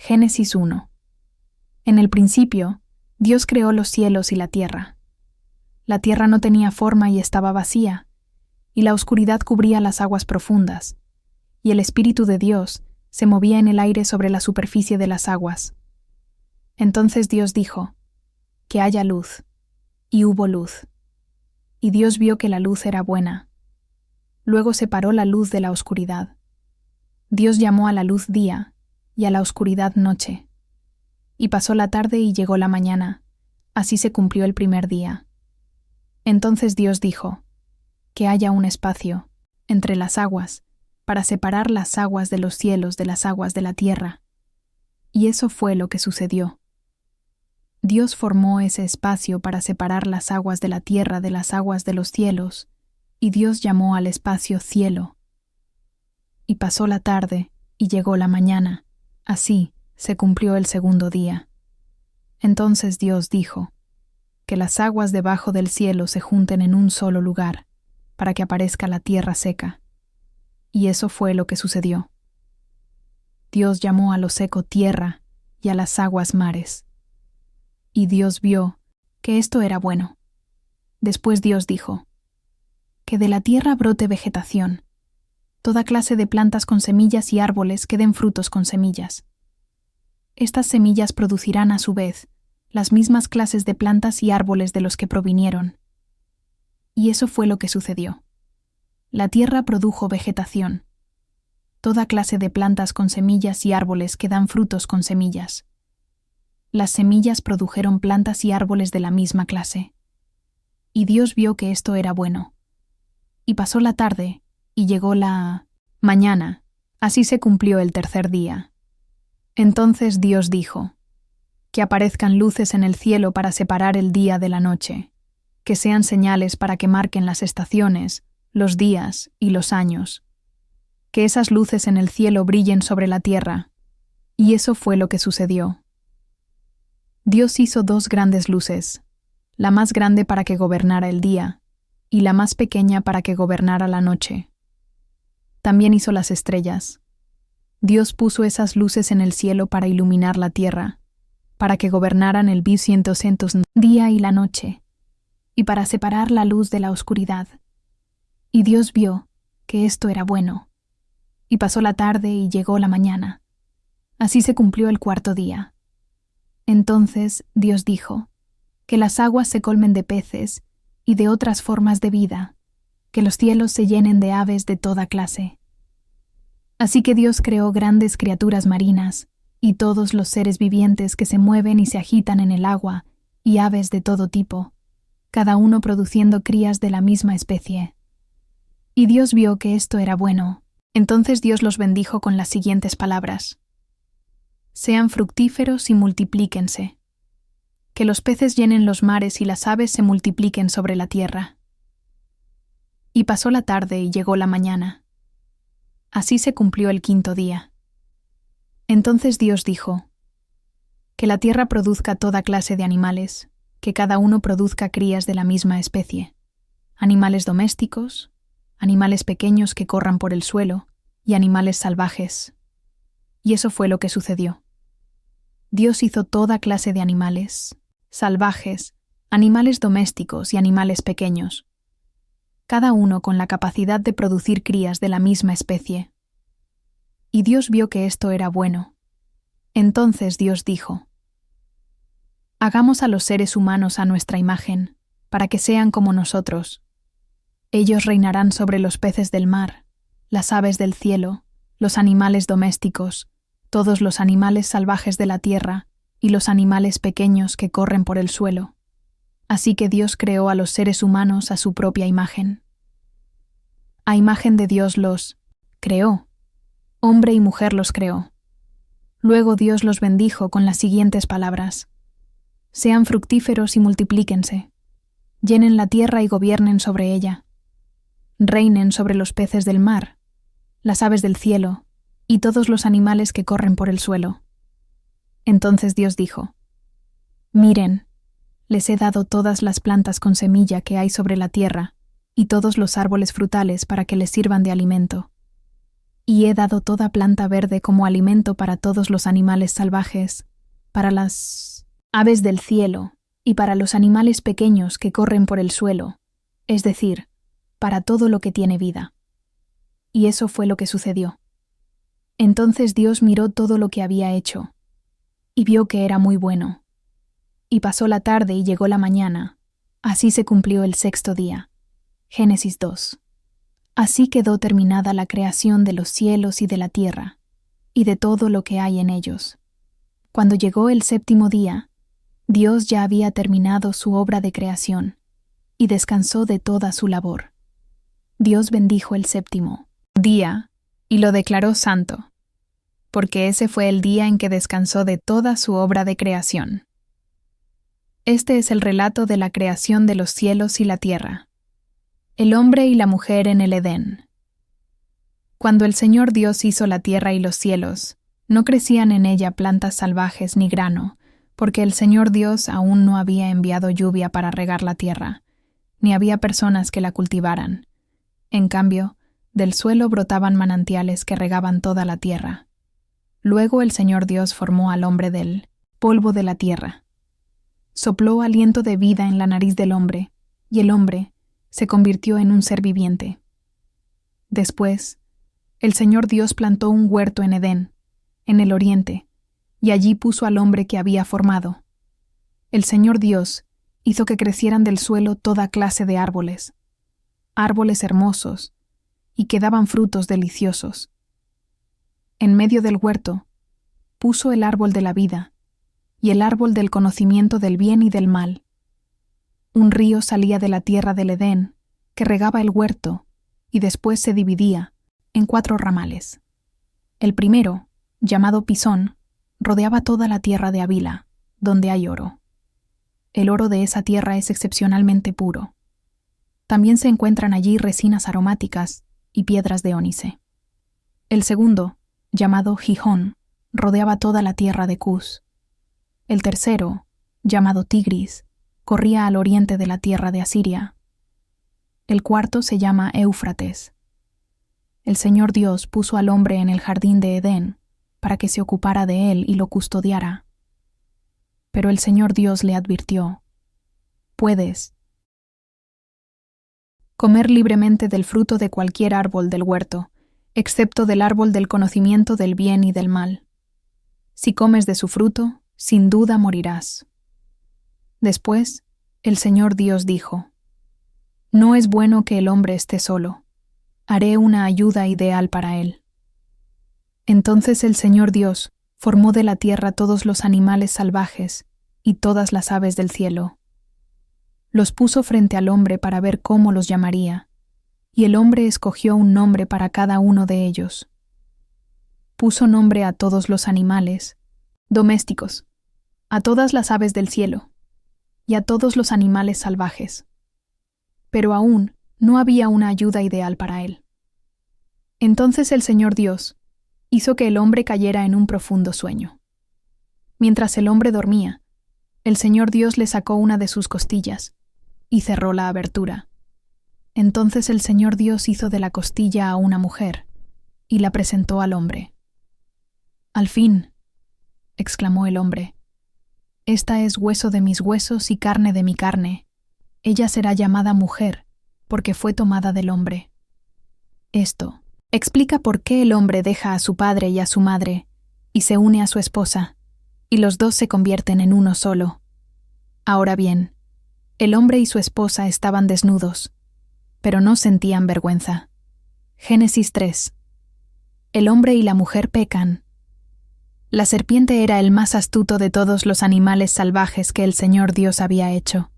Génesis 1. En el principio, Dios creó los cielos y la tierra. La tierra no tenía forma y estaba vacía, y la oscuridad cubría las aguas profundas, y el Espíritu de Dios se movía en el aire sobre la superficie de las aguas. Entonces Dios dijo: «Que haya luz», y hubo luz. Y Dios vio que la luz era buena. Luego separó la luz de la oscuridad. Dios llamó a la luz día, y a la oscuridad noche. Y pasó la tarde y llegó la mañana. Así se cumplió el primer día. Entonces Dios dijo: «Que haya un espacio entre las aguas, para separar las aguas de los cielos de las aguas de la tierra». Y eso fue lo que sucedió. Dios formó ese espacio para separar las aguas de la tierra de las aguas de los cielos, y Dios llamó al espacio cielo. Y pasó la tarde, y llegó la mañana. Así se cumplió el segundo día. Entonces Dios dijo: «Que las aguas debajo del cielo se junten en un solo lugar, para que aparezca la tierra seca». Y eso fue lo que sucedió. Dios llamó a lo seco tierra y a las aguas mares. Y Dios vio que esto era bueno. Después Dios dijo: «Que de la tierra brote vegetación, toda clase de plantas con semillas y árboles que den frutos con semillas. Estas semillas producirán a su vez las mismas clases de plantas y árboles de los que provinieron». Y eso fue lo que sucedió. La tierra produjo vegetación, toda clase de plantas con semillas y árboles que dan frutos con semillas. Las semillas produjeron plantas y árboles de la misma clase. Y Dios vio que esto era bueno. Y pasó la tarde, y llegó la mañana. Así se cumplió el tercer día. Entonces Dios dijo: «Que aparezcan luces en el cielo para separar el día de la noche, que sean señales para que marquen las estaciones, los días y los años. Que esas luces en el cielo brillen sobre la tierra». Y eso fue lo que sucedió. Dios hizo dos grandes luces, la más grande para que gobernara el día, y la más pequeña para que gobernara la noche. También hizo las estrellas. Dios puso esas luces en el cielo para iluminar la tierra, para que gobernaran el día y la noche, y para separar la luz de la oscuridad. Y Dios vio que esto era bueno. Y pasó la tarde y llegó la mañana. Así se cumplió el cuarto día. Entonces Dios dijo: «Que las aguas se colmen de peces y de otras formas de vida, que los cielos se llenen de aves de toda clase». Así que Dios creó grandes criaturas marinas, y todos los seres vivientes que se mueven y se agitan en el agua, y aves de todo tipo, cada uno produciendo crías de la misma especie. Y Dios vio que esto era bueno. Entonces Dios los bendijo con las siguientes palabras: «Sean fructíferos y multiplíquense. Que los peces llenen los mares y las aves se multipliquen sobre la tierra». Y pasó la tarde y llegó la mañana. Así se cumplió el quinto día. Entonces Dios dijo: «Que la tierra produzca toda clase de animales, que cada uno produzca crías de la misma especie, animales domésticos, animales pequeños que corran por el suelo, y animales salvajes». Y eso fue lo que sucedió. Dios hizo toda clase de animales, salvajes, animales domésticos y animales pequeños, cada uno con la capacidad de producir crías de la misma especie. Y Dios vio que esto era bueno. Entonces Dios dijo: «Hagamos a los seres humanos a nuestra imagen, para que sean como nosotros. Ellos reinarán sobre los peces del mar, las aves del cielo, los animales domésticos, todos los animales salvajes de la tierra y los animales pequeños que corren por el suelo». Así que Dios creó a los seres humanos a su propia imagen. A imagen de Dios los creó. Hombre y mujer los creó. Luego Dios los bendijo con las siguientes palabras: «Sean fructíferos y multiplíquense. Llenen la tierra y gobiernen sobre ella. Reinen sobre los peces del mar, las aves del cielo y todos los animales que corren por el suelo». Entonces Dios dijo: «Miren, les he dado todas las plantas con semilla que hay sobre la tierra y todos los árboles frutales para que les sirvan de alimento. Y he dado toda planta verde como alimento para todos los animales salvajes, para las aves del cielo y para los animales pequeños que corren por el suelo, es decir, para todo lo que tiene vida. Y eso fue lo que sucedió. Entonces Dios miró todo lo que había hecho, y vio que era muy bueno. Y pasó la tarde y llegó la mañana. Así se cumplió el sexto día. Génesis 2. Así quedó terminada la creación de los cielos y de la tierra, y de todo lo que hay en ellos. Cuando llegó el séptimo día, Dios ya había terminado su obra de creación, y descansó de toda su labor. Dios bendijo el séptimo día, y lo declaró santo, porque ese fue el día en que descansó de toda su obra de creación. Este es el relato de la creación de los cielos y la tierra. El hombre y la mujer en el Edén. Cuando el Señor Dios hizo la tierra y los cielos, no crecían en ella plantas salvajes ni grano, porque el Señor Dios aún no había enviado lluvia para regar la tierra, ni había personas que la cultivaran. En cambio, del suelo brotaban manantiales que regaban toda la tierra. Luego el Señor Dios formó al hombre del polvo de la tierra. Sopló aliento de vida en la nariz del hombre, y el hombre se convirtió en un ser viviente. Después, el Señor Dios plantó un huerto en Edén, en el oriente, y allí puso al hombre que había formado. El Señor Dios hizo que crecieran del suelo toda clase de árboles hermosos, y que daban frutos deliciosos. En medio del huerto, puso el árbol de la vida, y el árbol del conocimiento del bien y del mal. Un río salía de la tierra del Edén, que regaba el huerto, y después se dividía en 4 ramales. El primero, llamado Pisón, rodeaba toda la tierra de Havila, donde hay oro. El oro de esa tierra es excepcionalmente puro. También se encuentran allí resinas aromáticas y piedras de ónice. El segundo, llamado Gijón, rodeaba toda la tierra de Cus. El tercero, llamado Tigris, corría al oriente de la tierra de Asiria. El cuarto se llama Éufrates. El Señor Dios puso al hombre en el jardín de Edén para que se ocupara de él y lo custodiara. Pero el Señor Dios le advirtió: puedes comer libremente del fruto de cualquier árbol del huerto, excepto del árbol del conocimiento del bien y del mal. Si comes de su fruto, sin duda morirás. Después, el Señor Dios dijo: no es bueno que el hombre esté solo. Haré una ayuda ideal para él. Entonces el Señor Dios formó de la tierra todos los animales salvajes y todas las aves del cielo. Los puso frente al hombre para ver cómo los llamaría, y el hombre escogió un nombre para cada uno de ellos. Puso nombre a todos los animales domésticos, a todas las aves del cielo, y a todos los animales salvajes. Pero aún no había una ayuda ideal para él. Entonces el Señor Dios hizo que el hombre cayera en un profundo sueño. Mientras el hombre dormía, el Señor Dios le sacó una de sus costillas y cerró la abertura. Entonces el Señor Dios hizo de la costilla a una mujer y la presentó al hombre. «Al fin», exclamó el hombre, «esta es hueso de mis huesos y carne de mi carne. Ella será llamada mujer, porque fue tomada del hombre». Esto explica por qué el hombre deja a su padre y a su madre y se une a su esposa, y los dos se convierten en uno solo. Ahora bien, el hombre y su esposa estaban desnudos, pero no sentían vergüenza. Génesis 3. El hombre y la mujer pecan. La serpiente era el más astuto de todos los animales salvajes que el Señor Dios había hecho.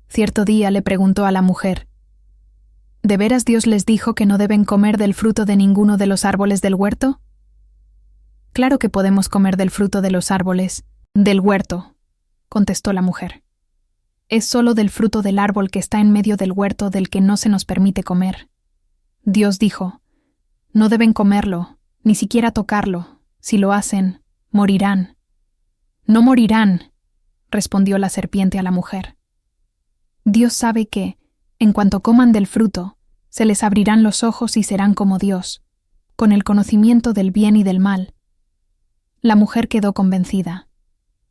Cierto día le preguntó a la mujer: ¿de veras Dios les dijo que no deben comer del fruto de ninguno de los árboles del huerto? Claro que podemos comer del fruto de los árboles del huerto, contestó la mujer. Es solo del fruto del árbol que está en medio del huerto del que no se nos permite comer. Dios dijo: no deben comerlo, ni siquiera tocarlo. Si lo hacen, morirán. No morirán, respondió la serpiente a la mujer. Dios sabe que, en cuanto coman del fruto, se les abrirán los ojos y serán como Dios, con el conocimiento del bien y del mal. La mujer quedó convencida.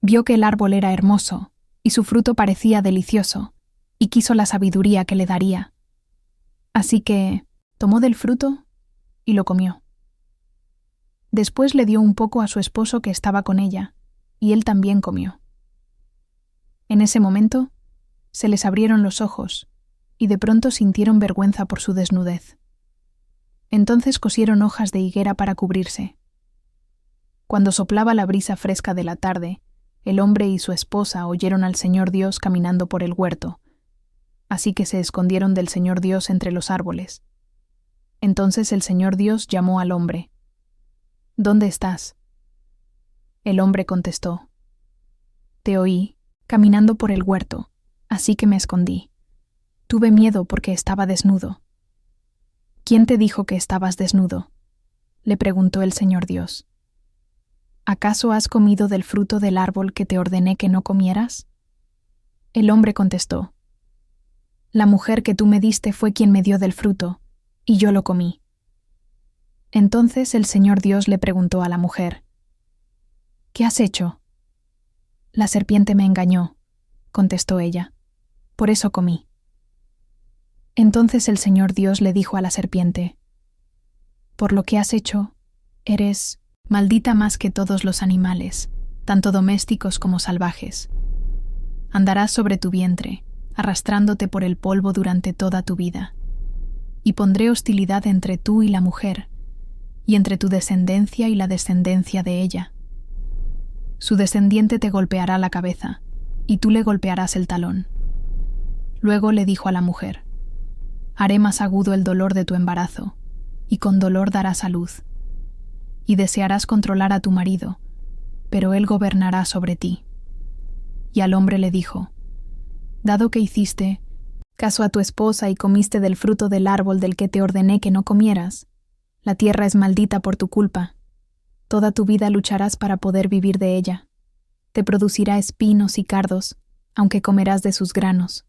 Vio que el árbol era hermoso, y su fruto parecía delicioso, y quiso la sabiduría que le daría. Así que tomó del fruto y lo comió. Después le dio un poco a su esposo que estaba con ella, y él también comió. En ese momento, se les abrieron los ojos, y de pronto sintieron vergüenza por su desnudez. Entonces cosieron hojas de higuera para cubrirse. Cuando soplaba la brisa fresca de la tarde, el hombre y su esposa oyeron al Señor Dios caminando por el huerto, así que se escondieron del Señor Dios entre los árboles. Entonces el Señor Dios llamó al hombre. «¿Dónde estás?» El hombre contestó. «Te oí, caminando por el huerto, así que me escondí. Tuve miedo porque estaba desnudo». «¿Quién te dijo que estabas desnudo?», le preguntó el Señor Dios. «¿Acaso has comido del fruto del árbol que te ordené que no comieras?». El hombre contestó. «La mujer que tú me diste fue quien me dio del fruto, y yo lo comí». Entonces el Señor Dios le preguntó a la mujer, «¿Qué has hecho?». «La serpiente me engañó», contestó ella, «por eso comí». Entonces el Señor Dios le dijo a la serpiente, «Por lo que has hecho, eres maldita más que todos los animales, tanto domésticos como salvajes. Andarás sobre tu vientre, arrastrándote por el polvo durante toda tu vida. Y pondré hostilidad entre tú y la mujer, y entre tu descendencia y la descendencia de ella. Su descendiente te golpeará la cabeza, y tú le golpearás el talón». Luego le dijo a la mujer, «Haré más agudo el dolor de tu embarazo, y con dolor darás a luz. Y desearás controlar a tu marido, pero él gobernará sobre ti». Y al hombre le dijo, «Dado que hiciste caso a tu esposa y comiste del fruto del árbol del que te ordené que no comieras, la tierra es maldita por tu culpa. Toda tu vida lucharás para poder vivir de ella. Te producirá espinos y cardos, aunque comerás de sus granos.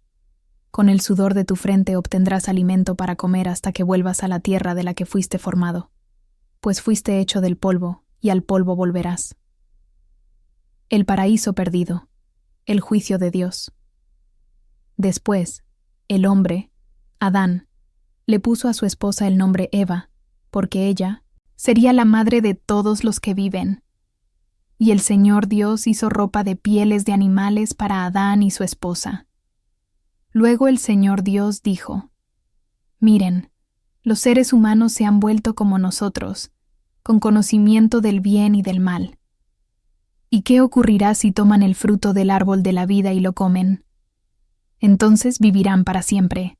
Con el sudor de tu frente obtendrás alimento para comer hasta que vuelvas a la tierra de la que fuiste formado, pues fuiste hecho del polvo, y al polvo volverás». El paraíso perdido, el juicio de Dios. Después, el hombre, Adán, le puso a su esposa el nombre Eva, porque ella sería la madre de todos los que viven. Y el Señor Dios hizo ropa de pieles de animales para Adán y su esposa. Luego el Señor Dios dijo, «Miren, los seres humanos se han vuelto como nosotros, con conocimiento del bien y del mal. ¿Y qué ocurrirá si toman el fruto del árbol de la vida y lo comen? Entonces vivirán para siempre».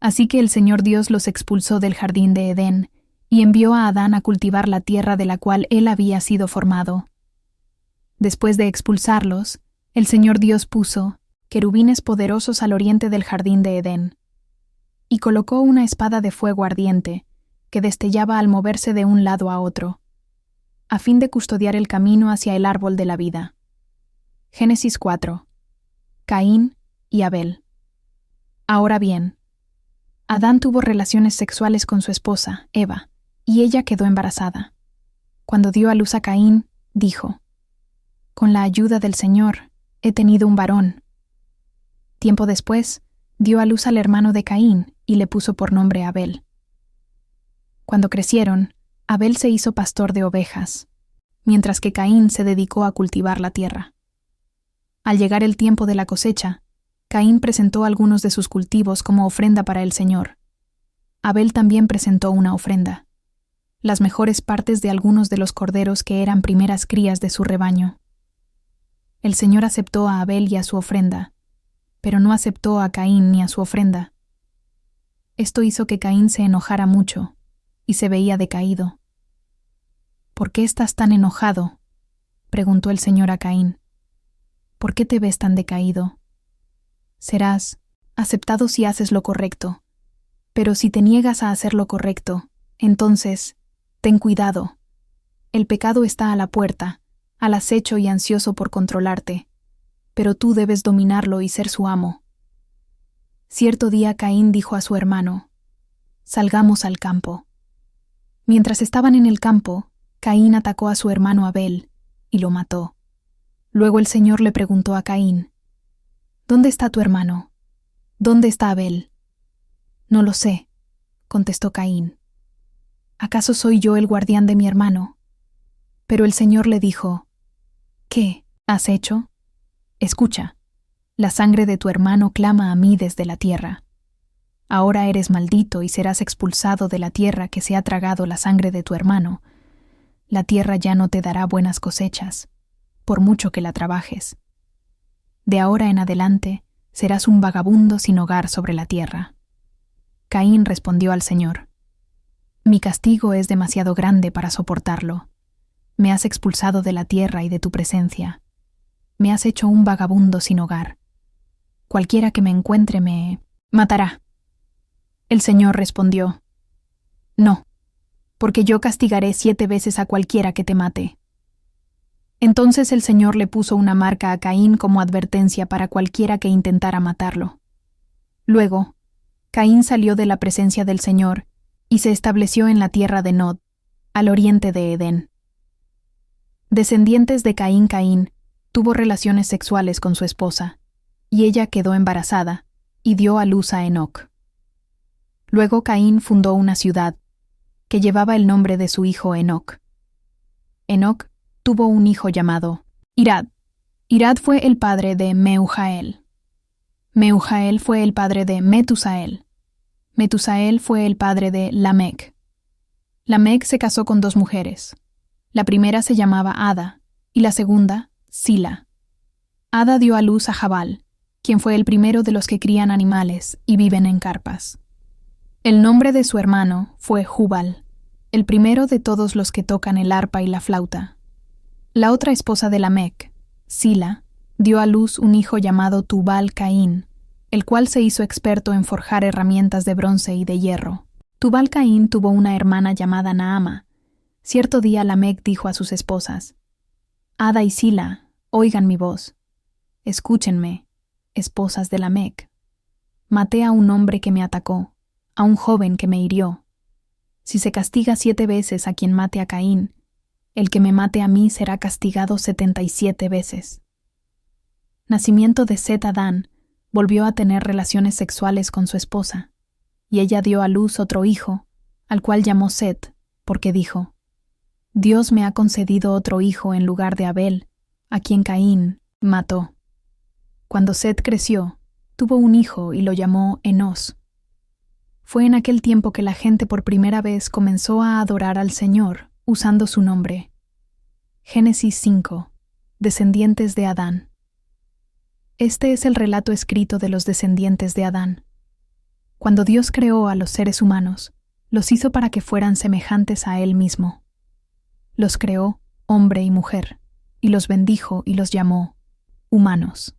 Así que el Señor Dios los expulsó del jardín de Edén y envió a Adán a cultivar la tierra de la cual él había sido formado. Después de expulsarlos, el Señor Dios puso querubines poderosos al oriente del jardín de Edén, y colocó una espada de fuego ardiente, que destellaba al moverse de un lado a otro, a fin de custodiar el camino hacia el árbol de la vida. Génesis 4. Caín y Abel. Ahora bien, Adán tuvo relaciones sexuales con su esposa, Eva, y ella quedó embarazada. Cuando dio a luz a Caín, dijo, «Con la ayuda del Señor, he tenido un varón». Tiempo después, dio a luz al hermano de Caín y le puso por nombre Abel. Cuando crecieron, Abel se hizo pastor de ovejas, mientras que Caín se dedicó a cultivar la tierra. Al llegar el tiempo de la cosecha, Caín presentó algunos de sus cultivos como ofrenda para el Señor. Abel también presentó una ofrenda, las mejores partes de algunos de los corderos que eran primeras crías de su rebaño. El Señor aceptó a Abel y a su ofrenda, pero no aceptó a Caín ni a su ofrenda. Esto hizo que Caín se enojara mucho y se veía decaído. «¿Por qué estás tan enojado?», preguntó el Señor a Caín. «¿Por qué te ves tan decaído? Serás aceptado si haces lo correcto, pero si te niegas a hacer lo correcto, entonces, ten cuidado. El pecado está a la puerta, al acecho y ansioso por controlarte, pero tú debes dominarlo y ser su amo». Cierto día Caín dijo a su hermano, «Salgamos al campo». Mientras estaban en el campo, Caín atacó a su hermano Abel y lo mató. Luego el Señor le preguntó a Caín: ¿Dónde está tu hermano? ¿Dónde está Abel? No lo sé, contestó Caín. ¿Acaso soy yo el guardián de mi hermano? Pero el Señor le dijo: ¿Qué has hecho? Escucha, la sangre de tu hermano clama a mí desde la tierra. Ahora eres maldito y serás expulsado de la tierra que se ha tragado la sangre de tu hermano. La tierra ya no te dará buenas cosechas, por mucho que la trabajes. De ahora en adelante serás un vagabundo sin hogar sobre la tierra. Caín respondió al Señor: Mi castigo es demasiado grande para soportarlo. Me has expulsado de la tierra y de tu presencia. Me has hecho un vagabundo sin hogar. Cualquiera que me encuentre me matará. El Señor respondió: No, porque yo castigaré 7 veces a cualquiera que te mate. Entonces el Señor le puso una marca a Caín como advertencia para cualquiera que intentara matarlo. Luego, Caín salió de la presencia del Señor y se estableció en la tierra de Nod, al oriente de Edén. Descendientes de Caín tuvo relaciones sexuales con su esposa, y ella quedó embarazada y dio a luz a Enoc. Luego Caín fundó una ciudad que llevaba el nombre de su hijo Enoc. Enoc tuvo un hijo llamado Irad. Irad fue el padre de Meujael. Meujael fue el padre de Metusael. Metusael fue el padre de Lamec. Lamec se casó con 2 mujeres. La primera se llamaba Ada y la segunda, Sila. Ada dio a luz a Jabal, quien fue el primero de los que crían animales y viven en carpas. El nombre de su hermano fue Jubal, el primero de todos los que tocan el arpa y la flauta. La otra esposa de Lamec, Sila, dio a luz un hijo llamado Tubal-Caín, el cual se hizo experto en forjar herramientas de bronce y de hierro. Tubal-Caín tuvo una hermana llamada Naama. Cierto día Lamec dijo a sus esposas: Ada y Sila, oigan mi voz. Escúchenme, esposas de Lamec. Maté a un hombre que me atacó, a un joven que me hirió. Si se castiga 7 veces a quien mate a Caín, el que me mate a mí será castigado 77 veces. Nacimiento de Set Adán, volvió a tener relaciones sexuales con su esposa, y ella dio a luz otro hijo, al cual llamó Set, porque dijo: Dios me ha concedido otro hijo en lugar de Abel, a quien Caín mató. Cuando Set creció, tuvo un hijo y lo llamó Enos. Fue en aquel tiempo que la gente por primera vez comenzó a adorar al Señor usando su nombre. Génesis 5. Descendientes de Adán. Este es el relato escrito de los descendientes de Adán. Cuando Dios creó a los seres humanos, los hizo para que fueran semejantes a Él mismo. Los creó hombre y mujer, y los bendijo y los llamó humanos.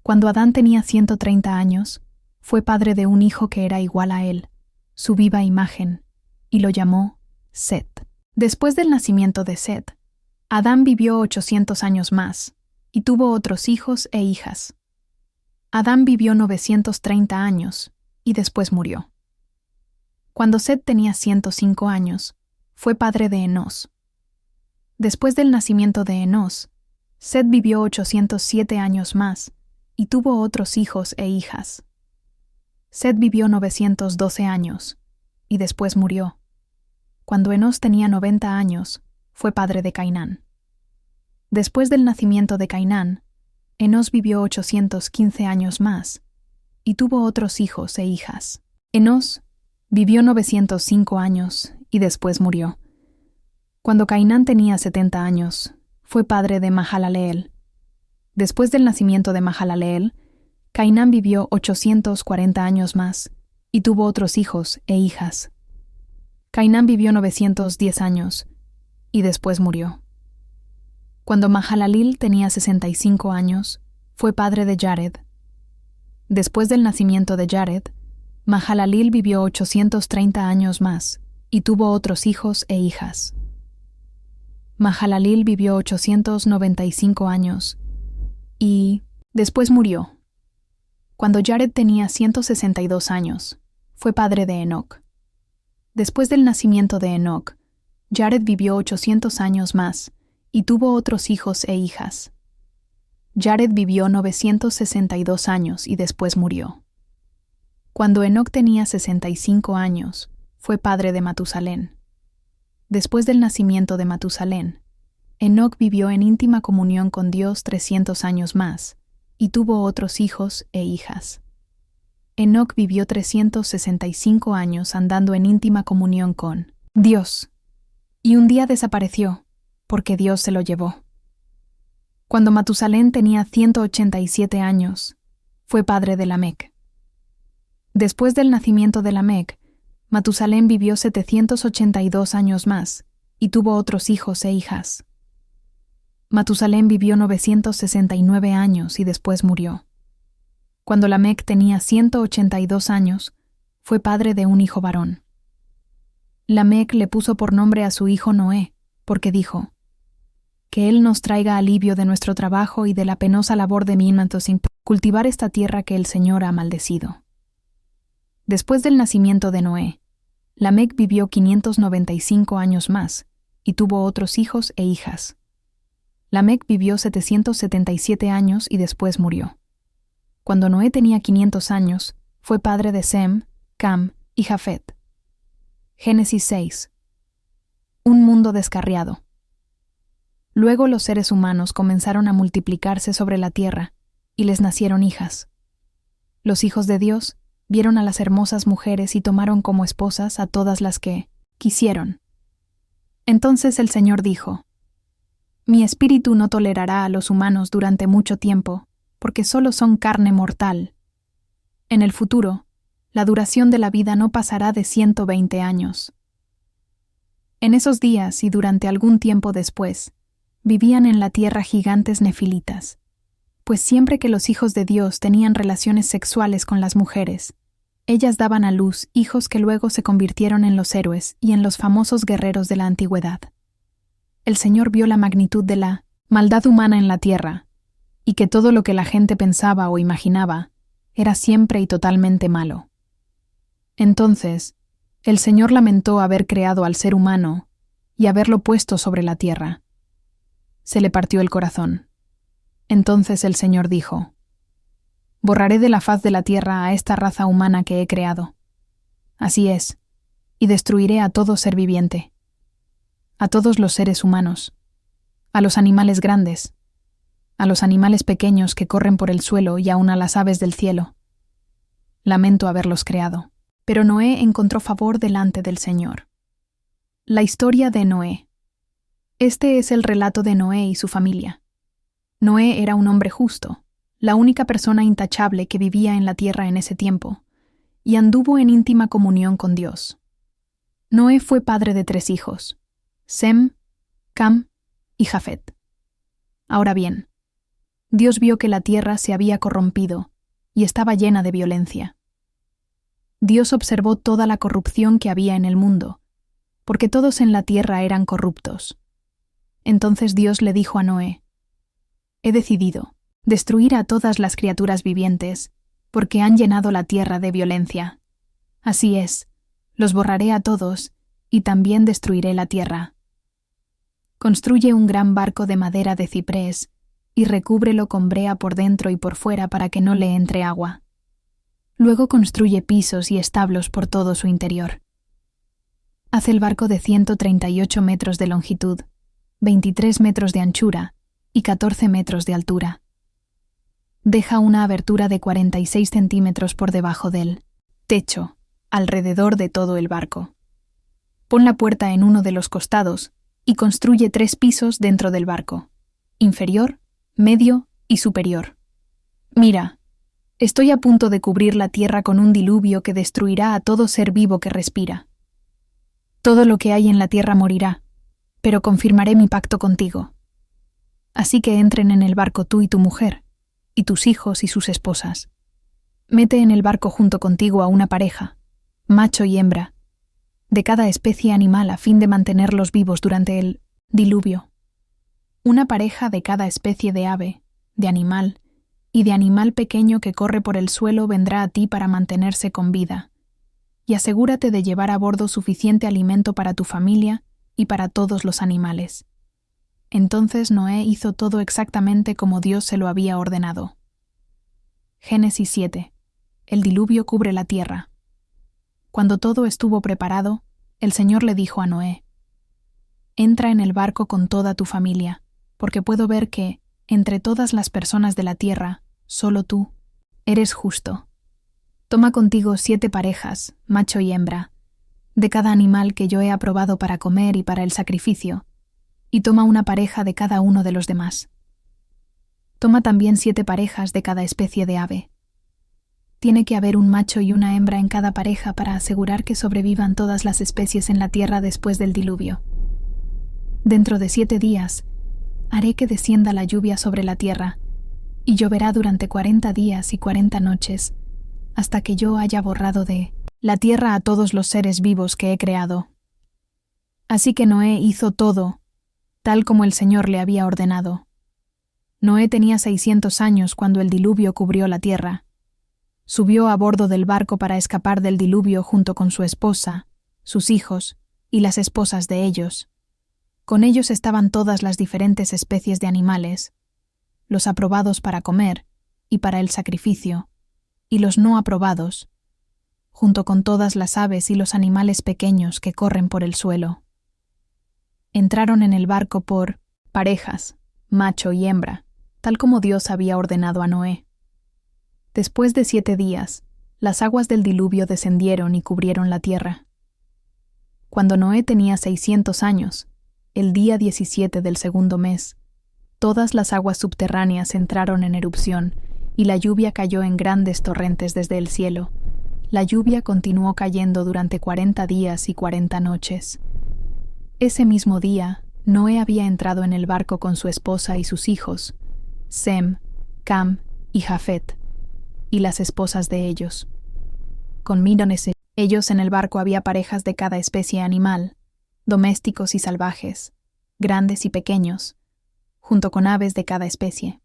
Cuando Adán tenía 130 años, fue padre de un hijo que era igual a él, su viva imagen, y lo llamó Set. Después del nacimiento de Set, Adán vivió 800 años más, y tuvo otros hijos e hijas. Adán vivió 930 años, y después murió. Cuando Set tenía 105 años, fue padre de Enos. Después del nacimiento de Enos, Set vivió 807 años más, y tuvo otros hijos e hijas. Set vivió 912 años, y después murió. Cuando Enos tenía 90 años, fue padre de Cainán. Después del nacimiento de Cainán, Enos vivió 815 años más, y tuvo otros hijos e hijas. Enos vivió 905 años, y después murió. Cuando Cainán tenía 70 años, fue padre de Mahalaleel. Después del nacimiento de Mahalaleel, Cainán vivió 840 años más, y tuvo otros hijos e hijas. Cainán vivió 910 años, y después murió. Cuando Mahalaleel tenía 65 años, fue padre de Jared. Después del nacimiento de Jared, Mahalaleel vivió 830 años más, y tuvo otros hijos e hijas. Mahalaleel vivió 895 años, y después murió. Cuando Jared tenía 162 años, fue padre de Enoc. Después del nacimiento de Enoc, Jared vivió 800 años más y tuvo otros hijos e hijas. Jared vivió 962 años y después murió. Cuando Enoc tenía 65 años, fue padre de Matusalén. Después del nacimiento de Matusalén, Enoc vivió en íntima comunión con Dios 300 años más y tuvo otros hijos e hijas. Enoc vivió 365 años andando en íntima comunión con Dios, y un día desapareció, porque Dios se lo llevó. Cuando Matusalén tenía 187 años, fue padre de Lamec. Después del nacimiento de Lamec, Matusalén vivió 782 años más y tuvo otros hijos e hijas. Matusalén vivió 969 años y después murió. Cuando Lamec tenía 182 años, fue padre de un hijo varón. Lamec le puso por nombre a su hijo Noé, porque dijo: que él nos traiga alivio de nuestro trabajo y de la penosa labor de cultivar esta tierra que el Señor ha maldecido. Después del nacimiento de Noé, Lamec vivió 595 años más y tuvo otros hijos e hijas. Lamec vivió 777 años y después murió. Cuando Noé tenía 500 años, fue padre de Sem, Cam y Jafet. Génesis 6. Un mundo descarriado. Luego los seres humanos comenzaron a multiplicarse sobre la tierra, y les nacieron hijas. Los hijos de Dios vieron a las hermosas mujeres y tomaron como esposas a todas las que quisieron. Entonces el Señor dijo: Mi espíritu no tolerará a los humanos durante mucho tiempo, porque solo son carne mortal. En el futuro, la duración de la vida no pasará de 120 años. En esos días y durante algún tiempo después, vivían en la tierra gigantes nefilitas, pues siempre que los hijos de Dios tenían relaciones sexuales con las mujeres, ellas daban a luz hijos que luego se convirtieron en los héroes y en los famosos guerreros de la antigüedad. El Señor vio la magnitud de la maldad humana en la tierra, y que todo lo que la gente pensaba o imaginaba era siempre y totalmente malo. Entonces, el Señor lamentó haber creado al ser humano y haberlo puesto sobre la tierra. Se le partió el corazón. Entonces el Señor dijo: Borraré de la faz de la tierra a esta raza humana que he creado. Así es, y destruiré a todo ser viviente, a todos los seres humanos, a los animales grandes, a los animales pequeños que corren por el suelo y aun a las aves del cielo. Lamento haberlos creado. Pero Noé encontró favor delante del Señor. La historia de Noé. Este es el relato de Noé y su familia. Noé era un hombre justo, la única persona intachable que vivía en la tierra en ese tiempo, y anduvo en íntima comunión con Dios. Noé fue padre de 3 hijos: Sem, Cam y Jafet. Ahora bien, Dios vio que la tierra se había corrompido y estaba llena de violencia. Dios observó toda la corrupción que había en el mundo, porque todos en la tierra eran corruptos. Entonces Dios le dijo a Noé: He decidido destruir a todas las criaturas vivientes, porque han llenado la tierra de violencia. Así es, los borraré a todos, y también destruiré la tierra. Construye un gran barco de madera de ciprés, y recúbrelo con brea por dentro y por fuera para que no le entre agua. Luego construye pisos y establos por todo su interior. Haz el barco de 138 metros de longitud, 23 metros de anchura y 14 metros de altura. Deja una abertura de 46 centímetros por debajo del techo, alrededor de todo el barco. Pon la puerta en uno de los costados y construye 3 pisos dentro del barco: inferior, medio y superior. Mira, estoy a punto de cubrir la tierra con un diluvio que destruirá a todo ser vivo que respira. Todo lo que hay en la tierra morirá, pero confirmaré mi pacto contigo. Así que entren en el barco tú y tu mujer, y tus hijos y sus esposas. Mete en el barco junto contigo a una pareja, macho y hembra, de cada especie animal a fin de mantenerlos vivos durante el diluvio. Una pareja de cada especie de ave, de animal y de animal pequeño que corre por el suelo vendrá a ti para mantenerse con vida, y asegúrate de llevar a bordo suficiente alimento para tu familia y para todos los animales. Entonces Noé hizo todo exactamente como Dios se lo había ordenado. Génesis 7. El diluvio cubre la tierra. Cuando todo estuvo preparado, el Señor le dijo a Noé: «Entra en el barco con toda tu familia, porque puedo ver que, entre todas las personas de la tierra, solo tú eres justo. Toma contigo 7 parejas, macho y hembra, de cada animal que yo he aprobado para comer y para el sacrificio, y toma una pareja de cada uno de los demás. Toma también 7 parejas de cada especie de ave. Tiene que haber un macho y una hembra en cada pareja para asegurar que sobrevivan todas las especies en la tierra después del diluvio. Dentro de 7 días, haré que descienda la lluvia sobre la tierra, y lloverá durante 40 días y 40 noches, hasta que yo haya borrado de la tierra a todos los seres vivos que he creado». Así que Noé hizo todo, tal como el Señor le había ordenado. Noé tenía 600 años cuando el diluvio cubrió la tierra. Subió a bordo del barco para escapar del diluvio junto con su esposa, sus hijos y las esposas de ellos. Con ellos estaban todas las diferentes especies de animales, los aprobados para comer y para el sacrificio, y los no aprobados, junto con todas las aves y los animales pequeños que corren por el suelo. Entraron en el barco por parejas, macho y hembra, tal como Dios había ordenado a Noé. Después de 7 días, las aguas del diluvio descendieron y cubrieron la tierra. Cuando Noé tenía 600 años, el día 17 del segundo mes, todas las aguas subterráneas entraron en erupción y la lluvia cayó en grandes torrentes desde el cielo. La lluvia continuó cayendo durante 40 días y 40 noches. Ese mismo día, Noé había entrado en el barco con su esposa y sus hijos, Sem, Cam y Jafet, y las esposas de ellos. Con ellos en el barco había parejas de cada especie animal, domésticos y salvajes, grandes y pequeños, junto con aves de cada especie.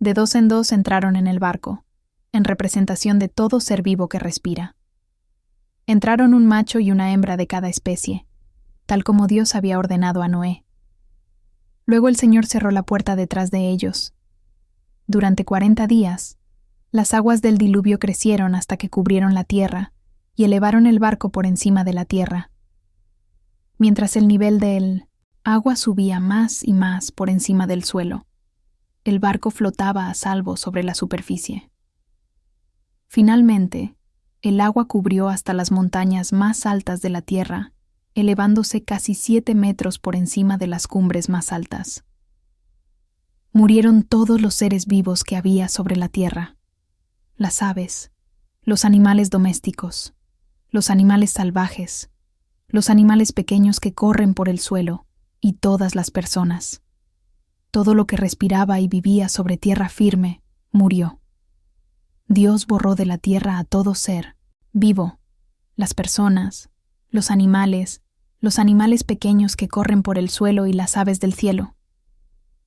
De 2 en 2 entraron en el barco, en representación de todo ser vivo que respira. Entraron un macho y una hembra de cada especie, tal como Dios había ordenado a Noé. Luego el Señor cerró la puerta detrás de ellos. Durante 40 días, las aguas del diluvio crecieron hasta que cubrieron la tierra y elevaron el barco por encima de la tierra. Mientras el nivel del agua subía más y más por encima del suelo, el barco flotaba a salvo sobre la superficie. Finalmente, el agua cubrió hasta las montañas más altas de la tierra, elevándose casi 7 metros por encima de las cumbres más altas. Murieron todos los seres vivos que había sobre la tierra: las aves, los animales domésticos, los animales salvajes, los animales pequeños que corren por el suelo y todas las personas. Todo lo que respiraba y vivía sobre tierra firme murió. Dios borró de la tierra a todo ser vivo, las personas, los animales pequeños que corren por el suelo y las aves del cielo.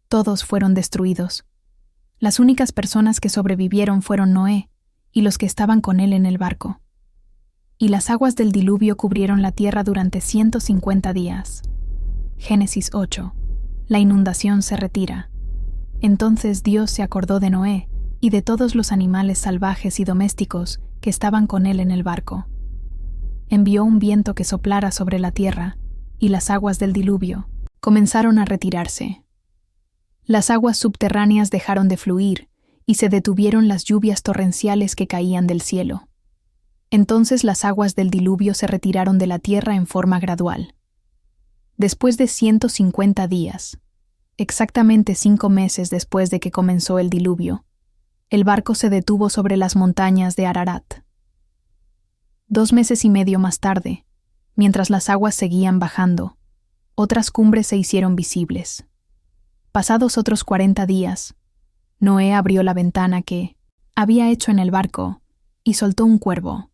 Todos fueron destruidos. Las únicas personas que sobrevivieron fueron Noé y los que estaban con él en el barco. Y las aguas del diluvio cubrieron la tierra durante 150 días. Génesis 8. La inundación se retira. Entonces Dios se acordó de Noé y de todos los animales salvajes y domésticos que estaban con él en el barco. Envió un viento que soplara sobre la tierra, y las aguas del diluvio comenzaron a retirarse. Las aguas subterráneas dejaron de fluir, y se detuvieron las lluvias torrenciales que caían del cielo. Entonces las aguas del diluvio se retiraron de la tierra en forma gradual. Después de 150 días, exactamente 5 meses después de que comenzó el diluvio, el barco se detuvo sobre las montañas de Ararat. 2 meses y medio más tarde, mientras las aguas seguían bajando, otras cumbres se hicieron visibles. Pasados otros 40 días, Noé abrió la ventana que había hecho en el barco y soltó un cuervo.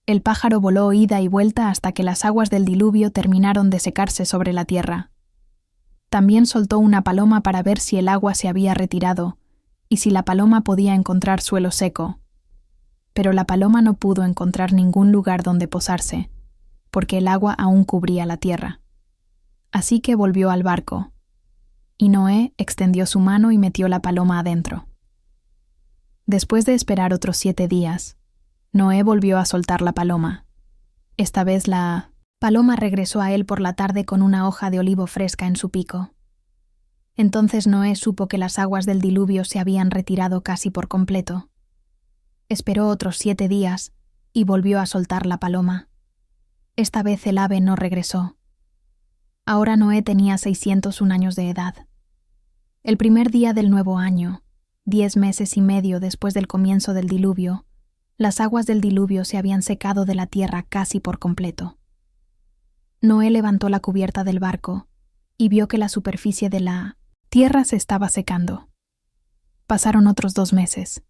El pájaro voló ida y vuelta hasta que las aguas del diluvio terminaron de secarse sobre la tierra. También soltó una paloma para ver si el agua se había retirado y si la paloma podía encontrar suelo seco. Pero la paloma no pudo encontrar ningún lugar donde posarse, porque el agua aún cubría la tierra. Así que volvió al barco, y Noé extendió su mano y metió la paloma adentro. Después de esperar otros 7 días, Noé volvió a soltar la paloma. Esta vez la paloma regresó a él por la tarde con una hoja de olivo fresca en su pico. Entonces Noé supo que las aguas del diluvio se habían retirado casi por completo. Esperó otros 7 días y volvió a soltar la paloma. Esta vez el ave no regresó. Ahora Noé tenía 601 años de edad. El primer día del nuevo año, 10 meses y medio después del comienzo del diluvio, las aguas del diluvio se habían secado de la tierra casi por completo. Noé levantó la cubierta del barco y vio que la superficie de la tierra se estaba secando. Pasaron otros 2 meses,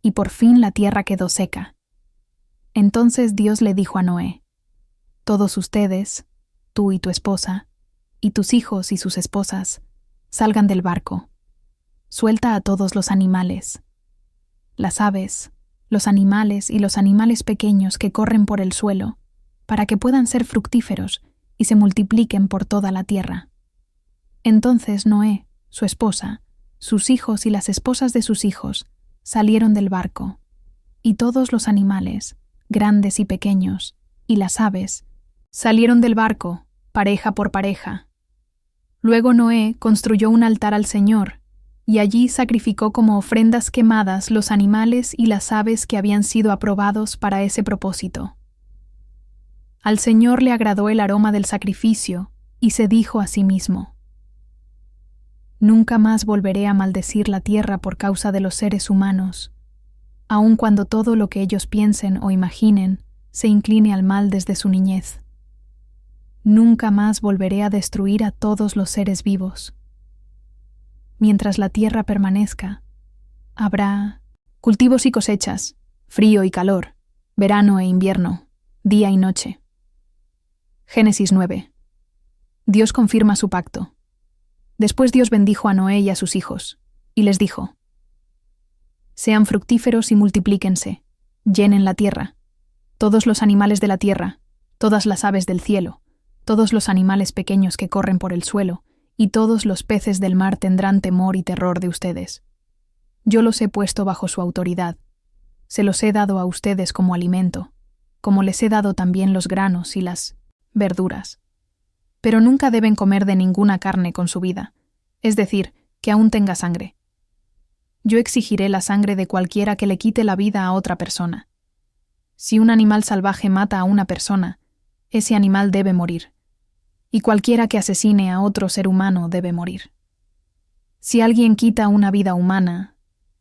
y por fin la tierra quedó seca. Entonces Dios le dijo a Noé: «Todos ustedes, tú y tu esposa, y tus hijos y sus esposas, salgan del barco. Suelta a todos los animales, las aves, los animales y los animales pequeños que corren por el suelo, para que puedan ser fructíferos y se multipliquen por toda la tierra». Entonces Noé, su esposa, sus hijos y las esposas de sus hijos salieron del barco, y todos los animales, grandes y pequeños, y las aves, salieron del barco, pareja por pareja. Luego Noé construyó un altar al Señor, y allí sacrificó como ofrendas quemadas los animales y las aves que habían sido aprobados para ese propósito. Al Señor le agradó el aroma del sacrificio, y se dijo a sí mismo: «Nunca más volveré a maldecir la tierra por causa de los seres humanos, aun cuando todo lo que ellos piensen o imaginen se incline al mal desde su niñez. Nunca más volveré a destruir a todos los seres vivos. Mientras la tierra permanezca, habrá cultivos y cosechas, frío y calor, verano e invierno, día y noche». Génesis 9. Dios confirma su pacto. Después Dios bendijo a Noé y a sus hijos, y les dijo: «Sean fructíferos y multiplíquense, llenen la tierra, todos los animales de la tierra, todas las aves del cielo, todos los animales pequeños que corren por el suelo, y todos los peces del mar tendrán temor y terror de ustedes. Yo los he puesto bajo su autoridad, se los he dado a ustedes como alimento, como les he dado también los granos y las verduras. Pero nunca deben comer de ninguna carne con su vida, es decir, que aún tenga sangre. Yo exigiré la sangre de cualquiera que le quite la vida a otra persona. Si un animal salvaje mata a una persona, ese animal debe morir, y cualquiera que asesine a otro ser humano debe morir. Si alguien quita una vida humana,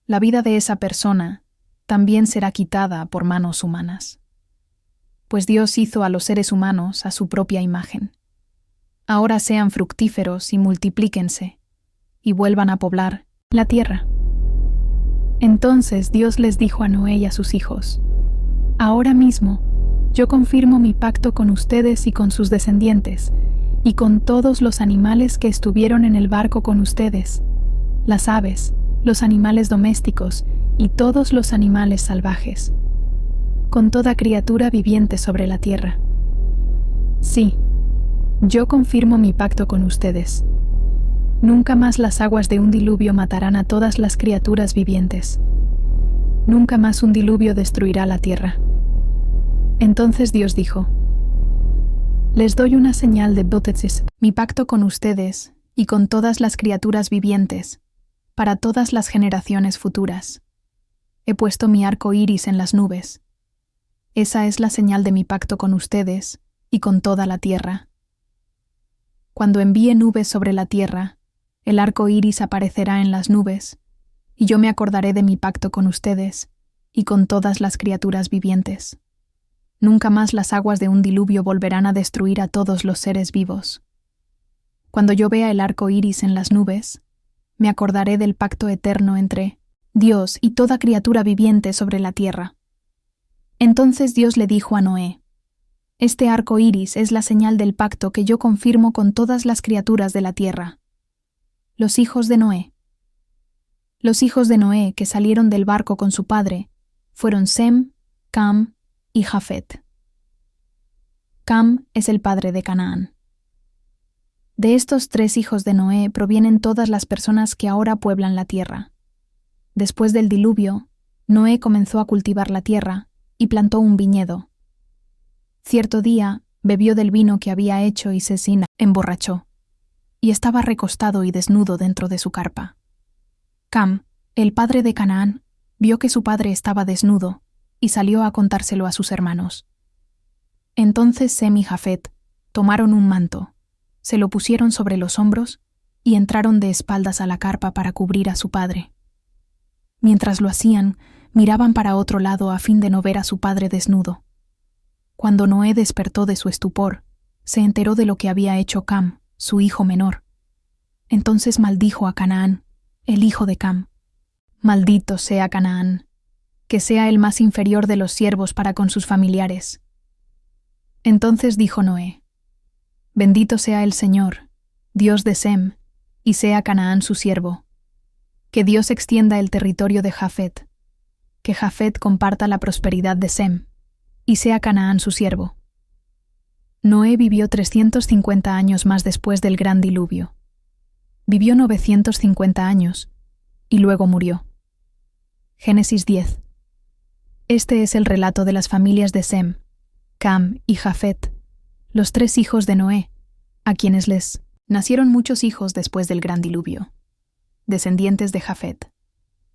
la vida de esa persona también será quitada por manos humanas. Pues Dios hizo a los seres humanos a su propia imagen. Ahora sean fructíferos y multiplíquense, y vuelvan a poblar la tierra». Entonces Dios les dijo a Noé y a sus hijos: «Ahora mismo yo confirmo mi pacto con ustedes y con sus descendientes, y con todos los animales que estuvieron en el barco con ustedes, las aves, los animales domésticos y todos los animales salvajes, con toda criatura viviente sobre la tierra. Sí, yo confirmo mi pacto con ustedes. Nunca más las aguas de un diluvio matarán a todas las criaturas vivientes. Nunca más un diluvio destruirá la tierra». Entonces Dios dijo: «Les doy una señal de bautismo, mi pacto con ustedes y con todas las criaturas vivientes, para todas las generaciones futuras. He puesto mi arco iris en las nubes. Esa es la señal de mi pacto con ustedes y con toda la tierra. Cuando envíe nubes sobre la tierra, el arco iris aparecerá en las nubes, y yo me acordaré de mi pacto con ustedes y con todas las criaturas vivientes. Nunca más las aguas de un diluvio volverán a destruir a todos los seres vivos. Cuando yo vea el arco iris en las nubes, me acordaré del pacto eterno entre Dios y toda criatura viviente sobre la tierra». Entonces Dios le dijo a Noé: «Este arco iris es la señal del pacto que yo confirmo con todas las criaturas de la tierra». Los hijos de Noé. Los hijos de Noé que salieron del barco con su padre fueron Sem, Cam y Jafet. Cam es el padre de Canaán. De estos 3 hijos de Noé provienen todas las personas que ahora pueblan la tierra. Después del diluvio, Noé comenzó a cultivar la tierra y plantó un viñedo. Cierto día, bebió del vino que había hecho y se emborrachó, y estaba recostado y desnudo dentro de su carpa. Cam, el padre de Canaán, vio que su padre estaba desnudo y salió a contárselo a sus hermanos. Entonces Sem y Jafet tomaron un manto, se lo pusieron sobre los hombros y entraron de espaldas a la carpa para cubrir a su padre. Mientras lo hacían, miraban para otro lado a fin de no ver a su padre desnudo. Cuando Noé despertó de su estupor, se enteró de lo que había hecho Cam, su hijo menor. Entonces maldijo a Canaán, el hijo de Cam. Maldito sea Canaán, que sea el más inferior de los siervos para con sus familiares. Entonces dijo Noé: Bendito sea el Señor, Dios de Sem, y sea Canaán su siervo. Que Dios extienda el territorio de Jafet, que Jafet comparta la prosperidad de Sem, y sea Canaán su siervo. Noé vivió 350 años más después del gran diluvio. Vivió 950 años, y luego murió. Génesis 10. Este es el relato de las familias de Sem, Cam y Jafet, los 3 hijos de Noé, a quienes les nacieron muchos hijos después del gran diluvio. Descendientes de Jafet.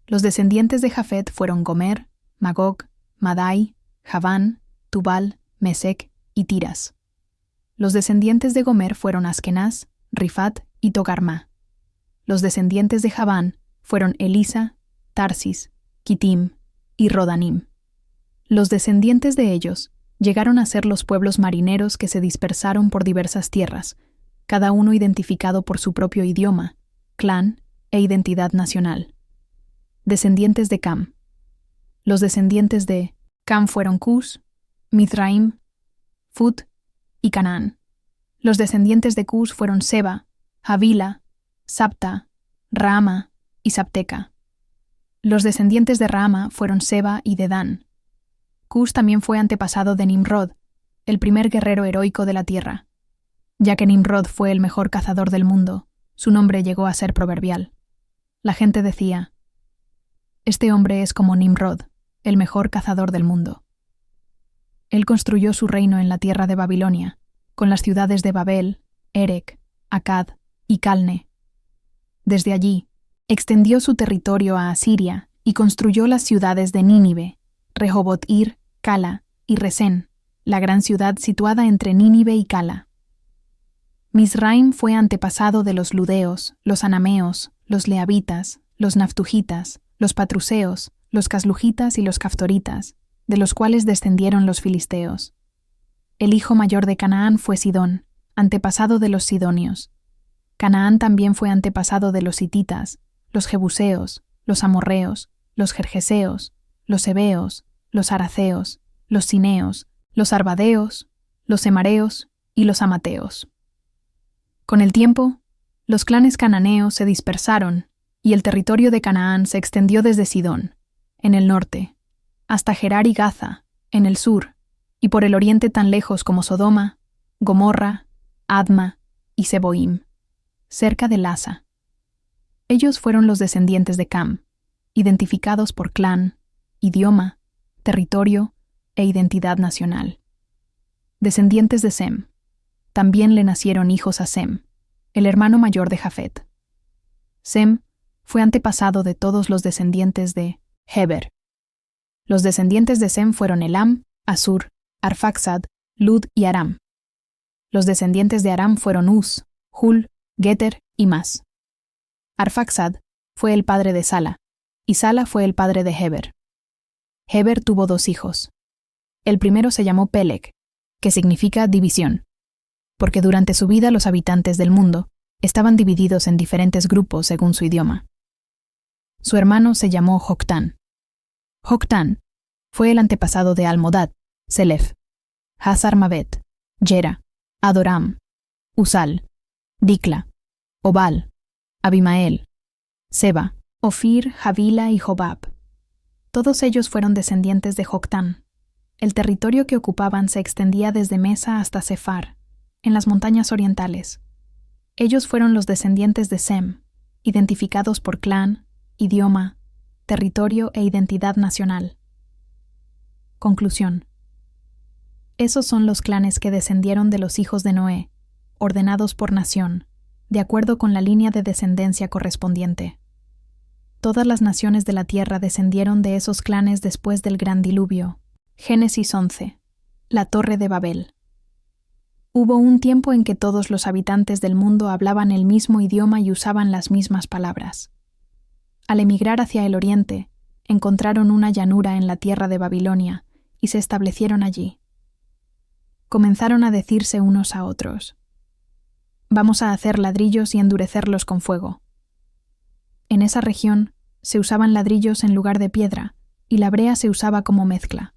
Los descendientes de Jafet fueron Gomer, Magog, Madai, Javán, Tubal, Mesec y Tiras. Los descendientes de Gomer fueron Askenaz, Rifat y Togarma. Los descendientes de Javán fueron Elisa, Tarsis, Kitim y Rodanim. Los descendientes de ellos llegaron a ser los pueblos marineros que se dispersaron por diversas tierras, cada uno identificado por su propio idioma, clan e identidad nacional. Descendientes de Cam. Los descendientes de Cam fueron Cus, Mizraim, Phut y Canaán. Los descendientes de Cus fueron Seba, Havila, Sabta, Raama y Sabteca. Los descendientes de Raama fueron Seba y Dedán. Cus también fue antepasado de Nimrod, el primer guerrero heroico de la tierra. Ya que Nimrod fue el mejor cazador del mundo, su nombre llegó a ser proverbial. La gente decía: Este hombre es como Nimrod, el mejor cazador del mundo. Él construyó su reino en la tierra de Babilonia, con las ciudades de Babel, Erec, Akkad y Calne. Desde allí, extendió su territorio a Asiria y construyó las ciudades de Nínive, Rehoboth-ir, Cala y Resén, la gran ciudad situada entre Nínive y Cala. Mizraim fue antepasado de los ludeos, los anameos, los leabitas, los naftujitas, los patruseos, los caslujitas y los caftoritas, de los cuales descendieron los filisteos. El hijo mayor de Canaán fue Sidón, antepasado de los sidonios. Canaán también fue antepasado de los hititas, los jebuseos, los amorreos, los gergeseos, los heveos, los araceos, los sineos, los arbadeos, los semareos y los amateos. Con el tiempo, los clanes cananeos se dispersaron y el territorio de Canaán se extendió desde Sidón, en el norte, hasta Gerar y Gaza, en el sur, y por el oriente tan lejos como Sodoma, Gomorra, Adma y Seboim, cerca de Lasa. Ellos fueron los descendientes de Cam, identificados por clan, idioma, territorio e identidad nacional. Descendientes de Sem. También le nacieron hijos a Sem, el hermano mayor de Jafet. Sem fue antepasado de todos los descendientes de Heber. Los descendientes de Sem fueron Elam, Asur, Arfaxad, Lud y Aram. Los descendientes de Aram fueron Uz, Hul, Geter y Mas. Arfaxad fue el padre de Sala, y Sala fue el padre de Heber. Heber tuvo 2 hijos. El primero se llamó Peleg, que significa división, porque durante su vida los habitantes del mundo estaban divididos en diferentes grupos según su idioma. Su hermano se llamó Joctán. Joctán fue el antepasado de Almodad, Selef, Hazar-Mavet, Jera, Adoram, Usal, Dikla, Obal, Abimael, Seba, Ofir, Havila y Jobab. Todos ellos fueron descendientes de Joctán, El territorio que ocupaban se extendía desde Mesa hasta Sefar, en las montañas orientales. Ellos fueron los descendientes de Sem, identificados por clan, idioma, territorio e identidad nacional. Conclusión. Esos son los clanes que descendieron de los hijos de Noé, ordenados por nación, de acuerdo con la línea de descendencia correspondiente. Todas las naciones de la tierra descendieron de esos clanes después del gran diluvio. Génesis 11. La Torre de Babel. Hubo un tiempo en que todos los habitantes del mundo hablaban el mismo idioma y usaban las mismas palabras. Al emigrar hacia el oriente, encontraron una llanura en la tierra de Babilonia y se establecieron allí. Comenzaron a decirse unos a otros: «Vamos a hacer ladrillos y endurecerlos con fuego». En esa región se usaban ladrillos en lugar de piedra y la brea se usaba como mezcla.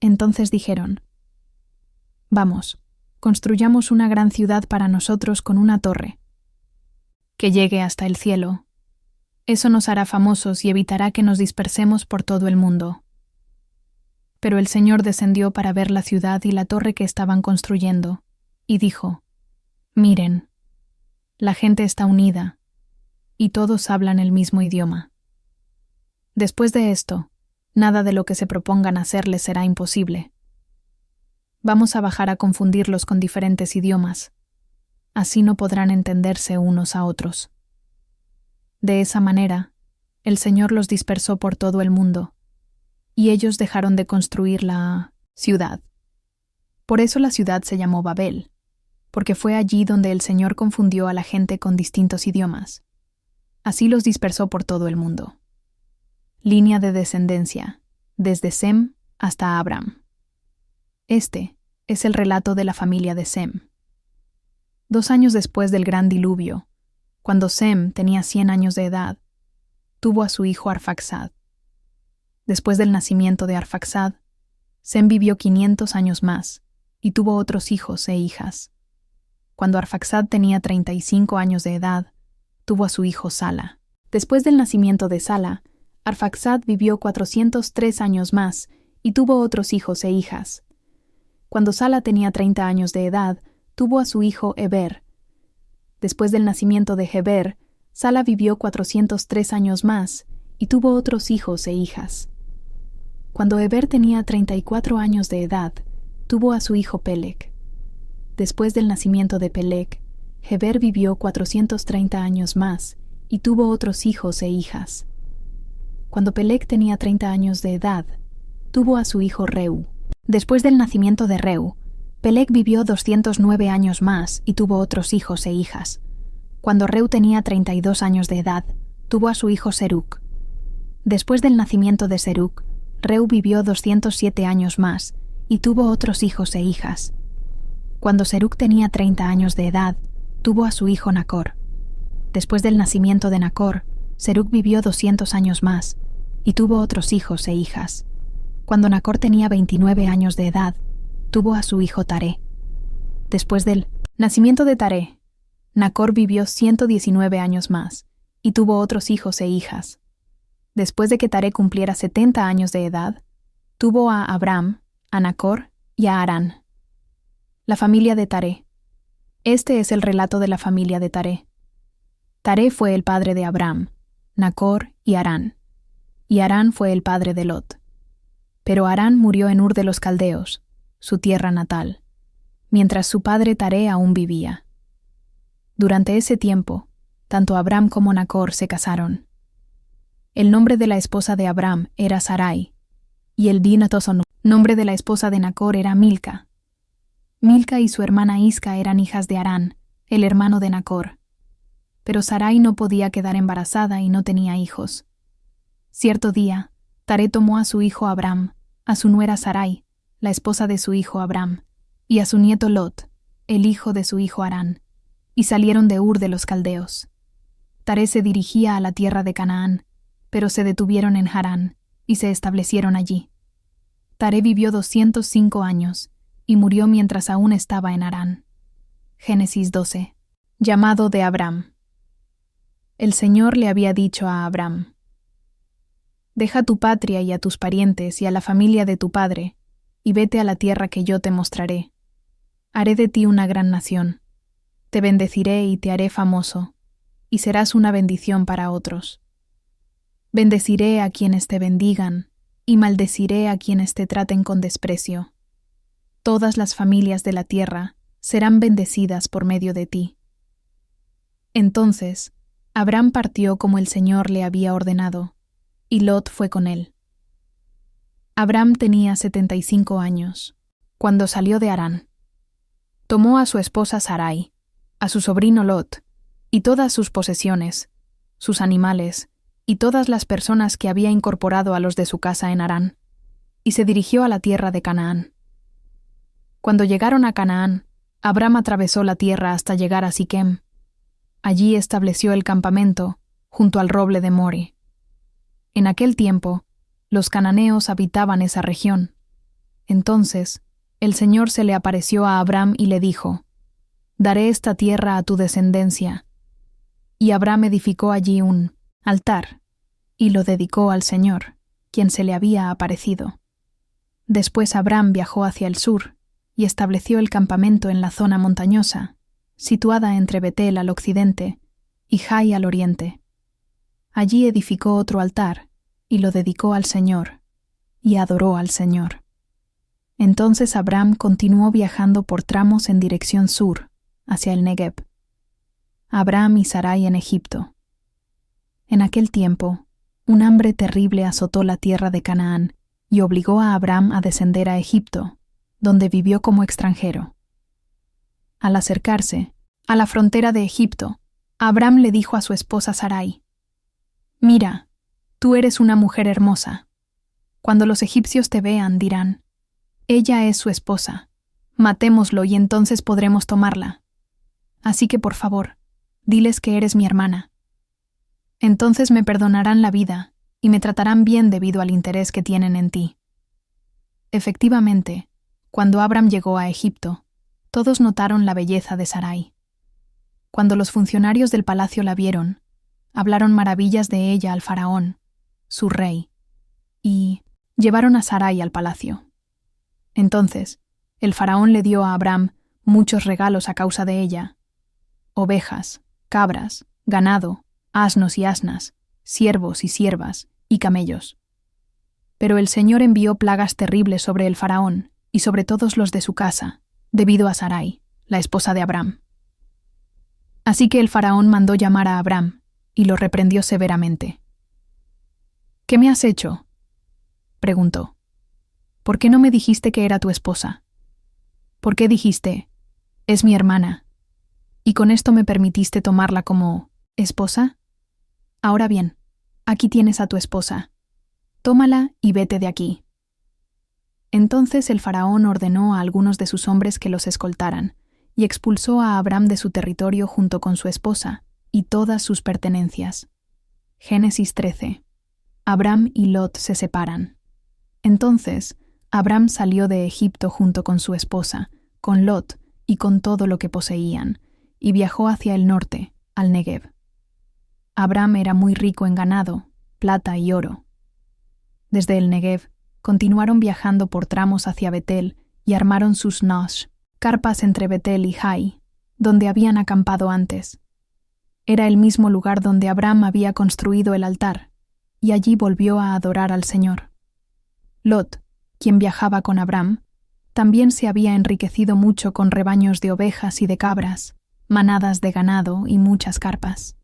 Entonces dijeron: «Vamos, construyamos una gran ciudad para nosotros con una torre, que llegue hasta el cielo. Eso nos hará famosos y evitará que nos dispersemos por todo el mundo». Pero el Señor descendió para ver la ciudad y la torre que estaban construyendo, y dijo: «Miren, la gente está unida, y todos hablan el mismo idioma. Después de esto, nada de lo que se propongan hacerles será imposible. Vamos a bajar a confundirlos con diferentes idiomas. Así no podrán entenderse unos a otros». De esa manera, el Señor los dispersó por todo el mundo, y ellos dejaron de construir la ciudad. Por eso la ciudad se llamó Babel, porque fue allí donde el Señor confundió a la gente con distintos idiomas. Así los dispersó por todo el mundo. Línea de descendencia, desde Sem hasta Abram. Este es el relato de la familia de Sem. 2 años después del gran diluvio, cuando Sem tenía 100 años de edad, tuvo a su hijo Arfaxad. Después del nacimiento de Arfaxad, Sem vivió 500 años más y tuvo otros hijos e hijas. Cuando Arfaxad tenía 35 años de edad, tuvo a su hijo Sala. Después del nacimiento de Sala, Arfaxad vivió 403 años más y tuvo otros hijos e hijas. Cuando Sala tenía 30 años de edad, tuvo a su hijo Heber. Después del nacimiento de Heber, Sala vivió 403 años más y tuvo otros hijos e hijas. Cuando Heber tenía 34 años de edad, tuvo a su hijo Peleg. Después del nacimiento de Peleg, Heber vivió 430 años más y tuvo otros hijos e hijas. Cuando Peleg tenía 30 años de edad, tuvo a su hijo Reu. Después del nacimiento de Reu, Peleg vivió 209 años más y tuvo otros hijos e hijas. Cuando Reu tenía 32 años de edad, tuvo a su hijo Serug. Después del nacimiento de Serug, Reu vivió 207 años más y tuvo otros hijos e hijas. Cuando Serug tenía 30 años de edad, tuvo a su hijo Nacor. Después del nacimiento de Nacor, Serug vivió 200 años más y tuvo otros hijos e hijas. Cuando Nacor tenía 29 años de edad, tuvo a su hijo Taré. Después del nacimiento de Taré, Nacor vivió 119 años más y tuvo otros hijos e hijas. Después de que Taré cumpliera 70 años de edad, tuvo a Abram, a Nacor y a Harán. La familia de Taré. Este es el relato de la familia de Taré. Taré fue el padre de Abram, Nacor y Harán. Y Harán fue el padre de Lot. Pero Harán murió en Ur de los Caldeos, su tierra natal, mientras su padre Taré aún vivía. Durante ese tiempo, tanto Abram como Nacor se casaron. El nombre de la esposa de Abram era Sarai, y el nombre de la esposa de Nacor era Milca. Milca y su hermana Isca eran hijas de Harán, el hermano de Nacor. Pero Sarai no podía quedar embarazada y no tenía hijos. Cierto día, Taré tomó a su hijo Abram, a su nuera Sarai, la esposa de su hijo Abram, y a su nieto Lot, el hijo de su hijo Harán, y salieron de Ur de los Caldeos. Taré se dirigía a la tierra de Canaán, pero se detuvieron en Harán, y se establecieron allí. Taré vivió 205 años, y murió mientras aún estaba en Harán. Génesis 12. Llamado de Abram. El Señor le había dicho a Abram: «Deja tu patria y a tus parientes y a la familia de tu padre, y vete a la tierra que yo te mostraré. Haré de ti una gran nación. Te bendeciré y te haré famoso, y serás una bendición para otros. Bendeciré a quienes te bendigan, y maldeciré a quienes te traten con desprecio. Todas las familias de la tierra serán bendecidas por medio de ti. Entonces, Abram partió como el Señor le había ordenado, y Lot fue con él. Abram tenía 75 años, cuando salió de Harán. Tomó a su esposa Sarai, a su sobrino Lot, y todas sus posesiones, sus animales, y todas las personas que había incorporado a los de su casa en Harán, y se dirigió a la tierra de Canaán. Cuando llegaron a Canaán, Abram atravesó la tierra hasta llegar a Siquem. Allí estableció el campamento, junto al roble de More. En aquel tiempo, los cananeos habitaban esa región. Entonces, el Señor se le apareció a Abram y le dijo: «Daré esta tierra a tu descendencia». Y Abram edificó allí un altar, y lo dedicó al Señor, quien se le había aparecido. Después Abram viajó hacia el sur, y estableció el campamento en la zona montañosa, situada entre Betel al occidente y Jai al oriente. Allí edificó otro altar, y lo dedicó al Señor, y adoró al Señor. Entonces Abram continuó viajando por tramos en dirección sur, hacia el Negev. Abram y Sarai en Egipto. En aquel tiempo, un hambre terrible azotó la tierra de Canaán y obligó a Abram a descender a Egipto, donde vivió como extranjero. Al acercarse a la frontera de Egipto, Abram le dijo a su esposa Sarai: «Mira, tú eres una mujer hermosa. Cuando los egipcios te vean, dirán: ella es su esposa. Matémoslo y entonces podremos tomarla. Así que, por favor, diles que eres mi hermana. Entonces me perdonarán la vida y me tratarán bien debido al interés que tienen en ti». Efectivamente, cuando Abram llegó a Egipto, todos notaron la belleza de Sarai. Cuando los funcionarios del palacio la vieron, hablaron maravillas de ella al faraón, su rey, y llevaron a Sarai al palacio. Entonces, el faraón le dio a Abram muchos regalos a causa de ella: ovejas, cabras, ganado, asnos y asnas, siervos y siervas, y camellos. Pero el Señor envió plagas terribles sobre el faraón y sobre todos los de su casa, debido a Sarai, la esposa de Abram. Así que el faraón mandó llamar a Abram y lo reprendió severamente. «¿Qué me has hecho?», preguntó. «¿Por qué no me dijiste que era tu esposa? ¿Por qué dijiste: es mi hermana, y con esto me permitiste tomarla como esposa? Ahora bien, aquí tienes a tu esposa. Tómala y vete de aquí». Entonces el faraón ordenó a algunos de sus hombres que los escoltaran, y expulsó a Abram de su territorio junto con su esposa y todas sus pertenencias. Génesis 13. Abram y Lot se separan. Entonces, Abram salió de Egipto junto con su esposa, con Lot y con todo lo que poseían, y viajó hacia el norte, al Negev. Abram era muy rico en ganado, plata y oro. Desde el Negev, continuaron viajando por tramos hacia Betel y armaron sus nosh, carpas entre Betel y Jai, donde habían acampado antes. Era el mismo lugar donde Abram había construido el altar, y allí volvió a adorar al Señor. Lot, quien viajaba con Abram, también se había enriquecido mucho con rebaños de ovejas y de cabras, manadas de ganado y muchas carpas.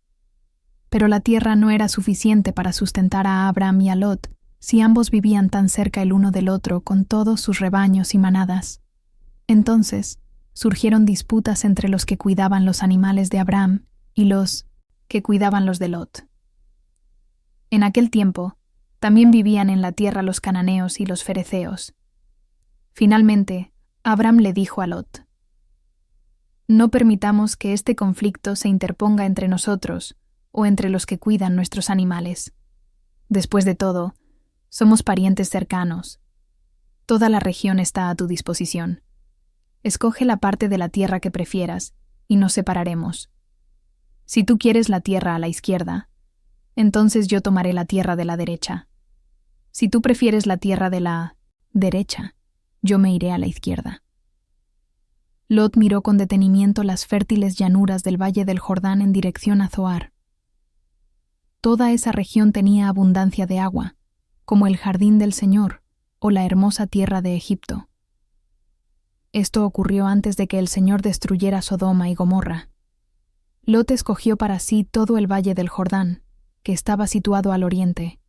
Pero la tierra no era suficiente para sustentar a Abram y a Lot, si ambos vivían tan cerca el uno del otro con todos sus rebaños y manadas. Entonces, surgieron disputas entre los que cuidaban los animales de Abram y los que cuidaban los de Lot. En aquel tiempo, también vivían en la tierra los cananeos y los fereceos. Finalmente, Abram le dijo a Lot: «No permitamos que este conflicto se interponga entre nosotros o entre los que cuidan nuestros animales. Después de todo, somos parientes cercanos. Toda la región está a tu disposición. Escoge la parte de la tierra que prefieras y nos separaremos. Si tú quieres la tierra a la izquierda, entonces yo tomaré la tierra de la derecha. Si tú prefieres la tierra de la derecha, yo me iré a la izquierda. Lot miró con detenimiento las fértiles llanuras del valle del Jordán en dirección a Zoar. Toda esa región tenía abundancia de agua, como el jardín del Señor o la hermosa tierra de Egipto. Esto ocurrió antes de que el Señor destruyera Sodoma y Gomorra. Lot escogió para sí todo el valle del Jordán, que estaba situado al oriente.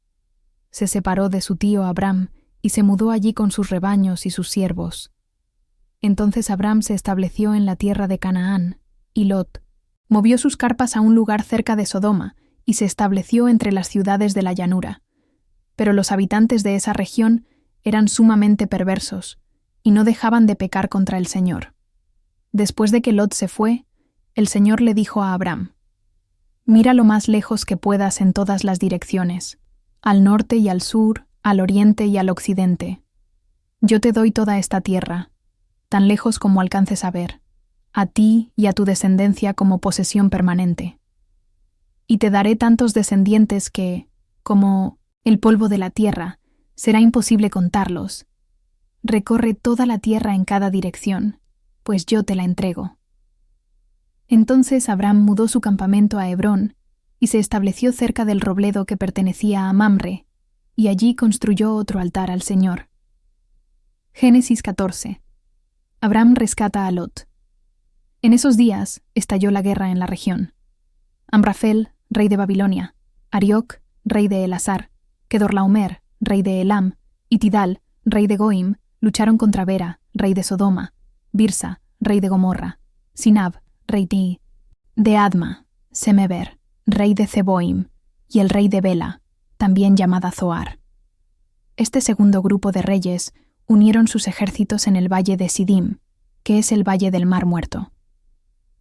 Se separó de su tío Abram y se mudó allí con sus rebaños y sus siervos. Entonces Abram se estableció en la tierra de Canaán, y Lot movió sus carpas a un lugar cerca de Sodoma y se estableció entre las ciudades de la llanura. Pero los habitantes de esa región eran sumamente perversos y no dejaban de pecar contra el Señor. Después de que Lot se fue, el Señor le dijo a Abram: «Mira lo más lejos que puedas en todas las direcciones, al norte y al sur, al oriente y al occidente. Yo te doy toda esta tierra, tan lejos como alcances a ver, a ti y a tu descendencia como posesión permanente. Y te daré tantos descendientes que, como el polvo de la tierra, será imposible contarlos. Recorre toda la tierra en cada dirección, pues yo te la entrego». Entonces Abram mudó su campamento a Hebrón y se estableció cerca del robledo que pertenecía a Mamre, y allí construyó otro altar al Señor. Génesis 14. Abram rescata a Lot. En esos días estalló la guerra en la región. Amrafel, rey de Babilonia, Arioc, rey de Elasar, Kedorlaomer, rey de Elam, y Tidal, rey de Goim, lucharon contra Bera, rey de Sodoma, Birsa, rey de Gomorra, Sinab, rey de Adma, Semeber, rey de Zeboim, y el rey de Bela, también llamada Zoar. Este segundo grupo de reyes unieron sus ejércitos en el valle de Sidim, que es el valle del Mar Muerto.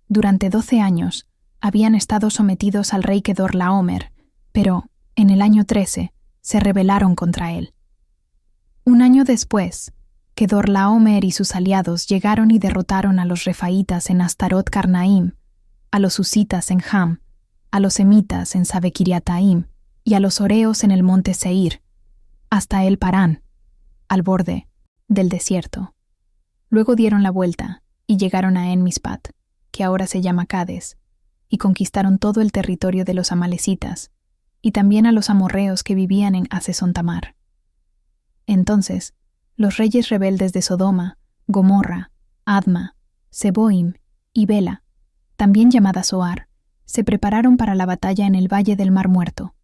Durante 12 años habían estado sometidos al rey Kedorlaomer, pero, en el año 13, se rebelaron contra él. Un año después, Kedorlaomer y sus aliados llegaron y derrotaron a los refaítas en Astarot Carnaim, a los husitas en Ham, a los semitas en Sabekiriataim y a los oreos en el monte Seir, hasta el Parán, al borde del desierto. Luego dieron la vuelta y llegaron a En-Mispat, que ahora se llama Cades, y conquistaron todo el territorio de los amalecitas, y también a los amorreos que vivían en Hasesontamar. Entonces, los reyes rebeldes de Sodoma, Gomorra, Adma, Seboim y Bela, también llamada Zoar, se prepararon para la batalla en el valle del Mar Muerto.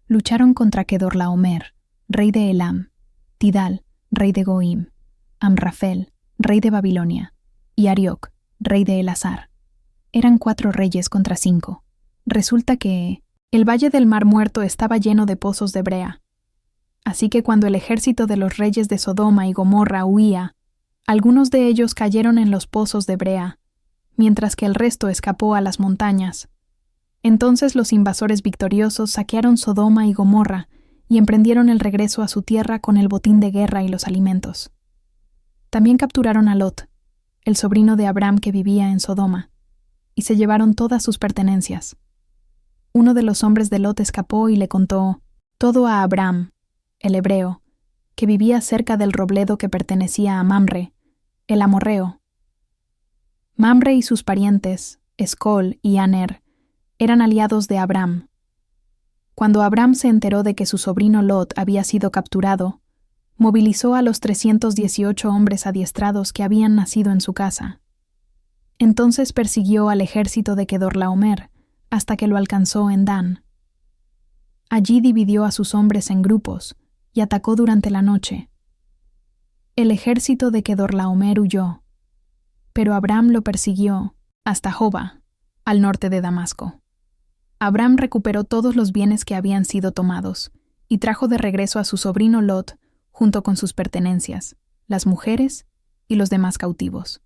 Lucharon contra Kedorlaomer, rey de Elam, Tidal, rey de Goim, Amrafel, rey de Babilonia, y Arioc, rey de Elasar. Eran 4 reyes contra 5. Resulta que el valle del Mar Muerto estaba lleno de pozos de brea. Así que cuando el ejército de los reyes de Sodoma y Gomorra huía, algunos de ellos cayeron en los pozos de brea, mientras que el resto escapó a las montañas. Entonces los invasores victoriosos saquearon Sodoma y Gomorra y emprendieron el regreso a su tierra con el botín de guerra y los alimentos. También capturaron a Lot, el sobrino de Abram que vivía en Sodoma, y se llevaron todas sus pertenencias. Uno de los hombres de Lot escapó y le contó todo a Abram, el hebreo, que vivía cerca del robledo que pertenecía a Mamre, el amorreo. Mamre y sus parientes, Escol y Aner, eran aliados de Abram. Cuando Abram se enteró de que su sobrino Lot había sido capturado, movilizó a los 318 hombres adiestrados que habían nacido en su casa. Entonces persiguió al ejército de Kedorlaomer hasta que lo alcanzó en Dan. Allí dividió a sus hombres en grupos y atacó durante la noche. El ejército de Kedorlaomer huyó, pero Abram lo persiguió hasta Joba, al norte de Damasco. Abram recuperó todos los bienes que habían sido tomados y trajo de regreso a su sobrino Lot junto con sus pertenencias, las mujeres y los demás cautivos.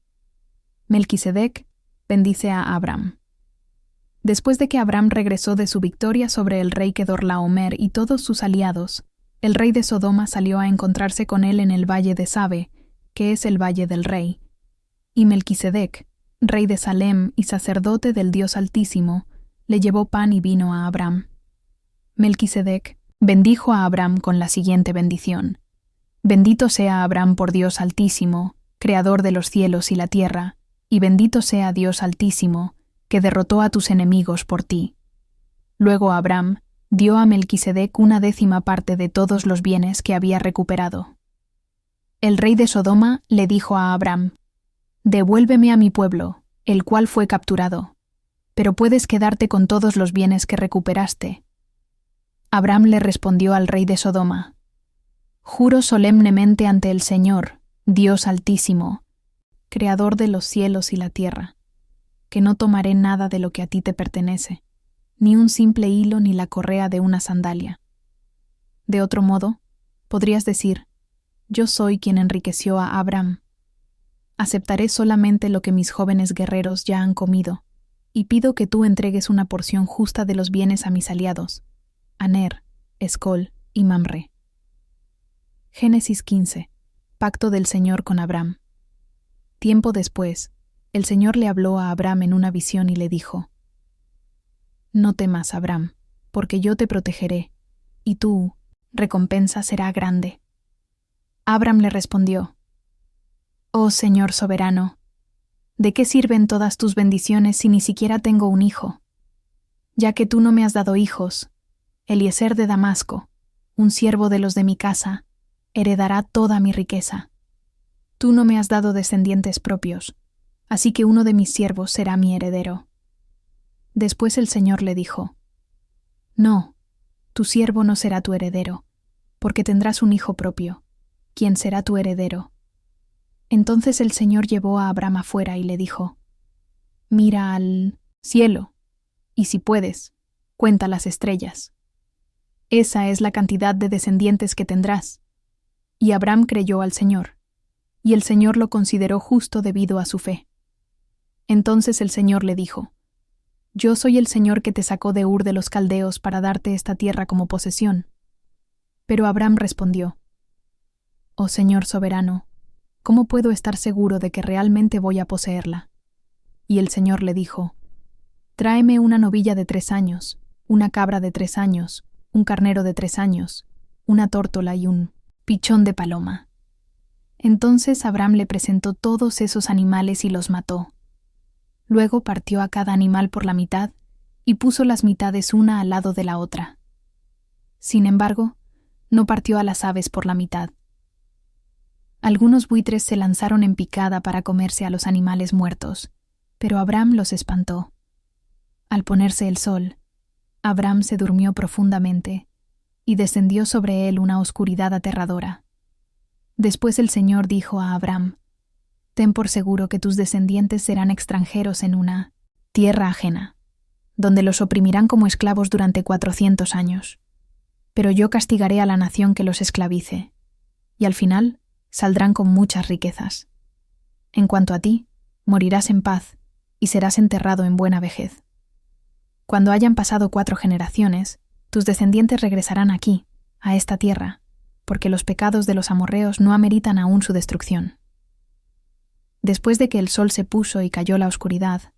Melquisedec bendice a Abram. Después de que Abram regresó de su victoria sobre el rey Kedorlaomer y todos sus aliados, el rey de Sodoma salió a encontrarse con él en el valle de Sabe, que es el valle del rey. Y Melquisedec, rey de Salem y sacerdote del Dios Altísimo, le llevó pan y vino a Abram. Melquisedec bendijo a Abram con la siguiente bendición: Bendito sea Abraham por Dios Altísimo, Creador de los cielos y la tierra, y bendito sea Dios Altísimo, que derrotó a tus enemigos por ti. Luego Abraham dio a Melquisedec 1/10 parte de todos los bienes que había recuperado. El rey de Sodoma le dijo a Abraham: «Devuélveme a mi pueblo, el cual fue capturado, pero puedes quedarte con todos los bienes que recuperaste». Abraham le respondió al rey de Sodoma: «Juro solemnemente ante el Señor, Dios Altísimo, Creador de los cielos y la tierra, que no tomaré nada de lo que a ti te pertenece, ni un simple hilo ni la correa de una sandalia. De otro modo, podrías decir: yo soy quien enriqueció a Abraham. Aceptaré solamente lo que mis jóvenes guerreros ya han comido, y pido que tú entregues una porción justa de los bienes a mis aliados, Aner, Escol y Mamre». Génesis 15. Pacto del Señor con Abraham. Tiempo después, el Señor le habló a Abraham en una visión y le dijo: «No temas, Abraham, porque yo te protegeré, y tu recompensa será grande». Abraham le respondió: «Oh Señor soberano, ¿de qué sirven todas tus bendiciones si ni siquiera tengo un hijo? Ya que tú no me has dado hijos, Eliezer de Damasco, un siervo de los de mi casa, heredará toda mi riqueza. Tú no me has dado descendientes propios, así que uno de mis siervos será mi heredero». Después el Señor le dijo: «No, tu siervo no será tu heredero, porque tendrás un hijo propio, quien será tu heredero». Entonces el Señor llevó a Abraham afuera y le dijo: «Mira al cielo, y si puedes, cuenta las estrellas. Esa es la cantidad de descendientes que tendrás». Y Abraham creyó al Señor, y el Señor lo consideró justo debido a su fe. Entonces el Señor le dijo: «Yo soy el Señor que te sacó de Ur de los Caldeos para darte esta tierra como posesión». Pero Abraham respondió: «Oh Señor soberano, ¿cómo puedo estar seguro de que realmente voy a poseerla?». Y el Señor le dijo: «Tráeme una novilla de 3 años, una cabra de 3 años, un carnero de 3 años, una tórtola y un pichón de paloma». Entonces Abraham le presentó todos esos animales y los mató. Luego partió a cada animal por la mitad y puso las mitades una al lado de la otra. Sin embargo, no partió a las aves por la mitad. Algunos buitres se lanzaron en picada para comerse a los animales muertos, pero Abraham los espantó. Al ponerse el sol, Abraham se durmió profundamente, y descendió sobre él una oscuridad aterradora. Después el Señor dijo a Abraham: «Ten por seguro que tus descendientes serán extranjeros en una tierra ajena, donde los oprimirán como esclavos durante 400 años. Pero yo castigaré a la nación que los esclavice, y al final saldrán con muchas riquezas. En cuanto a ti, morirás en paz y serás enterrado en buena vejez. Cuando hayan pasado 4 generaciones, tus descendientes regresarán aquí, a esta tierra, porque los pecados de los amorreos no ameritan aún su destrucción». Después de que el sol se puso y cayó la oscuridad,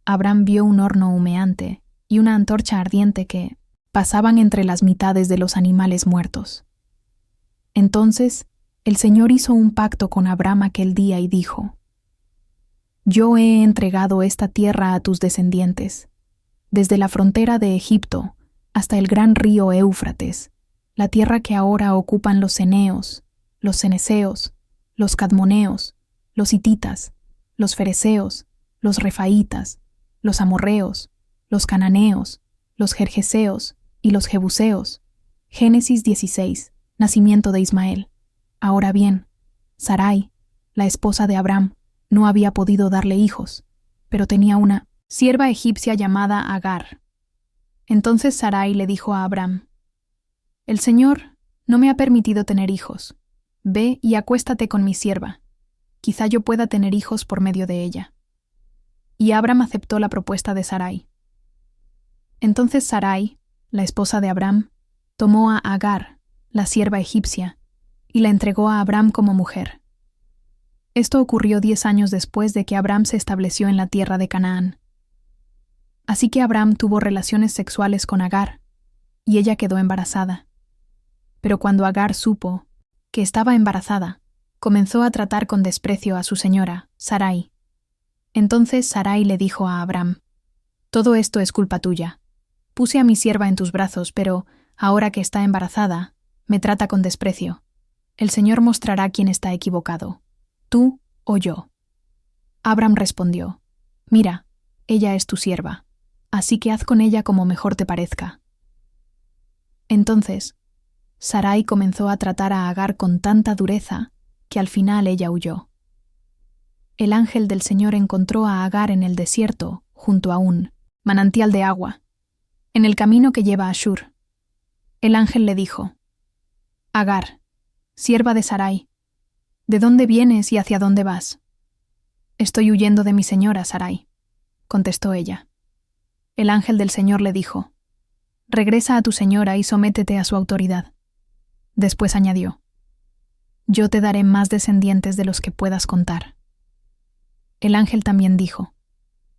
Abraham vio un horno humeante y una antorcha ardiente que pasaban entre las mitades de los animales muertos. Entonces el Señor hizo un pacto con Abraham aquel día y dijo: «Yo he entregado esta tierra a tus descendientes, desde la frontera de Egipto hasta el gran río Éufrates, la tierra que ahora ocupan los ceneos, los ceneseos, los cadmoneos, los hititas, los fereceos, los refaitas, los amorreos, los cananeos, los gergeseos y los jebuseos». Génesis 16, nacimiento de Ismael. Ahora bien, Sarai, la esposa de Abraham, no había podido darle hijos, pero tenía una sierva egipcia llamada Agar. Entonces Sarai le dijo a Abraham: «El Señor no me ha permitido tener hijos. Ve y acuéstate con mi sierva. Quizá yo pueda tener hijos por medio de ella». Y Abraham aceptó la propuesta de Sarai. Entonces Sarai, la esposa de Abraham, tomó a Agar, la sierva egipcia, y la entregó a Abraham como mujer. Esto ocurrió 10 años después de que Abraham se estableció en la tierra de Canaán. Así que Abraham tuvo relaciones sexuales con Agar, y ella quedó embarazada. Pero cuando Agar supo, que estaba embarazada, comenzó a tratar con desprecio a su señora, Sarai. Entonces Sarai le dijo a Abram: «Todo esto es culpa tuya. Puse a mi sierva en tus brazos, pero, ahora que está embarazada, me trata con desprecio. El Señor mostrará quién está equivocado, tú o yo». Abram respondió: «Mira, ella es tu sierva, así que haz con ella como mejor te parezca». Entonces, Sarai comenzó a tratar a Agar con tanta dureza que al final ella huyó. El ángel del Señor encontró a Agar en el desierto, junto a un manantial de agua, en el camino que lleva a Shur. El ángel le dijo: «Agar, sierva de Sarai, ¿de dónde vienes y hacia dónde vas?». «Estoy huyendo de mi señora, Sarai», contestó ella. El ángel del Señor le dijo: «Regresa a tu señora y sométete a su autoridad». Después añadió: «Yo te daré más descendientes de los que puedas contar». El ángel también dijo: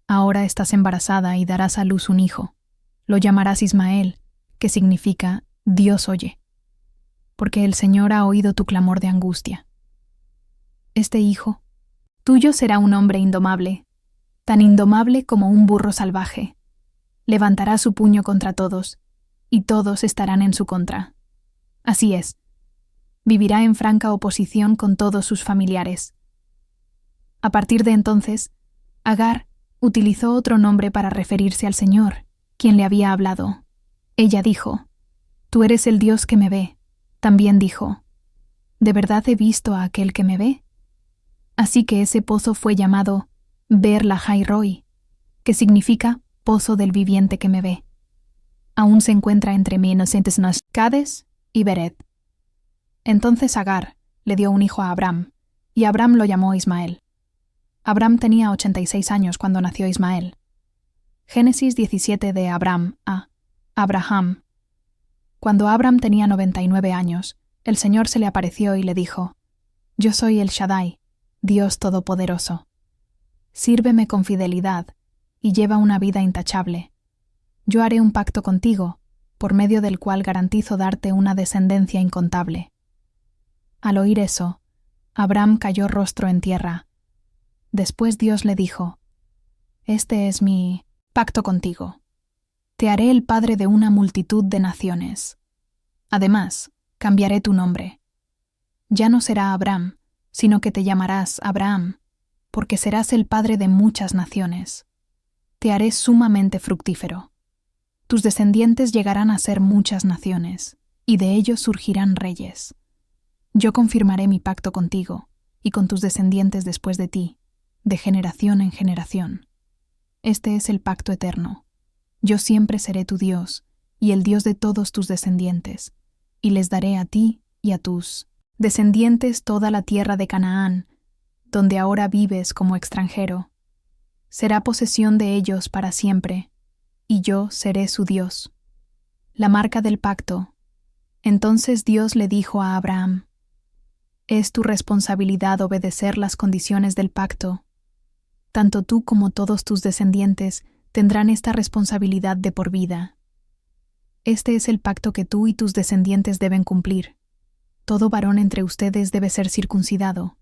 «Ahora estás embarazada y darás a luz un hijo. Lo llamarás Ismael, que significa Dios oye, porque el Señor ha oído tu clamor de angustia. Este hijo tuyo será un hombre indomable, tan indomable como un burro salvaje. Levantará su puño contra todos, y todos estarán en su contra. Así es, vivirá en franca oposición con todos sus familiares». A partir de entonces, Agar utilizó otro nombre para referirse al Señor, quien le había hablado. Ella dijo: «Tú eres el Dios que me ve». También dijo: «¿De verdad he visto a aquel que me ve?». Así que ese pozo fue llamado Ber Lahai Roi, que significa pozo del viviente que me ve. Aún se encuentra entre Cades y Beret. Entonces Agar le dio un hijo a Abram, y Abram lo llamó Ismael. Abram tenía 86 años cuando nació Ismael. Génesis 17 de Abram a Abraham. Cuando Abram tenía 99 años, el Señor se le apareció y le dijo: «Yo soy el Shaddai, Dios Todopoderoso. Sírveme con fidelidad y lleva una vida intachable. Yo haré un pacto contigo, por medio del cual garantizo darte una descendencia incontable». Al oír eso, Abram cayó rostro en tierra. Después Dios le dijo: «Este es mi pacto contigo. Te haré el padre de una multitud de naciones. Además, cambiaré tu nombre. Ya no será Abram, sino que te llamarás Abraham, porque serás el padre de muchas naciones. Te haré sumamente fructífero. Tus descendientes llegarán a ser muchas naciones, y de ellos surgirán reyes. Yo confirmaré mi pacto contigo y con tus descendientes después de ti, de generación en generación. Este es el pacto eterno. Yo siempre seré tu Dios y el Dios de todos tus descendientes, y les daré a ti y a tus descendientes toda la tierra de Canaán, donde ahora vives como extranjero. Será posesión de ellos para siempre, y yo seré su Dios». La marca del pacto. Entonces Dios le dijo a Abraham: «Es tu responsabilidad obedecer las condiciones del pacto. Tanto tú como todos tus descendientes tendrán esta responsabilidad de por vida. Este es el pacto que tú y tus descendientes deben cumplir. Todo varón entre ustedes debe ser circuncidado.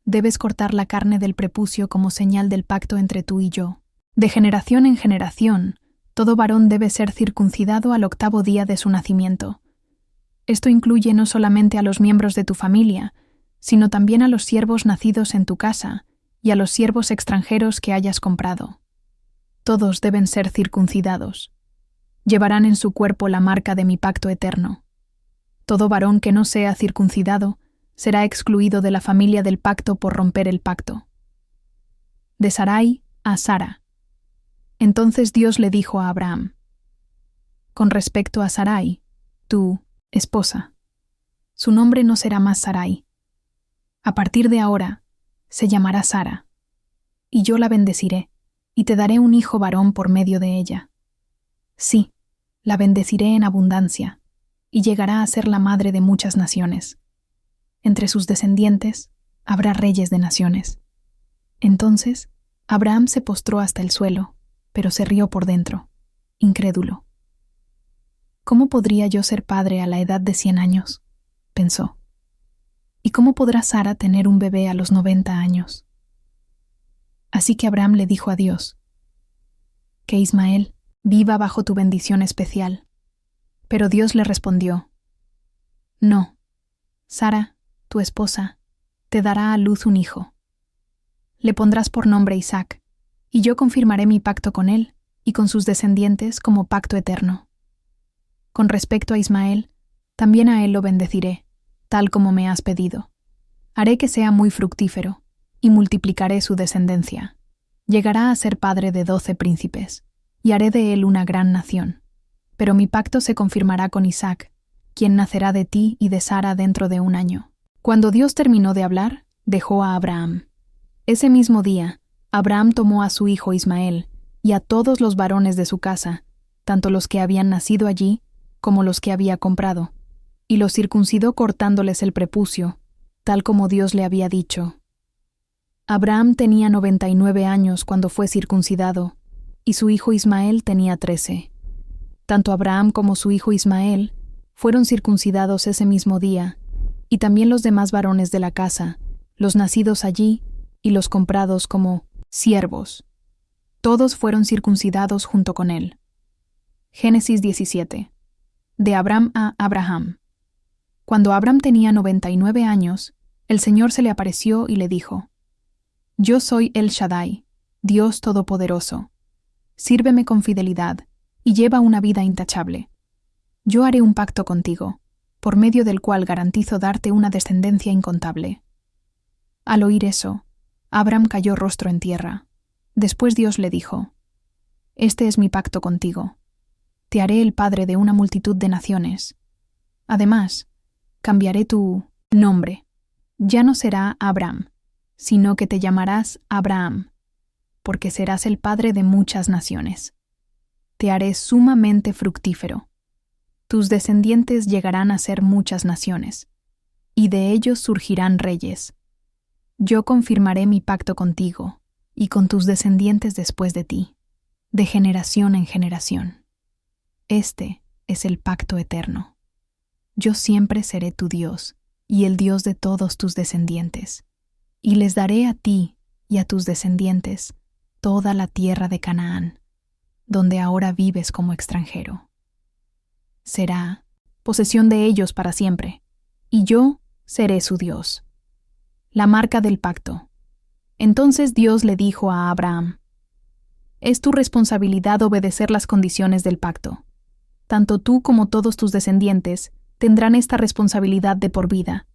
Debes cortar la carne del prepucio como señal del pacto entre tú y yo. De generación en generación, todo varón debe ser circuncidado al 8º día de su nacimiento. Esto incluye no solamente a los miembros de tu familia, sino también a los siervos nacidos en tu casa y a los siervos extranjeros que hayas comprado. Todos deben ser circuncidados. Llevarán en su cuerpo la marca de mi pacto eterno. Todo varón que no sea circuncidado será excluido de la familia del pacto por romper el pacto». De Sarai a Sara. Entonces Dios le dijo a Abraham: «Con respecto a Sarai, tu esposa, su nombre no será más Sarai. A partir de ahora, se llamará Sara, y yo la bendeciré, y te daré un hijo varón por medio de ella. Sí, la bendeciré en abundancia, y llegará a ser la madre de muchas naciones. Entre sus descendientes habrá reyes de naciones». Entonces, Abraham se postró hasta el suelo, pero se rió por dentro, incrédulo. «¿Cómo podría yo ser padre a la edad de 100 años?», pensó. ¿Y cómo podrá Sara tener un bebé a los 90 años? Así que Abraham le dijo a Dios: que Ismael viva bajo tu bendición especial. Pero Dios le respondió: no, Sara, tu esposa, te dará a luz un hijo. Le pondrás por nombre Isaac, y yo confirmaré mi pacto con él y con sus descendientes como pacto eterno. Con respecto a Ismael, también a él lo bendeciré, tal como me has pedido. Haré que sea muy fructífero, y multiplicaré su descendencia. Llegará a ser padre de 12 príncipes, y haré de él una gran nación. Pero mi pacto se confirmará con Isaac, quien nacerá de ti y de Sara dentro de 1 año. Cuando Dios terminó de hablar, dejó a Abraham. Ese mismo día, Abraham tomó a su hijo Ismael y a todos los varones de su casa, tanto los que habían nacido allí como los que había comprado, y los circuncidó cortándoles el prepucio, tal como Dios le había dicho. Abraham tenía 99 años cuando fue circuncidado, y su hijo Ismael tenía 13. Tanto Abraham como su hijo Ismael fueron circuncidados ese mismo día, y también los demás varones de la casa, los nacidos allí y los comprados como siervos. Todos fueron circuncidados junto con él. Génesis 17. De Abraham a Abraham. Cuando Abraham tenía 99 años, el Señor se le apareció y le dijo: Yo soy El Shaddai, Dios Todopoderoso. Sírveme con fidelidad y lleva una vida intachable. Yo haré un pacto contigo, por medio del cual garantizo darte una descendencia incontable. Al oír eso, Abraham cayó rostro en tierra. Después Dios le dijo: Este es mi pacto contigo. Te haré el padre de una multitud de naciones. Además, cambiaré tu nombre. Ya no será Abram, sino que te llamarás Abraham, porque serás el padre de muchas naciones. Te haré sumamente fructífero. Tus descendientes llegarán a ser muchas naciones, y de ellos surgirán reyes. Yo confirmaré mi pacto contigo y con tus descendientes después de ti, de generación en generación. Este es el pacto eterno. Yo siempre seré tu Dios y el Dios de todos tus descendientes, y les daré a ti y a tus descendientes toda la tierra de Canaán, donde ahora vives como extranjero. Será posesión de ellos para siempre, y yo seré su Dios. La marca del pacto. Entonces Dios le dijo a Abraham: Es tu responsabilidad obedecer las condiciones del pacto. Tanto tú como todos tus descendientes tendrán esta responsabilidad de por vida.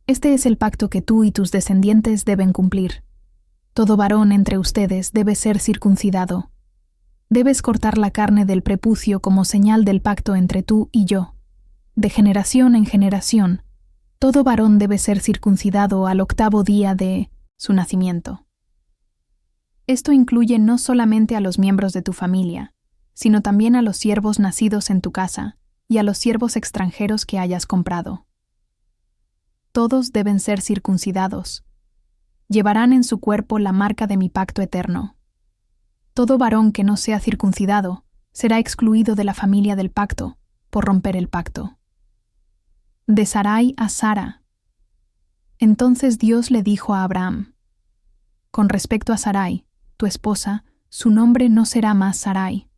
Este es el pacto que tú y tus descendientes deben cumplir. Todo varón entre ustedes debe ser circuncidado. Debes cortar la carne del prepucio como señal del pacto entre tú y yo. De generación en generación, todo varón debe ser circuncidado al 8º día de su nacimiento. Esto incluye no solamente a los miembros de tu familia, sino también a los siervos nacidos en tu casa y a los siervos extranjeros que hayas comprado. Todos deben ser circuncidados. Llevarán en su cuerpo la marca de mi pacto eterno. Todo varón que no sea circuncidado será excluido de la familia del pacto por romper el pacto. De Sarai a Sara. Entonces Dios le dijo a Abraham: Con respecto a Sarai, tu esposa, su nombre no será más Sarai.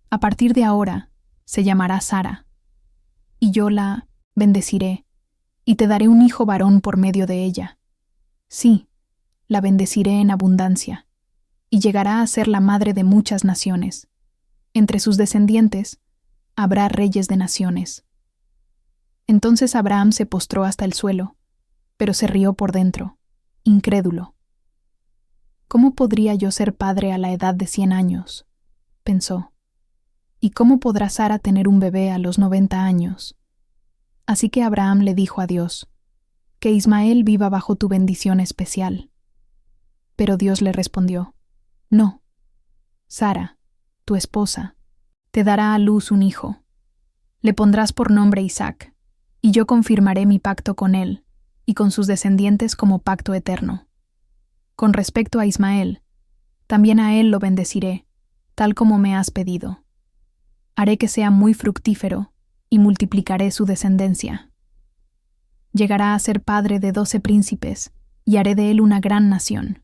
A partir de ahora, se llamará Sara. Y yo la bendeciré, y te daré un hijo varón por medio de ella. Sí, la bendeciré en abundancia, y llegará a ser la madre de muchas naciones. Entre sus descendientes habrá reyes de naciones. Entonces Abraham se postró hasta el suelo, pero se rió por dentro, incrédulo. ¿Cómo podría yo ser padre a la edad de 100 años? Pensó. ¿Y cómo podrá Sara tener un bebé a los 90 años? Así que Abraham le dijo a Dios: Que Ismael viva bajo tu bendición especial. Pero Dios le respondió: No, Sara, tu esposa, te dará a luz un hijo. Le pondrás por nombre Isaac, y yo confirmaré mi pacto con él y con sus descendientes como pacto eterno. Con respecto a Ismael, también a él lo bendeciré, tal como me has pedido. Haré que sea muy fructífero y multiplicaré su descendencia. Llegará a ser padre de 12 príncipes, y haré de él una gran nación.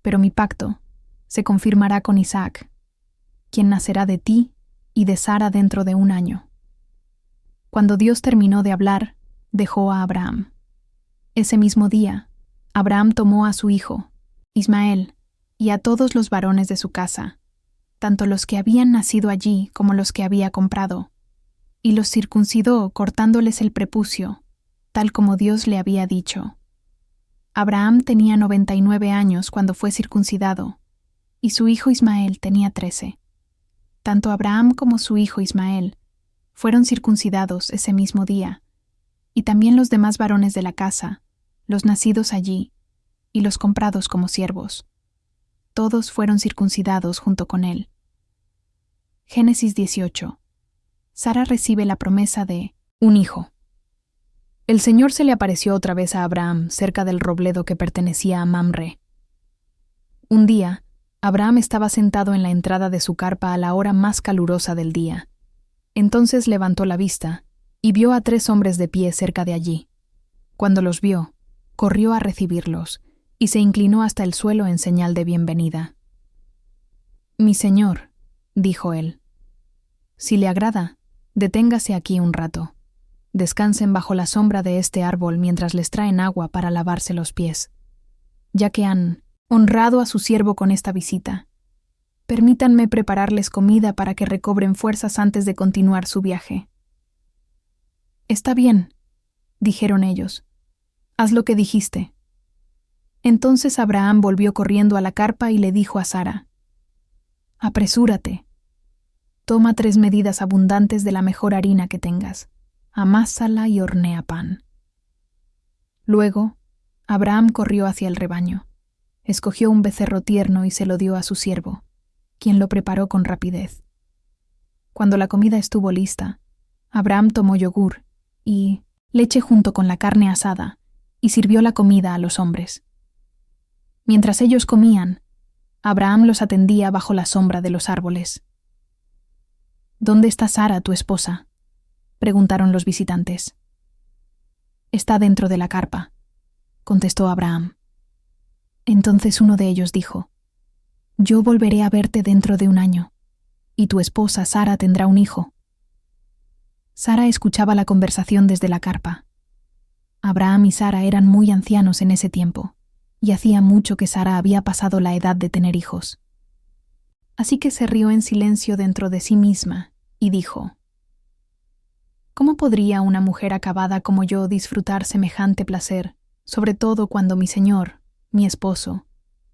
Pero mi pacto se confirmará con Isaac, quien nacerá de ti y de Sara dentro de 1 año. Cuando Dios terminó de hablar, dejó a Abraham. Ese mismo día, Abraham tomó a su hijo, Ismael, y a todos los varones de su casa, tanto los que habían nacido allí como los que había comprado, y los circuncidó cortándoles el prepucio, tal como Dios le había dicho. Abraham tenía 99 años cuando fue circuncidado, y su hijo Ismael tenía 13. Tanto Abraham como su hijo Ismael fueron circuncidados ese mismo día, y también los demás varones de la casa, los nacidos allí, y los comprados como siervos. Todos fueron circuncidados junto con él. Génesis 18. Sara recibe la promesa de un hijo. El Señor se le apareció otra vez a Abraham cerca del robledo que pertenecía a Mamre. Un día, Abraham estaba sentado en la entrada de su carpa a la hora más calurosa del día. Entonces levantó la vista y vio a 3 hombres de pie cerca de allí. Cuando los vio, corrió a recibirlos y se inclinó hasta el suelo en señal de bienvenida. «Mi señor», dijo él, «si le agrada, deténgase aquí un rato. Descansen bajo la sombra de este árbol mientras les traen agua para lavarse los pies. Ya que han honrado a su siervo con esta visita, permítanme prepararles comida para que recobren fuerzas antes de continuar su viaje». «Está bien», dijeron ellos, «haz lo que dijiste». Entonces Abraham volvió corriendo a la carpa y le dijo a Sara: «Apresúrate. Toma 3 medidas abundantes de la mejor harina que tengas, amásala y hornea pan». Luego, Abraham corrió hacia el rebaño, escogió un becerro tierno y se lo dio a su siervo, quien lo preparó con rapidez. Cuando la comida estuvo lista, Abraham tomó yogur y leche junto con la carne asada y sirvió la comida a los hombres. Mientras ellos comían, Abraham los atendía bajo la sombra de los árboles. «¿Dónde está Sara, tu esposa?», preguntaron los visitantes. «Está dentro de la carpa», contestó Abraham. Entonces uno de ellos dijo: «Yo volveré a verte dentro de 1 año, y tu esposa Sara tendrá un hijo». Sara escuchaba la conversación desde la carpa. Abraham y Sara eran muy ancianos en ese tiempo, y hacía mucho que Sara había pasado la edad de tener hijos. Así que se rió en silencio dentro de sí misma y dijo: «¿Cómo podría una mujer acabada como yo disfrutar semejante placer, sobre todo cuando mi señor, mi esposo,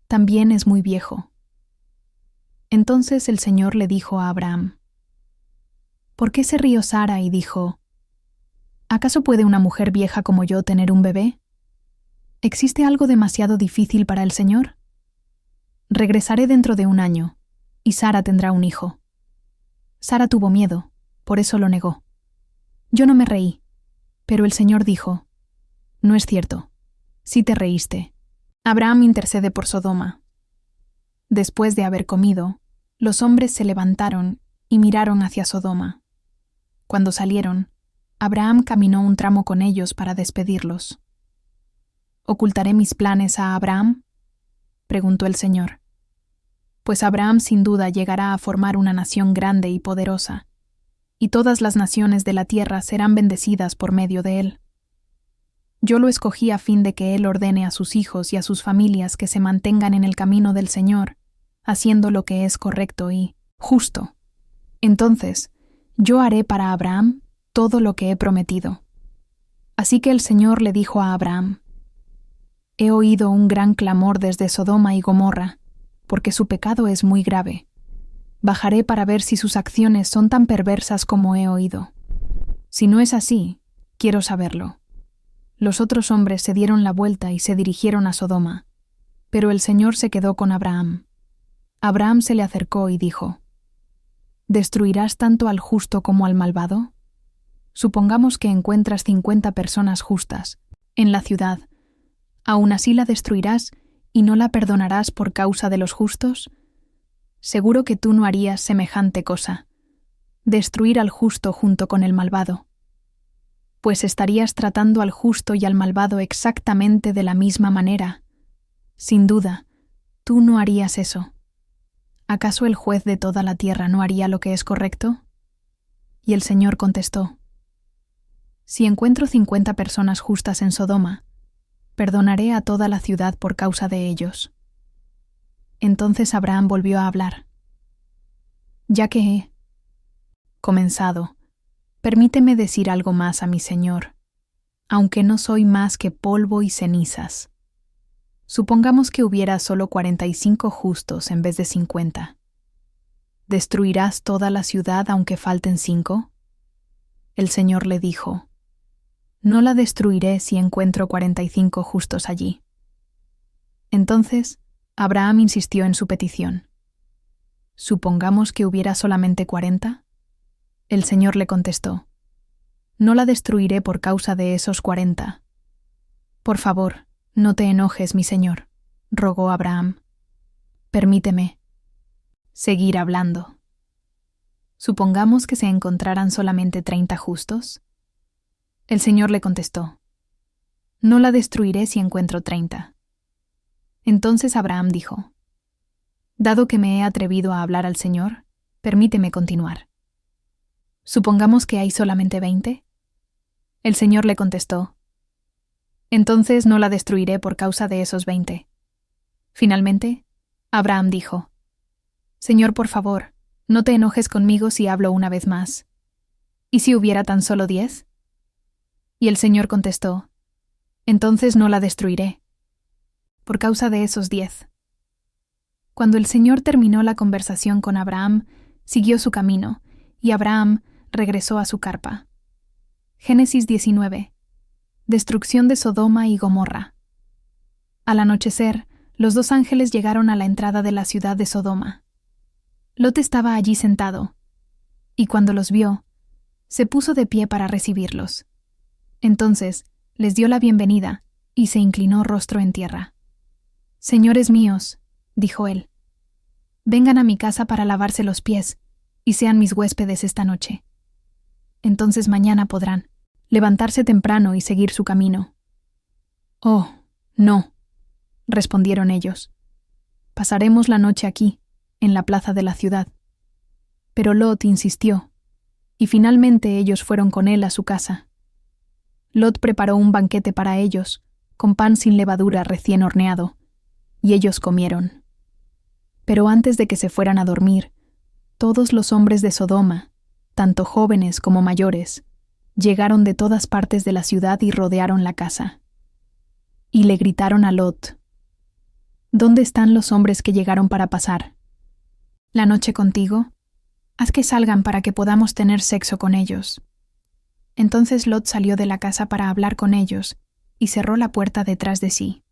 también es muy viejo?» Entonces el Señor le dijo a Abraham: «¿Por qué se rió Sara y dijo: ¿acaso puede una mujer vieja como yo tener un bebé? ¿Existe algo demasiado difícil para el Señor? Regresaré dentro de 1 año, y Sara tendrá un hijo». Sara tuvo miedo, por eso lo negó. Yo no me reí, pero el Señor dijo: «No es cierto, sí te reíste». Abraham intercede por Sodoma. Después de haber comido, los hombres se levantaron y miraron hacia Sodoma. Cuando salieron, Abraham caminó un tramo con ellos para despedirlos. «¿Ocultaré mis planes a Abraham?», preguntó el Señor. «Pues Abraham sin duda llegará a formar una nación grande y poderosa, y todas las naciones de la tierra serán bendecidas por medio de él. Yo lo escogí a fin de que él ordene a sus hijos y a sus familias que se mantengan en el camino del Señor, haciendo lo que es correcto y justo. Entonces, yo haré para Abraham todo lo que he prometido». Así que el Señor le dijo a Abraham: «He oído un gran clamor desde Sodoma y Gomorra, porque su pecado es muy grave. Bajaré para ver si sus acciones son tan perversas como he oído. Si no es así, quiero saberlo». Los otros hombres se dieron la vuelta y se dirigieron a Sodoma, pero el Señor se quedó con Abraham. Abraham se le acercó y dijo: «¿Destruirás tanto al justo como al malvado? Supongamos que encuentras 50 personas justas en la ciudad. ¿Aún así la destruirás y no la perdonarás por causa de los justos? Seguro que tú no harías semejante cosa, destruir al justo junto con el malvado». pues estarías tratando al justo y al malvado exactamente de la misma manera. Sin duda, tú no harías eso. ¿Acaso el juez de toda la tierra no haría lo que es correcto? Y el Señor contestó: Si encuentro 50 personas justas en Sodoma, perdonaré a toda la ciudad por causa de ellos. Entonces Abraham volvió a hablar. Ya que he comenzado, permíteme decir algo más a mi Señor, aunque no soy más que polvo y cenizas. Supongamos que hubiera solo 45 justos en vez de 50. ¿Destruirás toda la ciudad aunque falten 5? El Señor le dijo: No la destruiré si encuentro 45 justos allí. Entonces, Abraham insistió en su petición. ¿Supongamos que hubiera solamente 40? El Señor le contestó: No la destruiré por causa de esos 40. Por favor, no te enojes, mi Señor, rogó Abraham. Permíteme seguir hablando. Supongamos que se encontraran solamente 30 justos. El Señor le contestó: No la destruiré si encuentro 30. Entonces Abraham dijo: Dado que me he atrevido a hablar al Señor, permíteme continuar. Supongamos que hay solamente 20. El Señor le contestó: Entonces no la destruiré por causa de esos 20. Finalmente, Abraham dijo: Señor, por favor, no te enojes conmigo si hablo una vez más. ¿Y si hubiera tan solo 10? Y el Señor contestó: Entonces no la destruiré por causa de esos 10. Cuando el Señor terminó la conversación con Abraham, siguió su camino, y Abraham regresó a su carpa. Génesis 19. Destrucción de Sodoma y Gomorra. Al anochecer, los 2 ángeles llegaron a la entrada de la ciudad de Sodoma. Lot estaba allí sentado, y cuando los vio, se puso de pie para recibirlos. Entonces les dio la bienvenida y se inclinó rostro en tierra. «Señores míos», dijo él, «vengan a mi casa para lavarse los pies y sean mis huéspedes esta noche. Entonces mañana podrán levantarse temprano y seguir su camino». «Oh, no», respondieron ellos. «Pasaremos la noche aquí, en la plaza de la ciudad». Pero Lot insistió, y finalmente ellos fueron con él a su casa. Lot preparó un banquete para ellos, con pan sin levadura recién horneado, y ellos comieron. Pero antes de que se fueran a dormir, todos los hombres de Sodoma, tanto jóvenes como mayores, llegaron de todas partes de la ciudad y rodearon la casa. Y le gritaron a Lot: «¿Dónde están los hombres que llegaron para pasar la noche contigo? Haz que salgan para que podamos tener sexo con ellos». Entonces Lot salió de la casa para hablar con ellos y cerró la puerta detrás de sí.